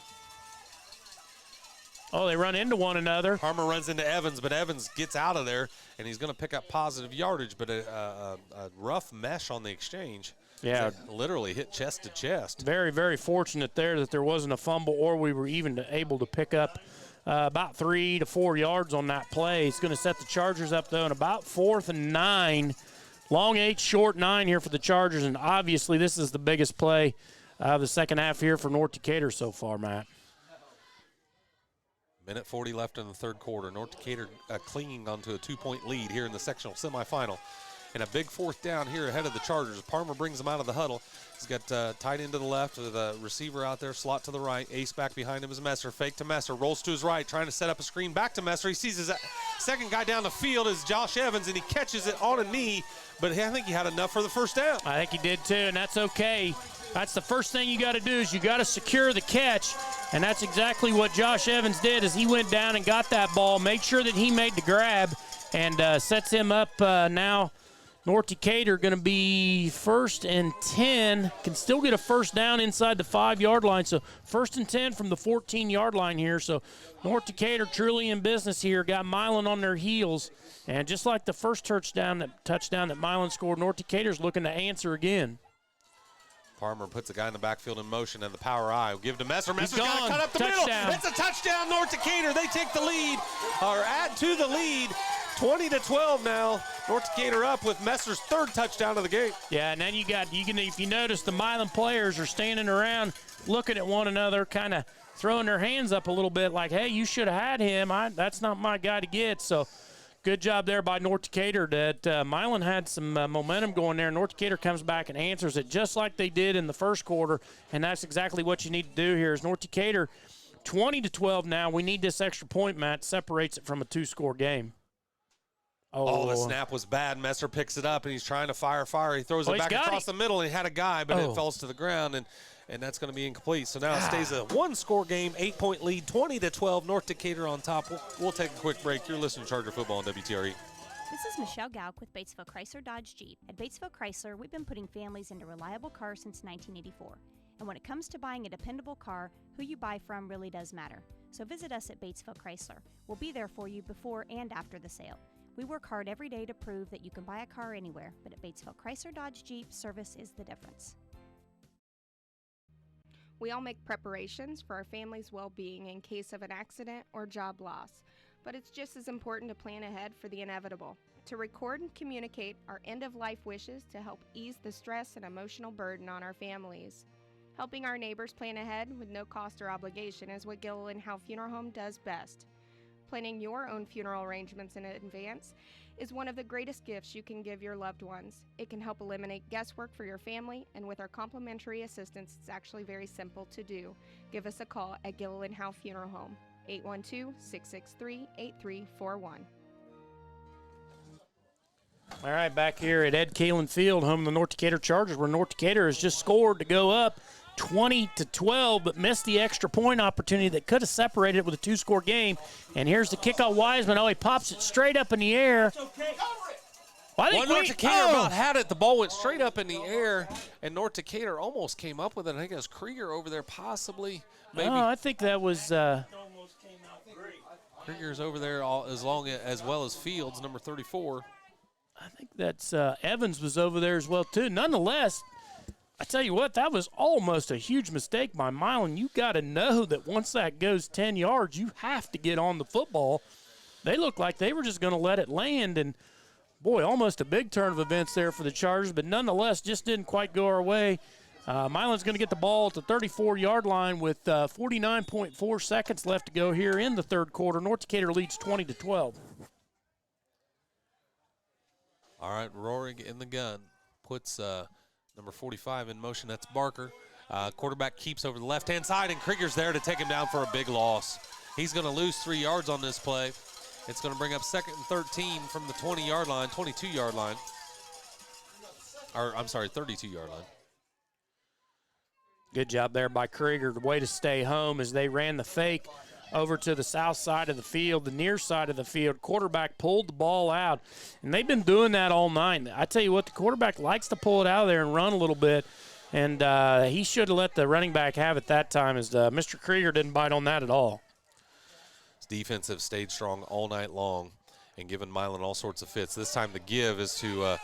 Oh, they run into one another. Parmer runs into Evans, but Evans gets out of there, and he's going to pick up positive yardage, but a rough mesh on the exchange. Yeah. Literally hit chest to chest. Very, very fortunate there that there wasn't a fumble, or we were even able to pick up about 3 to 4 yards on that play. It's going to set the Chargers up, though, in about 4th and 9. Long 8, short 9 here for the Chargers, and obviously this is the biggest play of the second half here for North Decatur so far, Matt. Minute 40 left in the 3rd quarter. North Decatur clinging onto a 2-point lead here in the sectional semifinal. And a big 4th down here ahead of the Chargers. Parmer brings them out of the huddle. He's got tight end to the left with a receiver out there, slot to the right. Ace back behind him is Messer. Fake to Messer. Rolls to his right, trying to set up a screen back to Messer. He sees his second guy down the field is Josh Evans, and he catches it on a knee. But I think he had enough for the 1st down. I think he did too, and that's okay. That's the first thing you got to do is you got to secure the catch, and that's exactly what Josh Evans did as he went down and got that ball, made sure that he made the grab, and sets him up now. North Decatur going to be 1st and 10, can still get a 1st down inside the 5-yard line. So 1st and 10 from the 14-yard line here. So North Decatur truly in business here, got Milan on their heels. And just like the first touchdown that Milan scored, North Decatur's looking to answer again. Parmer puts a guy in the backfield in motion, and the power eye will give to Messer. Messer's got to cut up the Touchdown. middle. It's a touchdown, North Decatur. They take the lead, or add to the lead. 20-12 now. North Decatur up with Messer's 3rd touchdown of the game. Yeah, and then if you notice, the Milan players are standing around looking at one another, kind of throwing their hands up a little bit like, hey, you should have had him. That's not my guy to get. So good job there by North Decatur. That Milan had some momentum going there. North Decatur comes back and answers it just like they did in the 1st quarter, and that's exactly what you need to do here is North Decatur 20-12 now. We need this extra point, Matt. Separates it from a 2-score game. Oh, the snap was bad. Messer picks it up, and he's trying to fire. He throws it back across the middle, and he had a guy, but it falls to the ground, and that's going to be incomplete. So now it stays a 1-score game, 8-point lead, 20-12. North Decatur on top. We'll take a quick break. You're listening to Charger Football on WTRE. This is Michelle Gauk with Batesville Chrysler Dodge Jeep. At Batesville Chrysler, we've been putting families into reliable cars since 1984. And when it comes to buying a dependable car, who you buy from really does matter. So visit us at Batesville Chrysler. We'll be there for you before and after the sale. We work hard every day to prove that you can buy a car anywhere, but at Batesville Chrysler Dodge Jeep, service is the difference. We all make preparations for our family's well-being in case of an accident or job loss, but it's just as important to plan ahead for the inevitable, to record and communicate our end-of-life wishes to help ease the stress and emotional burden on our families. Helping our neighbors plan ahead with no cost or obligation is what Gilliland Howe Funeral Home does best. Planning your own funeral arrangements in advance is one of the greatest gifts you can give your loved ones. It can help eliminate guesswork for your family, and with our complimentary assistance, it's actually very simple to do. Give us a call at Gilliland Howe Funeral Home, 812-663-8341. All right, back here at Ed Kalen Field, home of the North Decatur Chargers, where North Decatur has just scored to go up 20-12, but missed the extra point opportunity that could have separated it with a 2-score game. And here's the kickoff, Wiseman. Oh, he pops it straight up in the air. North Decatur about had it. The ball went straight up in the air, and North Decatur almost came up with it. I think it was Krieger over there, possibly. Maybe. Oh, I think that was Krieger's over there as well as Fields, number 34. I think that's Evans was over there as well, too. Nonetheless, I tell you what, that was almost a huge mistake by Milan. You got to know that once that goes 10 yards, you have to get on the football. They looked like they were just going to let it land, and Boy, almost a big turn of events there for the Chargers, but nonetheless just didn't quite go our way. Milan's going to get the ball at the 34-yard line with 49.4 seconds left to go here in the third quarter. North Decatur leads 20-12. All right, Rohrig in the gun. Puts number 45 in motion. That's Barker. Quarterback keeps over the left-hand side, and Krieger's there to take him down for a big loss. He's going to lose 3 yards on this play. It's going to bring up 2nd and 13 from the 20-yard line, 22-yard line. Or, I'm sorry, 32-yard line. Good job there by Krieger. The way to stay home is they ran the fake over to the south side of the field, the near side of the field. Quarterback pulled the ball out, and they've been doing that all night. I tell you what, the quarterback likes to pull it out of there and run a little bit, and he should have let the running back have it that time, as Mr. Krieger didn't bite on that at all. His defense have stayed strong all night long and given Milan all sorts of fits. This time the give is to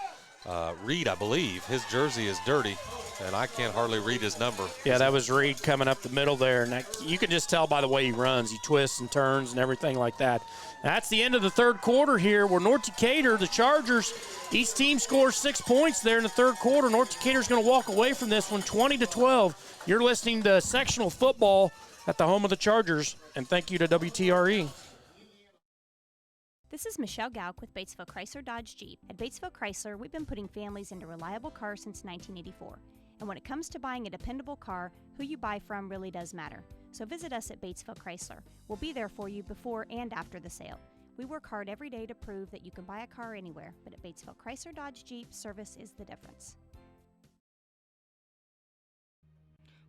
Reed, I believe. His jersey is dirty, and I can't hardly read his number. Yeah, that was Reed coming up the middle there, and you can just tell by the way he runs. He twists and turns and everything like that. That's the end of the third quarter here, where North Decatur, the Chargers, each team scores 6 points there in the third quarter. North Decatur's going to walk away from this one 20-12. You're listening to sectional football at the home of the Chargers, and thank you to WTRE. This is Michelle Gauk with Batesville Chrysler Dodge Jeep. At Batesville Chrysler, we've been putting families into reliable cars since 1984. And when it comes to buying a dependable car, who you buy from really does matter. So visit us at Batesville Chrysler. We'll be there for you before and after the sale. We work hard every day to prove that you can buy a car anywhere, but at Batesville Chrysler Dodge Jeep, service is the difference.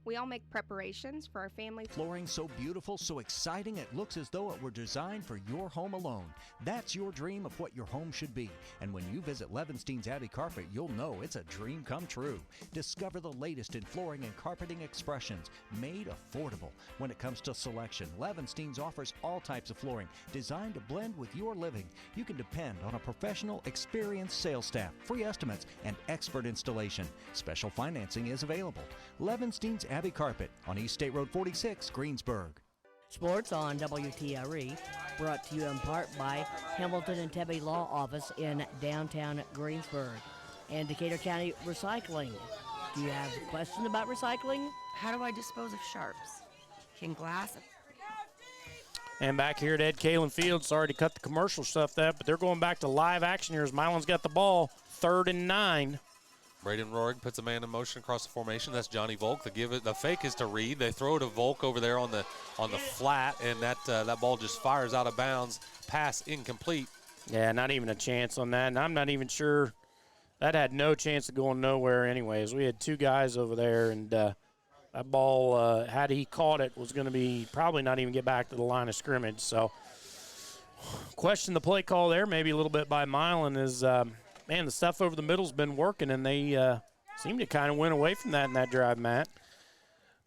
We all make preparations for our family. Flooring so beautiful, so exciting, it looks as though it were designed for your home alone. That's your dream of what your home should be. And when you visit Levenstein's Abbey Carpet, you'll know it's a dream come true. Discover the latest in flooring and carpeting expressions, made affordable. When it comes to selection, Levenstein's offers all types of flooring designed to blend with your living. You can depend on a professional, experienced sales staff, free estimates, and expert installation. Special financing is available. Levenstein's Abbey Carpet on East State Road 46, Greensburg. Sports on WTRE, brought to you in part by Hamilton and Tebby Law Office in downtown Greensburg and Decatur County Recycling. Do you have a question about recycling? How do I dispose of sharps? Can glass... And back here at Ed Kalen Field, sorry to cut the commercial stuff there, but they're going back to live action here as Milan's got the ball, 3rd and 9. Braden Rohrig puts a man in motion across the formation. That's Johnny Volk. The fake is to Reed. They throw it to Volk over there on the flat, and that ball just fires out of bounds. Pass incomplete. Yeah, not even a chance on that. And I'm not even sure that had no chance of going nowhere anyways. We had 2 guys over there, and that ball, had he caught it, was going to be probably not even get back to the line of scrimmage. So question the play call there, maybe a little bit by Milan is man, the stuff over the middle's been working, and they seem to kind of went away from that in that drive, Matt.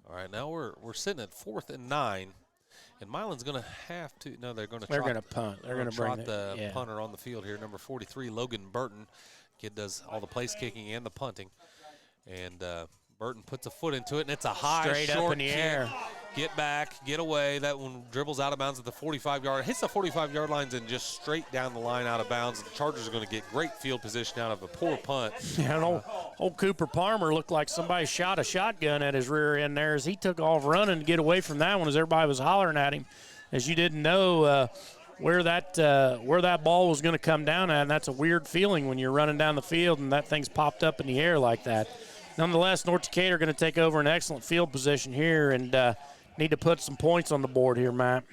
All right, now we're sitting at 4th and 9, and Milan's going to have to. No, they're going to. They're going to punt. They're going to bring the punter on the field here. Number 43, Logan Burton. Kid does all the place kicking and the punting, and Burton puts a foot into it, and it's a high, straight short up in the kick. air. Get back, get away. That one dribbles out of bounds at the 45-yard. Hits the 45-yard lines and just straight down the line out of bounds. The Chargers are going to get great field position out of a poor punt. Yeah, and old Cooper Palmer looked like somebody shot a shotgun at his rear end there as he took off running to get away from that one as everybody was hollering at him, as you didn't know where that ball was going to come down at, and that's a weird feeling when you're running down the field and that thing's popped up in the air like that. Nonetheless, North Decatur going to take over an excellent field position here and need to put some points on the board here, Matt.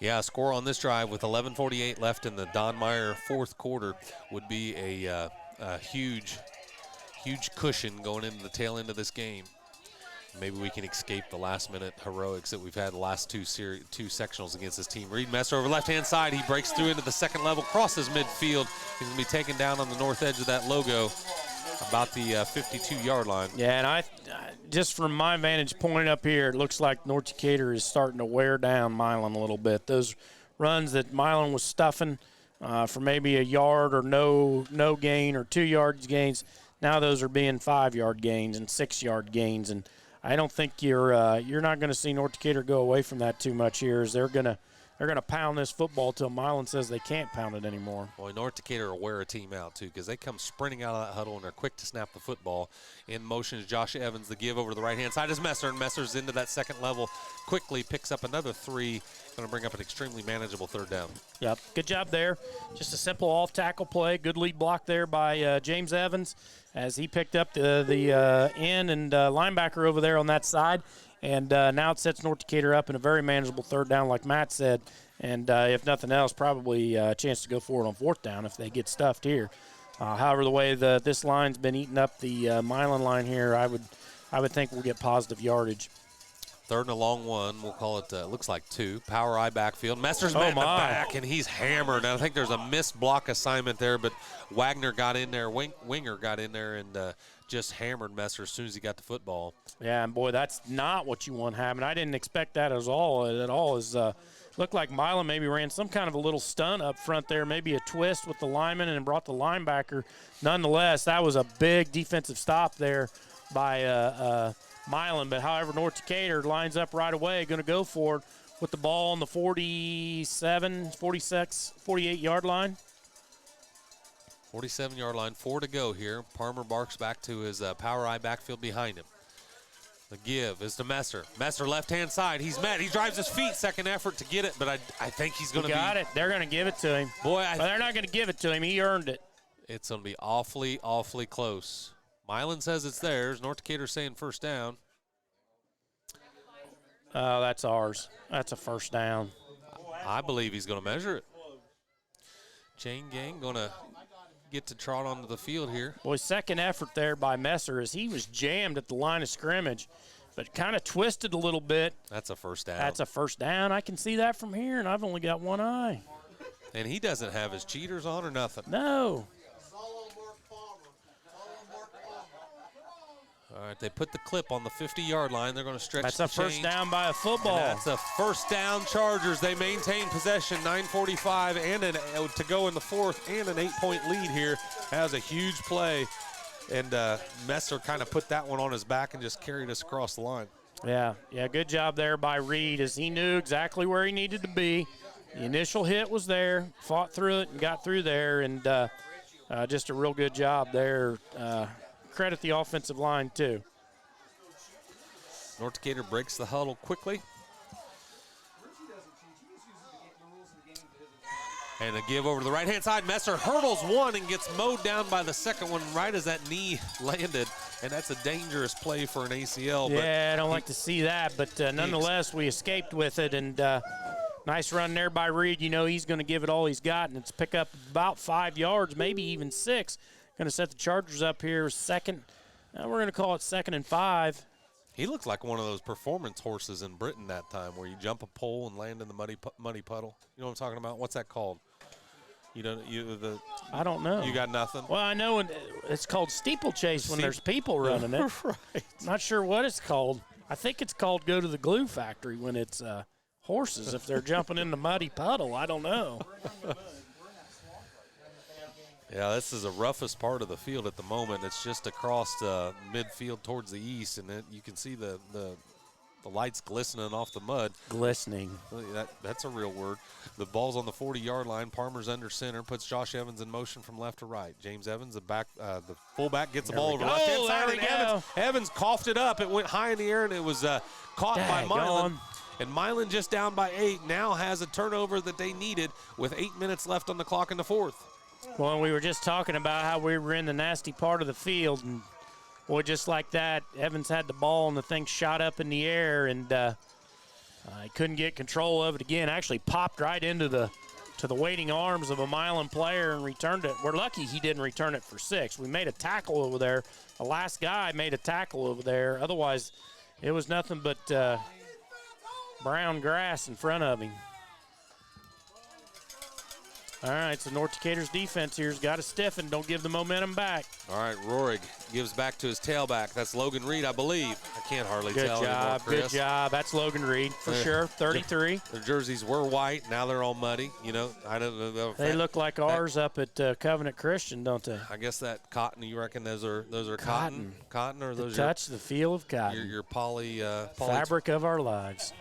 Yeah, a score on this drive with 11:48 left in the Don Meyer fourth quarter would be a huge cushion going into the tail end of this game. Maybe we can escape the last-minute heroics that we've had the last two sectionals against this team. Reed Messer over left-hand side. He breaks through into the second level, crosses midfield. He's going to be taken down on the north edge of that logo, about the 52-yard line. Yeah, and I just from my vantage point up here, it looks like North Decatur is starting to wear down Milan a little bit. Those runs that Milan was stuffing for maybe a yard or no gain or 2 yards gains, now those are being 5-yard gains and 6-yard gains. And I don't think you're not going to see North Decatur go away from that too much here, as they're going to going to pound this football till Milan says they can't pound it anymore. Boy, North Decatur will wear a team out, too, because they come sprinting out of that huddle, and they're quick to snap the football. In motion is Josh Evans. The give over to the right-hand side is Messer, and Messer's into that second level. Quickly picks up another 3. Going to bring up an extremely manageable third down. Yep, good job there. Just a simple off-tackle play. Good lead block there by James Evans as he picked up the end and linebacker over there on that side. And now it sets North Decatur up in a very manageable third down, like Matt said. And if nothing else, probably a chance to go for it on fourth down if they get stuffed here. However, the way this line's been eating up the Milan line here, I would think we'll get positive yardage. Third and a long one. We'll call it, looks like 2. Power eye backfield. Messer's met in the back, and he's hammered. And I think there's a missed block assignment there, but Wagner got in there, Winger got in there, and just hammered Messer as soon as he got the football. Yeah, and boy, that's not what you want happening. I didn't expect that at all. Looked like Milan maybe ran some kind of a little stunt up front there, maybe a twist with the lineman and brought the linebacker. Nonetheless, that was a big defensive stop there by Milan. But however, North Decatur lines up right away, going to go for it with the ball on the 47, 46, 48-yard line. 47-yard line, 4 to go here. Palmer barks back to his power eye backfield behind him. The give is to Messer. Messer left-hand side. He's met. He drives his feet. Second effort to get it, but I think he's going to be. Got it. They're going to give it to him. Boy, they're not going to give it to him. He earned it. It's going to be awfully, awfully close. Milan says it's theirs. North Decatur saying first down. That's ours. That's a first down. I believe he's going to measure it. Chain gang going to get to trot onto the field here. Boy, second effort there by Messer as he was jammed at the line of scrimmage, but kind of twisted a little bit. That's a first down. That's a first down. I can see that from here, and I've only got one eye. And he doesn't have his cheaters on or nothing. No. All right, they put the clip on the 50-yard line. They're going to stretch That's the a first chain. down by a football. And that's a first down Chargers. They maintain possession, 9:45 and to go in the fourth, and an 8-point lead here. That was a huge play. And Messer kind of put that one on his back and just carried us across the line. Yeah, good job there by Reed as he knew exactly where he needed to be. The initial hit was there, fought through it and got through there, and just a real good job there. Credit the offensive line, too. North Decatur breaks the huddle quickly. And a give over to the right-hand side. Messer hurdles one and gets mowed down by the second one right as that knee landed. And that's a dangerous play for an ACL. Yeah, I don't like to see that, but nonetheless, we escaped with it. And nice run there by Reed. You know he's going to give it all he's got, and it's pick up about 5 yards, maybe even 6. Going to set the Chargers up here second. We're going to call it 2nd and 5. He looked like one of those performance horses in Britain that time where you jump a pole and land in the muddy puddle. You know what I'm talking about? What's that called? I don't know. You got nothing? Well, I know it's called steeplechase when there's people running it. Right. Not sure what it's called. I think it's called go to the glue factory when it's horses if they're jumping in the muddy puddle. I don't know. Yeah, this is the roughest part of the field at the moment. It's just across midfield towards the east, and you can see the lights glistening off the mud. Glistening. That's a real word. The ball's on the 40-yard line. Palmer's under center, puts Josh Evans in motion from left to right. James Evans, the fullback, gets the ball over left-hand side, and Evans coughed it up. It went high in the air, and it was caught by Milan. And Milan just down by 8 now has a turnover that they needed with 8 minutes left on the clock in the fourth. Well, we were just talking about how we were in the nasty part of the field, and boy, just like that, Evans had the ball and the thing shot up in the air, and he couldn't get control of it again. Actually popped right into the waiting arms of a Milan player and returned it. We're lucky he didn't return it for 6. We made a tackle over there. The last guy made a tackle over there. Otherwise, it was nothing but brown grass in front of him. All right, so North Decatur's defense here's got to stiffen. Don't give the momentum back. All right, Rohrig gives back to his tailback. That's Logan Reed, I believe. I can't hardly tell anymore, Chris. Good job. That's Logan Reed for sure. 33. Their jerseys were white. Now they're all muddy. You know, I don't know. They look like ours up at Covenant Christian, don't they? I guess that cotton. You reckon those are cotton? Cotton or those? The touch, the feel of cotton. Your poly fabric of our lives.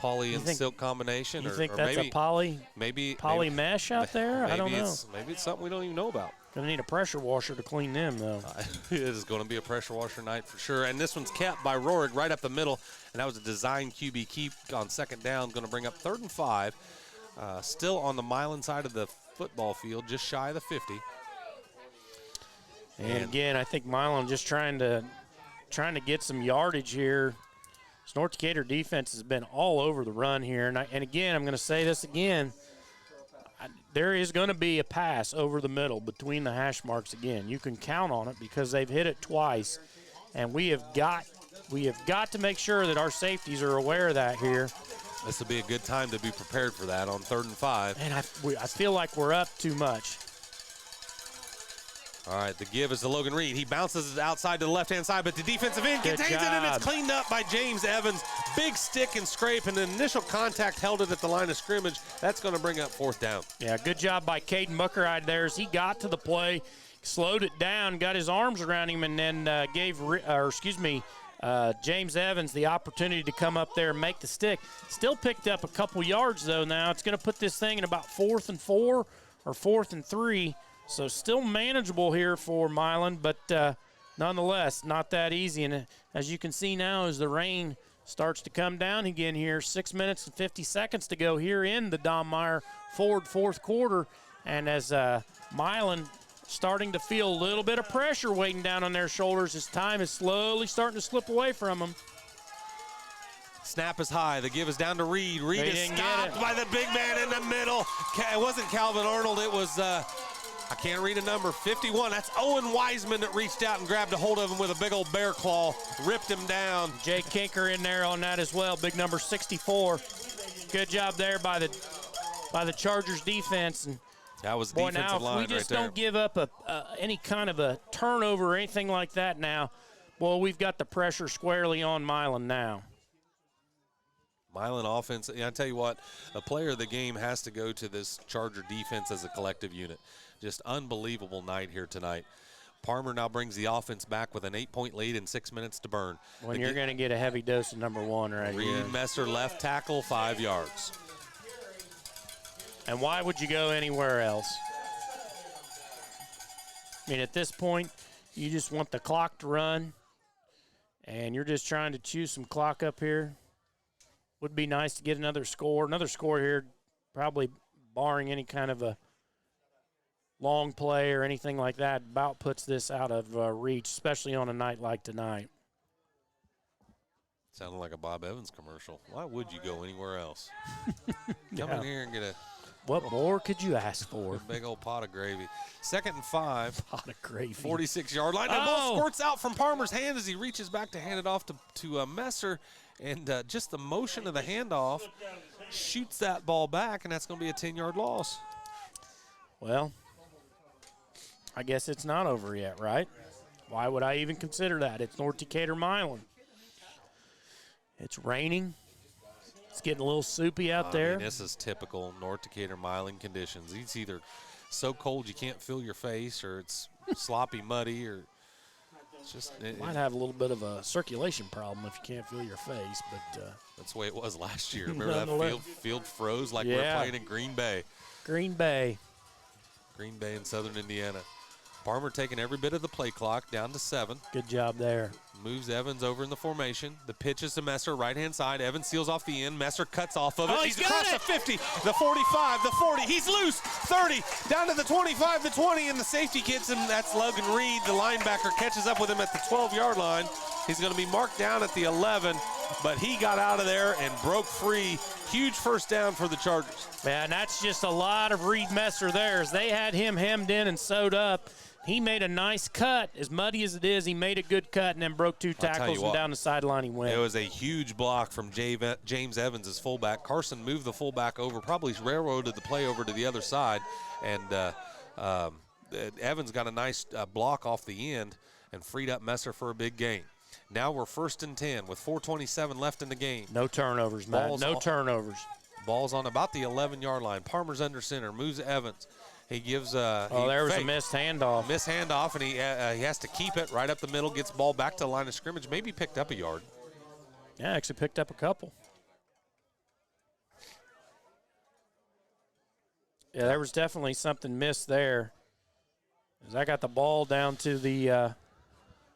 poly and silk combination. You or, think or that's maybe, a poly maybe, mesh out there? I don't know. Maybe it's something we don't even know about. Going to need a pressure washer to clean them, though. It is going to be a pressure washer night for sure. And this one's capped by Rorig right up the middle. And that was a design QB keep on second down. Going to bring up 3rd and 5. Still on the Milan side of the football field, just shy of the 50. And again, I think Milan just trying to get some yardage here. This North Decatur defense has been all over the run here. And again, I'm going to say this again. There is going to be a pass over the middle between the hash marks again. You can count on it because they've hit it twice. And we have got to make sure that our safeties are aware of that here. This will be a good time to be prepared for that on 3rd and 5. And I feel like we're up too much. All right, the give is to Logan Reed. He bounces it outside to the left-hand side, but the defensive end contains it, and it's cleaned up by James Evans. Big stick and scrape, and the initial contact held it at the line of scrimmage. That's going to bring up 4th down. Yeah, good job by Caden Muckeride there as he got to the play, slowed it down, got his arms around him, and then gave James Evans the opportunity to come up there and make the stick. Still picked up a couple yards, though, now. It's going to put this thing in about 4th and 4 or 4th and 3. So still manageable here for Milan, but nonetheless, not that easy. And as you can see now, as the rain starts to come down again here, 6 minutes and 50 seconds to go here in the Don Meyer Ford 4th quarter. And as Milan starting to feel a little bit of pressure weighing down on their shoulders, as time is slowly starting to slip away from them. Snap is high. The give is down to Reed. Reed is stopped by the big man in the middle. It wasn't Calvin Arnold. It was... I can't read a number, 51. That's Owen Wiseman that reached out and grabbed a hold of him with a big old bear claw, ripped him down. Jake Kinker in there on that as well, big number 64. Good job there by the Chargers defense. And that was boy, defensive now line if we just right there. don't give up any kind of a turnover or anything like that now, well, we've got the pressure squarely on Milan now. Milan offense, I tell you what, a player of the game has to go to this Charger defense as a collective unit. Just unbelievable night here tonight. Parmer now brings the offense back with an 8-point lead and 6 minutes to burn. When you're going to get a heavy dose of number 1 right here. Reed Messer left tackle, 5 yards. And why would you go anywhere else? I mean, at this point, you just want the clock to run, and you're just trying to chew some clock up here. Would be nice to get another score. Another score here, probably barring any kind of a long play or anything like that, about puts this out of reach, especially on a night like tonight. Sounded like a Bob Evans commercial. Why would you go anywhere else? Come in here and get a... What more could you ask for? A big old pot of gravy. 2nd and 5. Pot of gravy. 46-yard line. The ball squirts out from Parmer's hand as he reaches back to hand it off to Messer. And just the motion of the handoff shoots that ball back, and that's going to be a 10-yard loss. Well, I guess it's not over yet, right? Why would I even consider that? It's North Decatur Milan. It's raining. It's getting a little soupy out there. This is typical North Decatur Milan conditions. It's either so cold you can't feel your face, or it's sloppy, muddy, or it's just... Might have a little bit of a circulation problem if you can't feel your face, but... that's the way it was last year. Remember that field froze like we were playing in Green Bay. Green Bay in southern Indiana. Parmer taking every bit of the play clock down to 7. Good job there. Moves Evans over in the formation. The pitch is to Messer, right-hand side. Evans seals off the end. Messer cuts off of it. Oh, he's across the 50, the 45, the 40. He's loose. 30, down to the 25, the 20, and the safety gets him. That's Logan Reed. The linebacker catches up with him at the 12-yard line. He's going to be marked down at the 11, but he got out of there and broke free. Huge first down for the Chargers. Man, that's just a lot of Reed Messer there. As they had him hemmed in and sewed up, he made a nice cut. As muddy as it is, he made a good cut and then broke 2 tackles and down the sideline he went. It was a huge block from James Evans, his fullback. Carson moved the fullback over, probably railroaded the play over to the other side, and Evans got a nice block off the end and freed up Messer for a big gain. Now we're 1st and 10 with 4:27 left in the game. No turnovers, Matt. No turnovers. Ball's on about the 11-yard line. Parmer's under center, moves Evans. He gives there was a missed handoff. Missed handoff, and he has to keep it right up the middle, gets ball back to the line of scrimmage, maybe picked up a yard. Yeah, actually picked up a couple. Yeah, there was definitely something missed there. As I got the ball down to the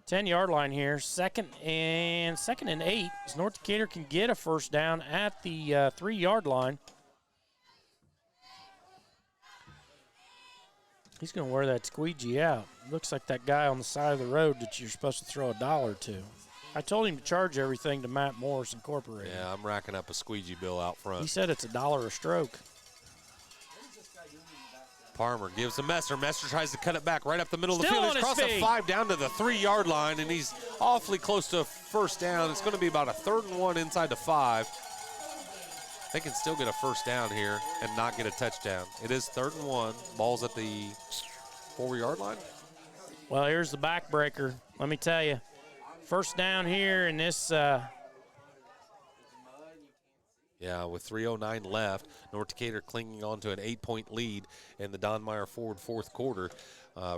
10-yard line here, second and 8. As North Decatur can get a first down at the 3-yard line. He's going to wear that squeegee out. Looks like that guy on the side of the road that you're supposed to throw $1 to. I told him to charge everything to Matt Morris Incorporated. Yeah, I'm racking up a squeegee bill out front. He said it's $1 a stroke. Palmer gives to Messer. Messer tries to cut it back right up the middle of the Still field. He's on his across the feet. 5 down to the 3-yard line, and he's awfully close to a first down. It's going to be about a 3rd and 1 inside the 5. They can still get a first down here and not get a touchdown. It is 3rd and 1. Ball's at the 4-yard line. Well, here's the backbreaker. Let me tell you. First down here in this Yeah, with 3:09 left, North Decatur clinging on to an 8-point lead in the Don Meyer Ford fourth quarter.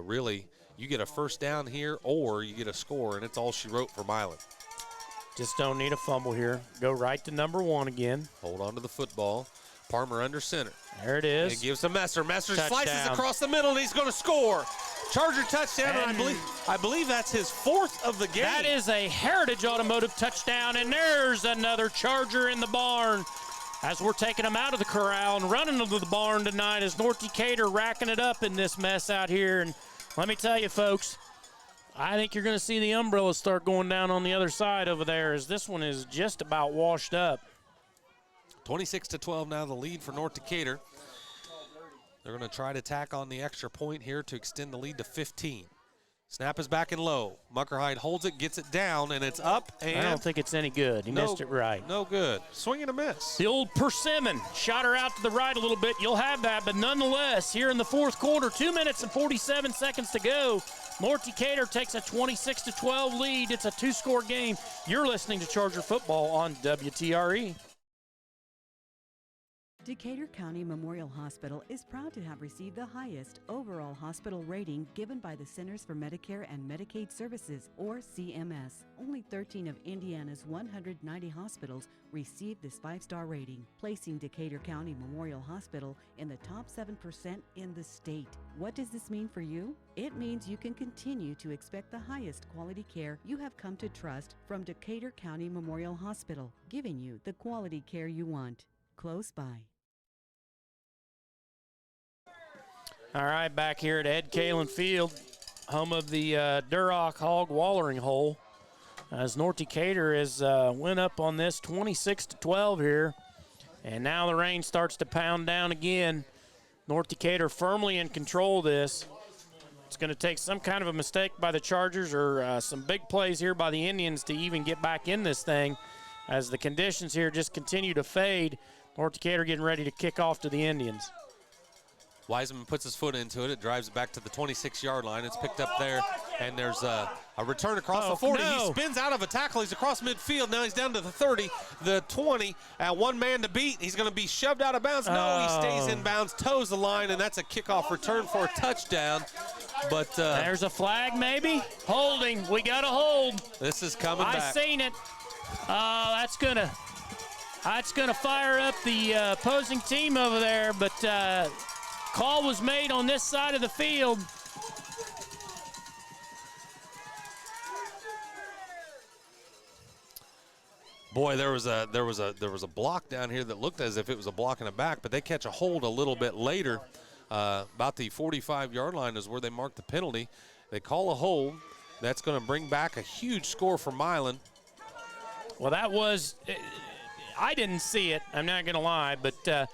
Really, you get a first down here or you get a score, and it's all she wrote for Milan. just don't need a fumble here. Go right to number 1 again. Hold on to the football. Palmer under center. There it is. It gives to Messer. Messer Touchdown. slices across the middle, and he's going to score. Charger touchdown, and I believe that's his 4th of the game. That is a Heritage Automotive touchdown, and there's another Charger in the barn. As we're taking them out of the corral and running them to the barn tonight as North Decatur racking it up in this mess out here. And let me tell you, folks, I think you're going to see the umbrellas start going down on the other side over there as this one is just about washed up. 26-12 now the lead for North Decatur. They're going to try to tack on the extra point here to extend the lead to 15. Snap is back and low. Muckerhide holds it, gets it down, and it's up. And I don't think it's any good. He missed it right. No good. Swing and a miss. The old persimmon shot her out to the right a little bit. You'll have that, but nonetheless, here in the fourth quarter, 2 minutes and 47 seconds to go. North Decatur takes a 26-12 lead. It's a 2-score game. You're listening to Charger Football on WTRE. Decatur County Memorial Hospital is proud to have received the highest overall hospital rating given by the Centers for Medicare and Medicaid Services, or CMS. Only 13 of Indiana's 190 hospitals received this 5-star rating, placing Decatur County Memorial Hospital in the top 7% in the state. What does this mean for you? It means you can continue to expect the highest quality care you have come to trust from Decatur County Memorial Hospital, giving you the quality care you want. Close by. All right, back here at Ed Kalen Field, home of the Duroc Hog Wallering Hole, as North Decatur has went up on this 26-12 here, and now the rain starts to pound down again. North Decatur firmly in control of this. It's going to take some kind of a mistake by the Chargers or some big plays here by the Indians to even get back in this thing, as the conditions here just continue to fade. North Decatur getting ready to kick off to the Indians. Wiseman puts his foot into it. It drives it back to the 26-yard line. It's picked up there, and there's a return across the 40. No. He spins out of a tackle. He's across midfield. Now he's down to the 30, the 20, at one man to beat. He's going to be shoved out of bounds. No, he stays in bounds, toes the line, and that's a kickoff return for a touchdown. But there's a flag maybe. Holding. We got to hold. This is coming back. I seen it. That's gonna fire up the opposing team over there, but call was made on this side of the field. Boy, there was a block down here that looked as if it was a block in the back, but they catch a hold a little bit later. About the 45-yard line is where they mark the penalty. They call a hold. That's going to bring back a huge score for Milan. Well, that was I didn't see it. I'm not going to lie, but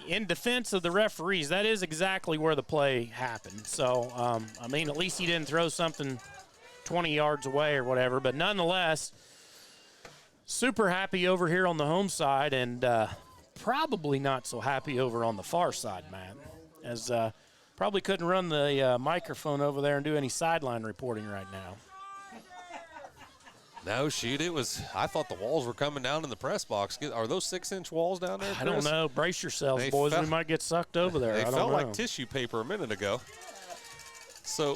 in defense of the referees, that is exactly where the play happened. So, I mean, at least he didn't throw something 20 yards away or whatever. But nonetheless, super happy over here on the home side and probably not so happy over on the far side, Matt, as probably couldn't run the microphone over there and do any sideline reporting right now. No, shoot, it was. I thought the walls were coming down in the press box. Are those 6-inch walls down there, Chris? I don't know. Brace yourselves, boys. We might get sucked over there. They I don't felt know. like tissue paper a minute ago. So,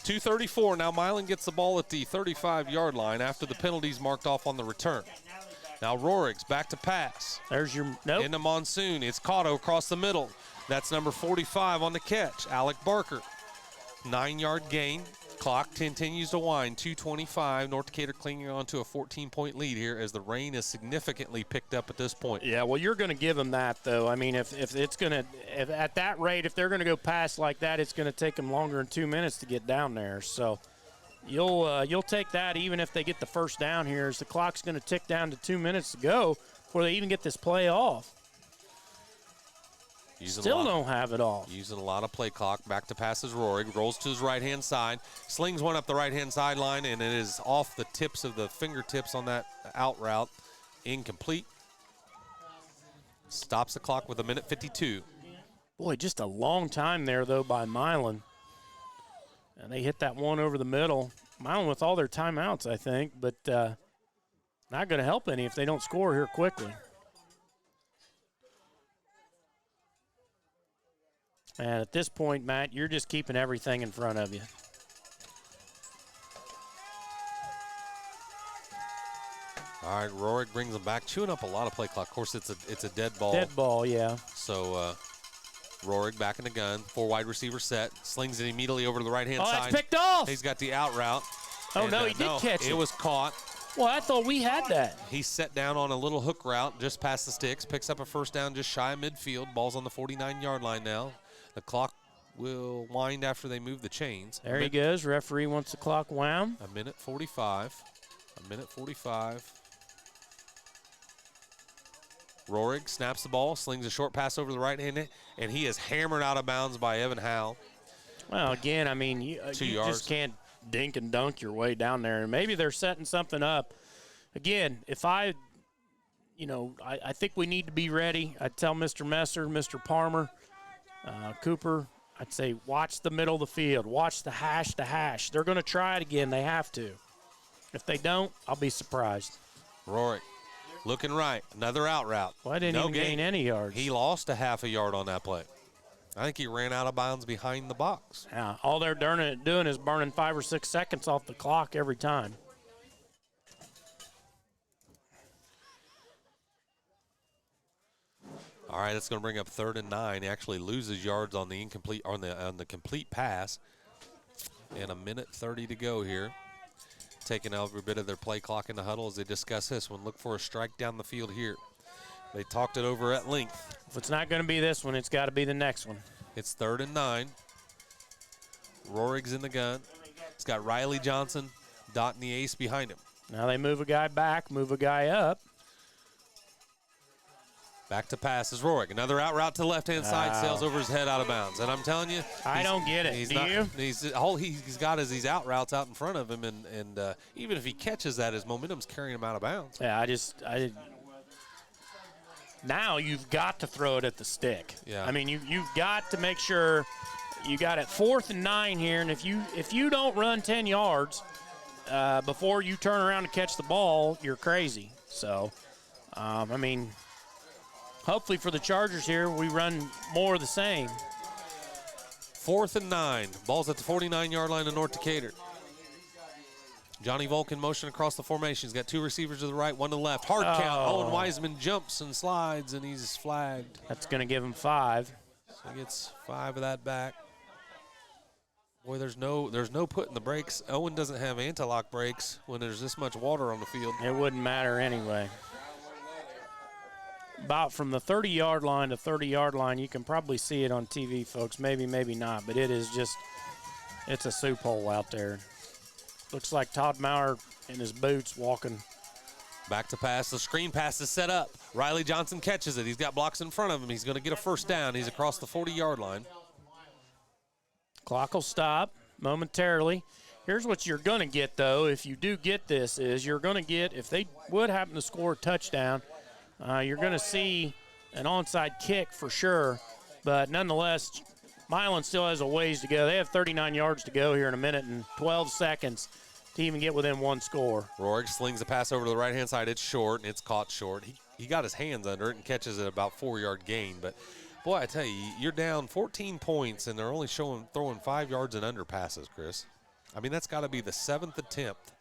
2:34. Now Milan gets the ball at the 35-yard line after the penalties marked off on the return. Now Rorig's back to pass. There's your nope. Into Monsoon. It's Cotto across the middle. That's number 45 on the catch, Alec Barker. 9-yard gain. Clock continues to wind. 2:25. North Decatur clinging on to a 14-point lead here as the rain is significantly picked up at this point. Yeah, well, you're going to give them that, though. I mean, if it's going to – at that rate, if they're going to go past like that, it's going to take them longer than 2 minutes to get down there. So you'll take that even if they get the first down here, as the clock's going to tick down to 2 minutes to go before they even get this play off. Still don't have it all. Using a lot of play clock. Back to passes Rohrig. Rolls to his right-hand side. Slings one up the right-hand sideline, and it is off the tips of the fingertips on that out route. Incomplete. Stops the clock with 1:52. Boy, just a long time there, though, by Milan. And they hit that one over the middle. Milan with all their timeouts, I think, but not going to help any if they don't score here quickly. And at this point, Matt, you're just keeping everything in front of you. All right, Rohrig brings them back, chewing up a lot of play clock. Of course, it's a dead ball. Dead ball, yeah. So Rohrig back in the gun, 4 wide receiver set, slings it immediately over to the right-hand side. Oh, that's picked off. He's got the out route. Oh, no, he did catch it. It was caught. Well, I thought we had that. He's set down on a little hook route just past the sticks, picks up a first down just shy of midfield. Ball's on the 49-yard line now. The clock will wind after they move the chains. There he goes. Referee wants the clock wound. 1:45. 1:45. Rohrig snaps the ball, slings a short pass over the right hand, and he is hammered out of bounds by Evan Howe. Well, again, I mean, you just can't dink and dunk your way down there. And maybe they're setting something up. Again, if I think we need to be ready. I'd tell Mr. Messer, Mr. Palmer, Cooper, I'd say watch the middle of the field. Watch the hash. They're going to try it again. They have to. If they don't, I'll be surprised. Rohrig looking right. Another out route. Well, I didn't even gain any yards. He lost a half a yard on that play. I think he ran out of bounds behind the box. Yeah, all they're doing is burning 5 or 6 seconds off the clock every time. All right, that's going to bring up 3rd and 9. He actually loses yards on the incomplete on the complete pass. And 1:30 to go here. Taking every bit of their play clock in the huddle as they discuss this one. Look for a strike down the field here. They talked it over at length. If it's not going to be this one, it's got to be the next one. It's 3rd and 9. Rohrig's in the gun. He's got Riley Johnson dotting the ace behind him. Now they move a guy back, move a guy up. Back to pass is Rohrig. Another out route to the left-hand side, sails over his head out of bounds. And I'm telling you, I don't get it. Do you? All he's got is these out routes out in front of him, and even if he catches that, his momentum's carrying him out of bounds. Yeah, now you've got to throw it at the stick. Yeah. I mean, you've got to make sure you got it 4th and 9 here, and if you don't run 10 yards before you turn around to catch the ball, you're crazy. So, I mean, hopefully for the Chargers here, we run more of the same. 4th and 9. Ball's at the 49-yard line of North Decatur. Johnny Volk in motion across the formation. He's got 2 receivers to the right, 1 to the left. Hard count. Owen Wiseman jumps and slides, and he's flagged. That's going to give him 5. So he gets 5 of that back. Boy, there's no putting the brakes. Owen doesn't have anti-lock brakes when there's this much water on the field. It wouldn't matter anyway. About from the 30-yard line to 30-yard line, you can probably see it on TV, folks. Maybe, maybe not, but it's a soup hole out there. Looks like Todd Maurer in his boots walking. Back to pass. The screen pass is set up. Riley Johnson catches it. He's got blocks in front of him. He's going to get a first down. He's across the 40-yard line. Clock will stop momentarily. Here's what you're going to get, though, if you do get this, is you're going to get, if they would happen to score a touchdown, you're going to see an onside kick for sure. But nonetheless, Milan still has a ways to go. They have 39 yards to go here in 1 minute and 12 seconds to even get within 1 score. Rohrig slings the pass over to the right-hand side. It's short, and it's caught short. He got his hands under it and catches it about 4-yard gain. But, boy, I tell you, you're down 14 points, and they're only throwing 5 yards and under passes, Chris. I mean, that's got to be the 7th attempt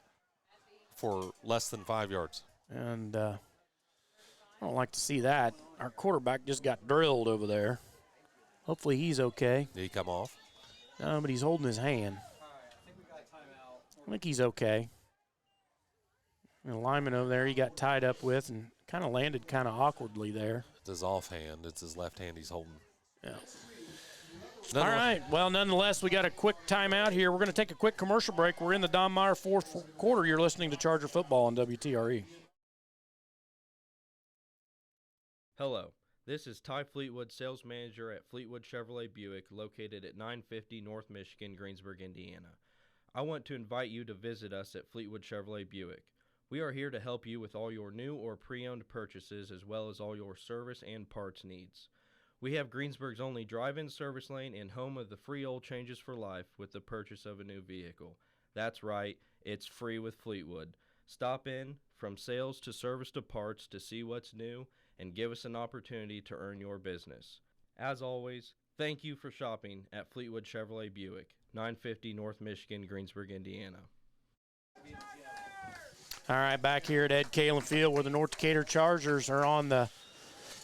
for less than 5 yards. And I don't like to see that. Our quarterback just got drilled over there. Hopefully he's okay. Did he come off? No, but he's holding his hand. I think he's okay. And the lineman over there he got tied up with and kind of landed kind of awkwardly there. It's his offhand. It's his left hand he's holding. Yeah. All right. Well, nonetheless, we got a quick timeout here. We're going to take a quick commercial break. We're in the Don Meyer fourth quarter. You're listening to Charger Football on WTRE. Hello, this is Ty Fleetwood, sales manager at Fleetwood Chevrolet Buick, located at 950 North Michigan, Greensburg, Indiana. I want to invite you to visit us at Fleetwood Chevrolet Buick. We are here to help you with all your new or pre-owned purchases as well as all your service and parts needs. We have Greensburg's only drive-in service lane and home of the free oil changes for life with the purchase of a new vehicle. That's right, it's free with Fleetwood. Stop in, from sales to service to parts, to see what's new and give us an opportunity to earn your business. As always, thank you for shopping at Fleetwood Chevrolet Buick, 950 North Michigan, Greensburg, Indiana. All right, back here at Ed Kalen Field where the North Decatur Chargers are on the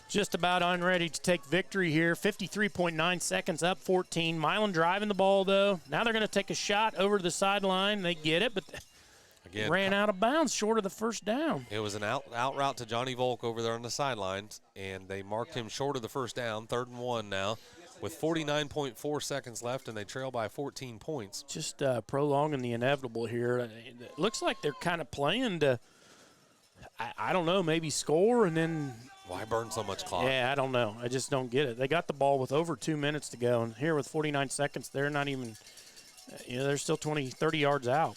just about unready to take victory here. 53.9 seconds up, 14. Milan driving the ball, though. Now they're going to take a shot over to the sideline. They get it, but again, ran out of bounds short of the first down. It was an out route to Johnny Volk over there on the sidelines, and they marked him short of the first down, 3rd and 1 now, with 49.4 seconds left, and they trail by 14 points. Just prolonging the inevitable here. It looks like they're kind of playing to, I don't know, maybe score and then – why burn so much clock? Yeah, I don't know. I just don't get it. They got the ball with over 2 minutes to go, and here with 49 seconds, they're not even, they're still 20, 30 yards out.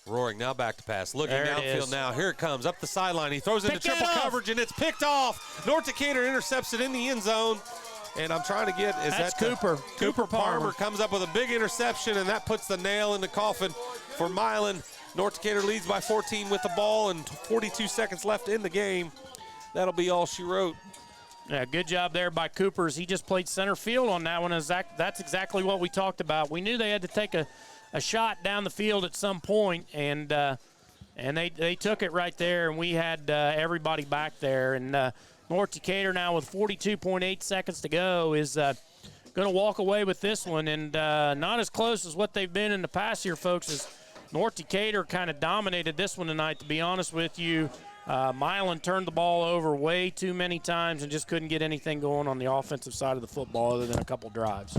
Roaring now back to pass. Looking there downfield now. Here it comes. Up the sideline. He throws into triple coverage, and it's picked off. North Decatur intercepts it in the end zone. And I'm trying to get, That's Cooper. Cooper Palmer comes up with a big interception, and that puts the nail in the coffin for Milan. North Decatur leads by 14 with the ball and 42 seconds left in the game. That'll be all she wrote. Yeah, good job there by Coopers. He just played center field on that one. That's exactly what we talked about. We knew they had to take a shot down the field at some point, and they took it right there, and we had everybody back there. And North Decatur now with 42.8 seconds to go is going to walk away with this one, and not as close as what they've been in the past here, folks, as North Decatur kind of dominated this one tonight, to be honest with you. Milan turned the ball over way too many times and just couldn't get anything going on the offensive side of the football other than a couple drives.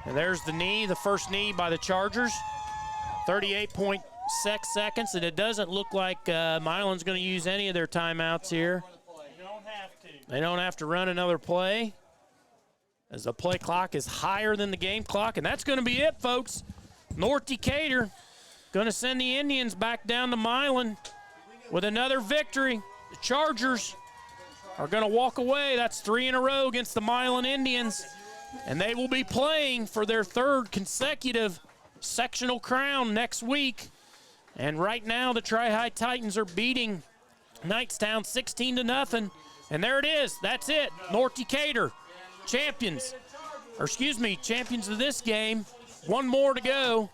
And there's the knee, the first knee by the Chargers. 38.6 seconds, and it doesn't look like Milan's going to use any of their timeouts here. They don't have to. They don't have to run another play, as the play clock is higher than the game clock, and that's going to be it, folks. North Decatur going to send the Indians back down to Milan with another victory. The Chargers are going to walk away. That's 3 in a row against the Milan Indians, and they will be playing for their 3rd consecutive sectional crown next week. And right now, the Tri-High Titans are beating Knightstown 16-0, and there it is. That's it. North Decatur, champions of this game. One more to go,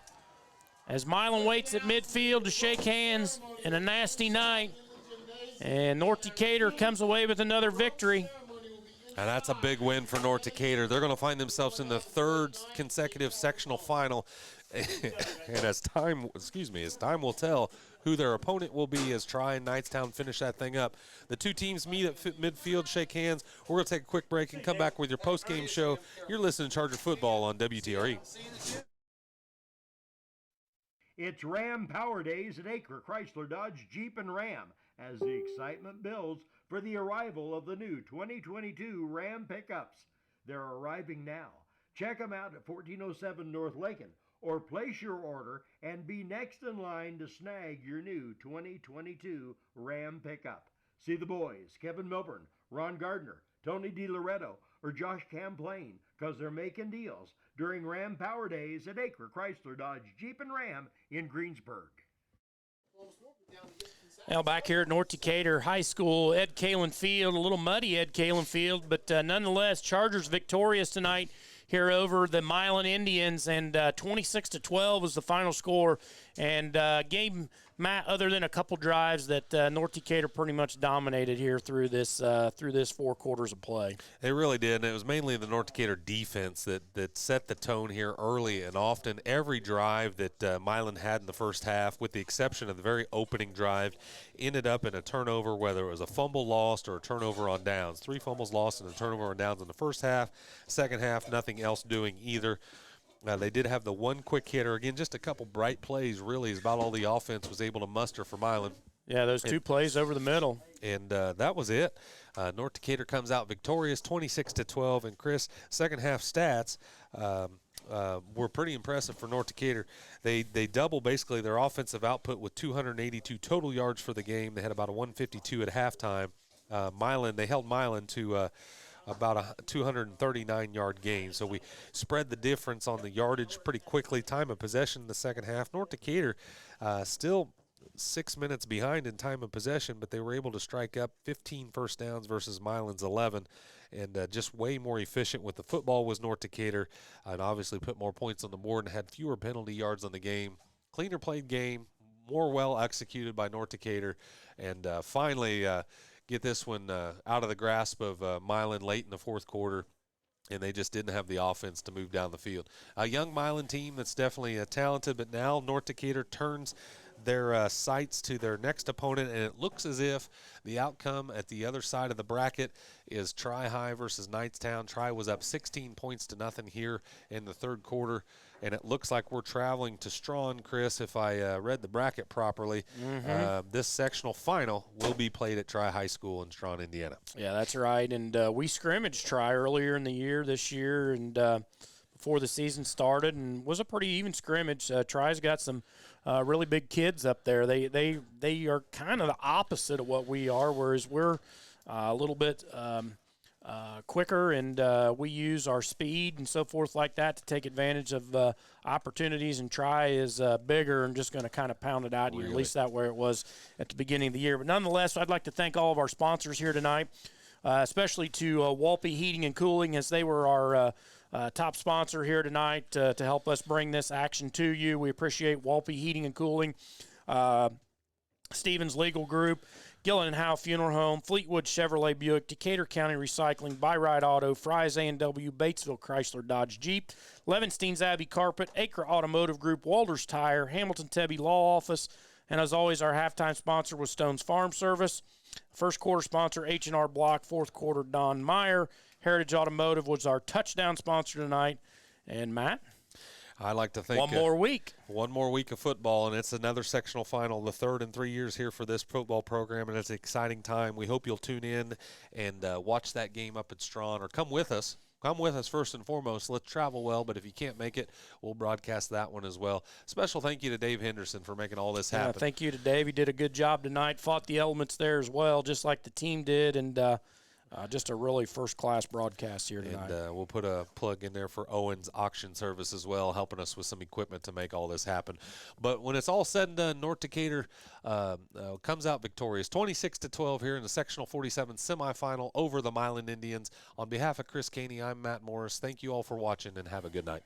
as Milan waits at midfield to shake hands in a nasty night. And North Decatur comes away with another victory. And that's a big win for North Decatur. They're going to find themselves in the 3rd consecutive sectional final. And as time will tell who their opponent will be as Tri and Knightstown finish that thing up. The two teams meet at midfield, shake hands. We're going to take a quick break and come back with your post-game show. You're listening to Charger Football on WTRE. It's Ram Power Days at Acre Chrysler Dodge Jeep and Ram as the excitement builds for the arrival of the new 2022 Ram pickups. They're arriving now. Check them out at 1407 North Lakin or place your order and be next in line to snag your new 2022 Ram pickup. See the boys, Kevin Milburn, Ron Gardner, Tony DiLoretto, or Josh Camplain, because they're making deals during Ram Power Days at Acre Chrysler Dodge Jeep and Ram in Greensburg. Now back here at North Decatur High School, Ed Kalen Field, a little muddy Ed Kalen Field, but nonetheless, Chargers victorious tonight here over the Milan Indians, and 26-12 was the final score And game, Matt, other than a couple drives that North Decatur pretty much dominated here through this 4 quarters of play. They really did, and it was mainly the North Decatur defense that set the tone here early and often. Every drive that Milan had in the first half, with the exception of the very opening drive, ended up in a turnover, whether it was a fumble lost or a turnover on downs. 3 fumbles lost and a turnover on downs in the first half. Second half, nothing else doing either. They did have the one quick hitter. Again, just a couple bright plays really is about all the offense was able to muster for Milan. Yeah, those 2 plays over the middle. And that was it. North Decatur comes out victorious, 26-12. And, Chris, second half stats were pretty impressive for North Decatur. They double basically their offensive output with 282 total yards for the game. They had about a 152 at halftime. They held Milan to about a 239-yard gain. So we spread the difference on the yardage pretty quickly. Time of possession in the second half. North Decatur still 6 minutes behind in time of possession, but they were able to strike up 15 first downs versus Milan's 11, and just way more efficient with the football was North Decatur, and obviously put more points on the board and had fewer penalty yards on the game. Cleaner played game, more well executed by North Decatur, and finally get this one out of the grasp of Milan late in the fourth quarter, and they just didn't have the offense to move down the field. A young Milan team that's definitely talented, but now North Decatur turns their sights to their next opponent, and it looks as if the outcome at the other side of the bracket is Tri-High versus Knightstown. Tri was up 16 points to nothing here in the third quarter, and it looks like we're traveling to Strawn, Chris, if I read the bracket properly. This sectional final will be played at Tri-High School in Strawn, Indiana. Yeah, that's right, and we scrimmaged Tri earlier in the year this year, and before the season started, and was a pretty even scrimmage. Tri's got some really big kids up there. They are kind of the opposite of what we are, whereas we're a little bit quicker, and we use our speed and so forth like that to take advantage of opportunities, and Tri is bigger and just going to kind of pound it out, at least that where it was at the beginning of the year. But nonetheless, I'd like to thank all of our sponsors here tonight, especially to Walpe Heating and Cooling, as they were our top sponsor here tonight to help us bring this action to you. We appreciate Walpe Heating and Cooling, Stevens Legal Group, Gillen and Howe Funeral Home, Fleetwood Chevrolet Buick, Decatur County Recycling, Byride Auto, Fry's A&W, Batesville Chrysler Dodge Jeep, Levenstein's Abbey Carpet, Acre Automotive Group, Walters Tire, Hamilton Tebby Law Office, and as always, our halftime sponsor was Stone's Farm Service. First quarter sponsor, H&R Block. Fourth quarter, Don Meyer. Heritage Automotive was our touchdown sponsor tonight. And, Matt? I like to think one more week. One more week of football, and it's another sectional final, the third in 3 years here for this football program, and it's an exciting time. We hope you'll tune in and watch that game up at Strawn, or come with us. Come with us first and foremost. Let's travel well, but if you can't make it, we'll broadcast that one as well. Special thank you to Dave Henderson for making all this happen. Thank you to Dave. He did a good job tonight, fought the elements there as well, just like the team did, and just a really first-class broadcast here tonight. And we'll put a plug in there for Owen's Auction Service as well, helping us with some equipment to make all this happen. But when it's all said and done, North Decatur comes out victorious, 26-12 here in the Sectional 47 semifinal over the Milan Indians. On behalf of Chris Caney, I'm Matt Morris. Thank you all for watching, and have a good night.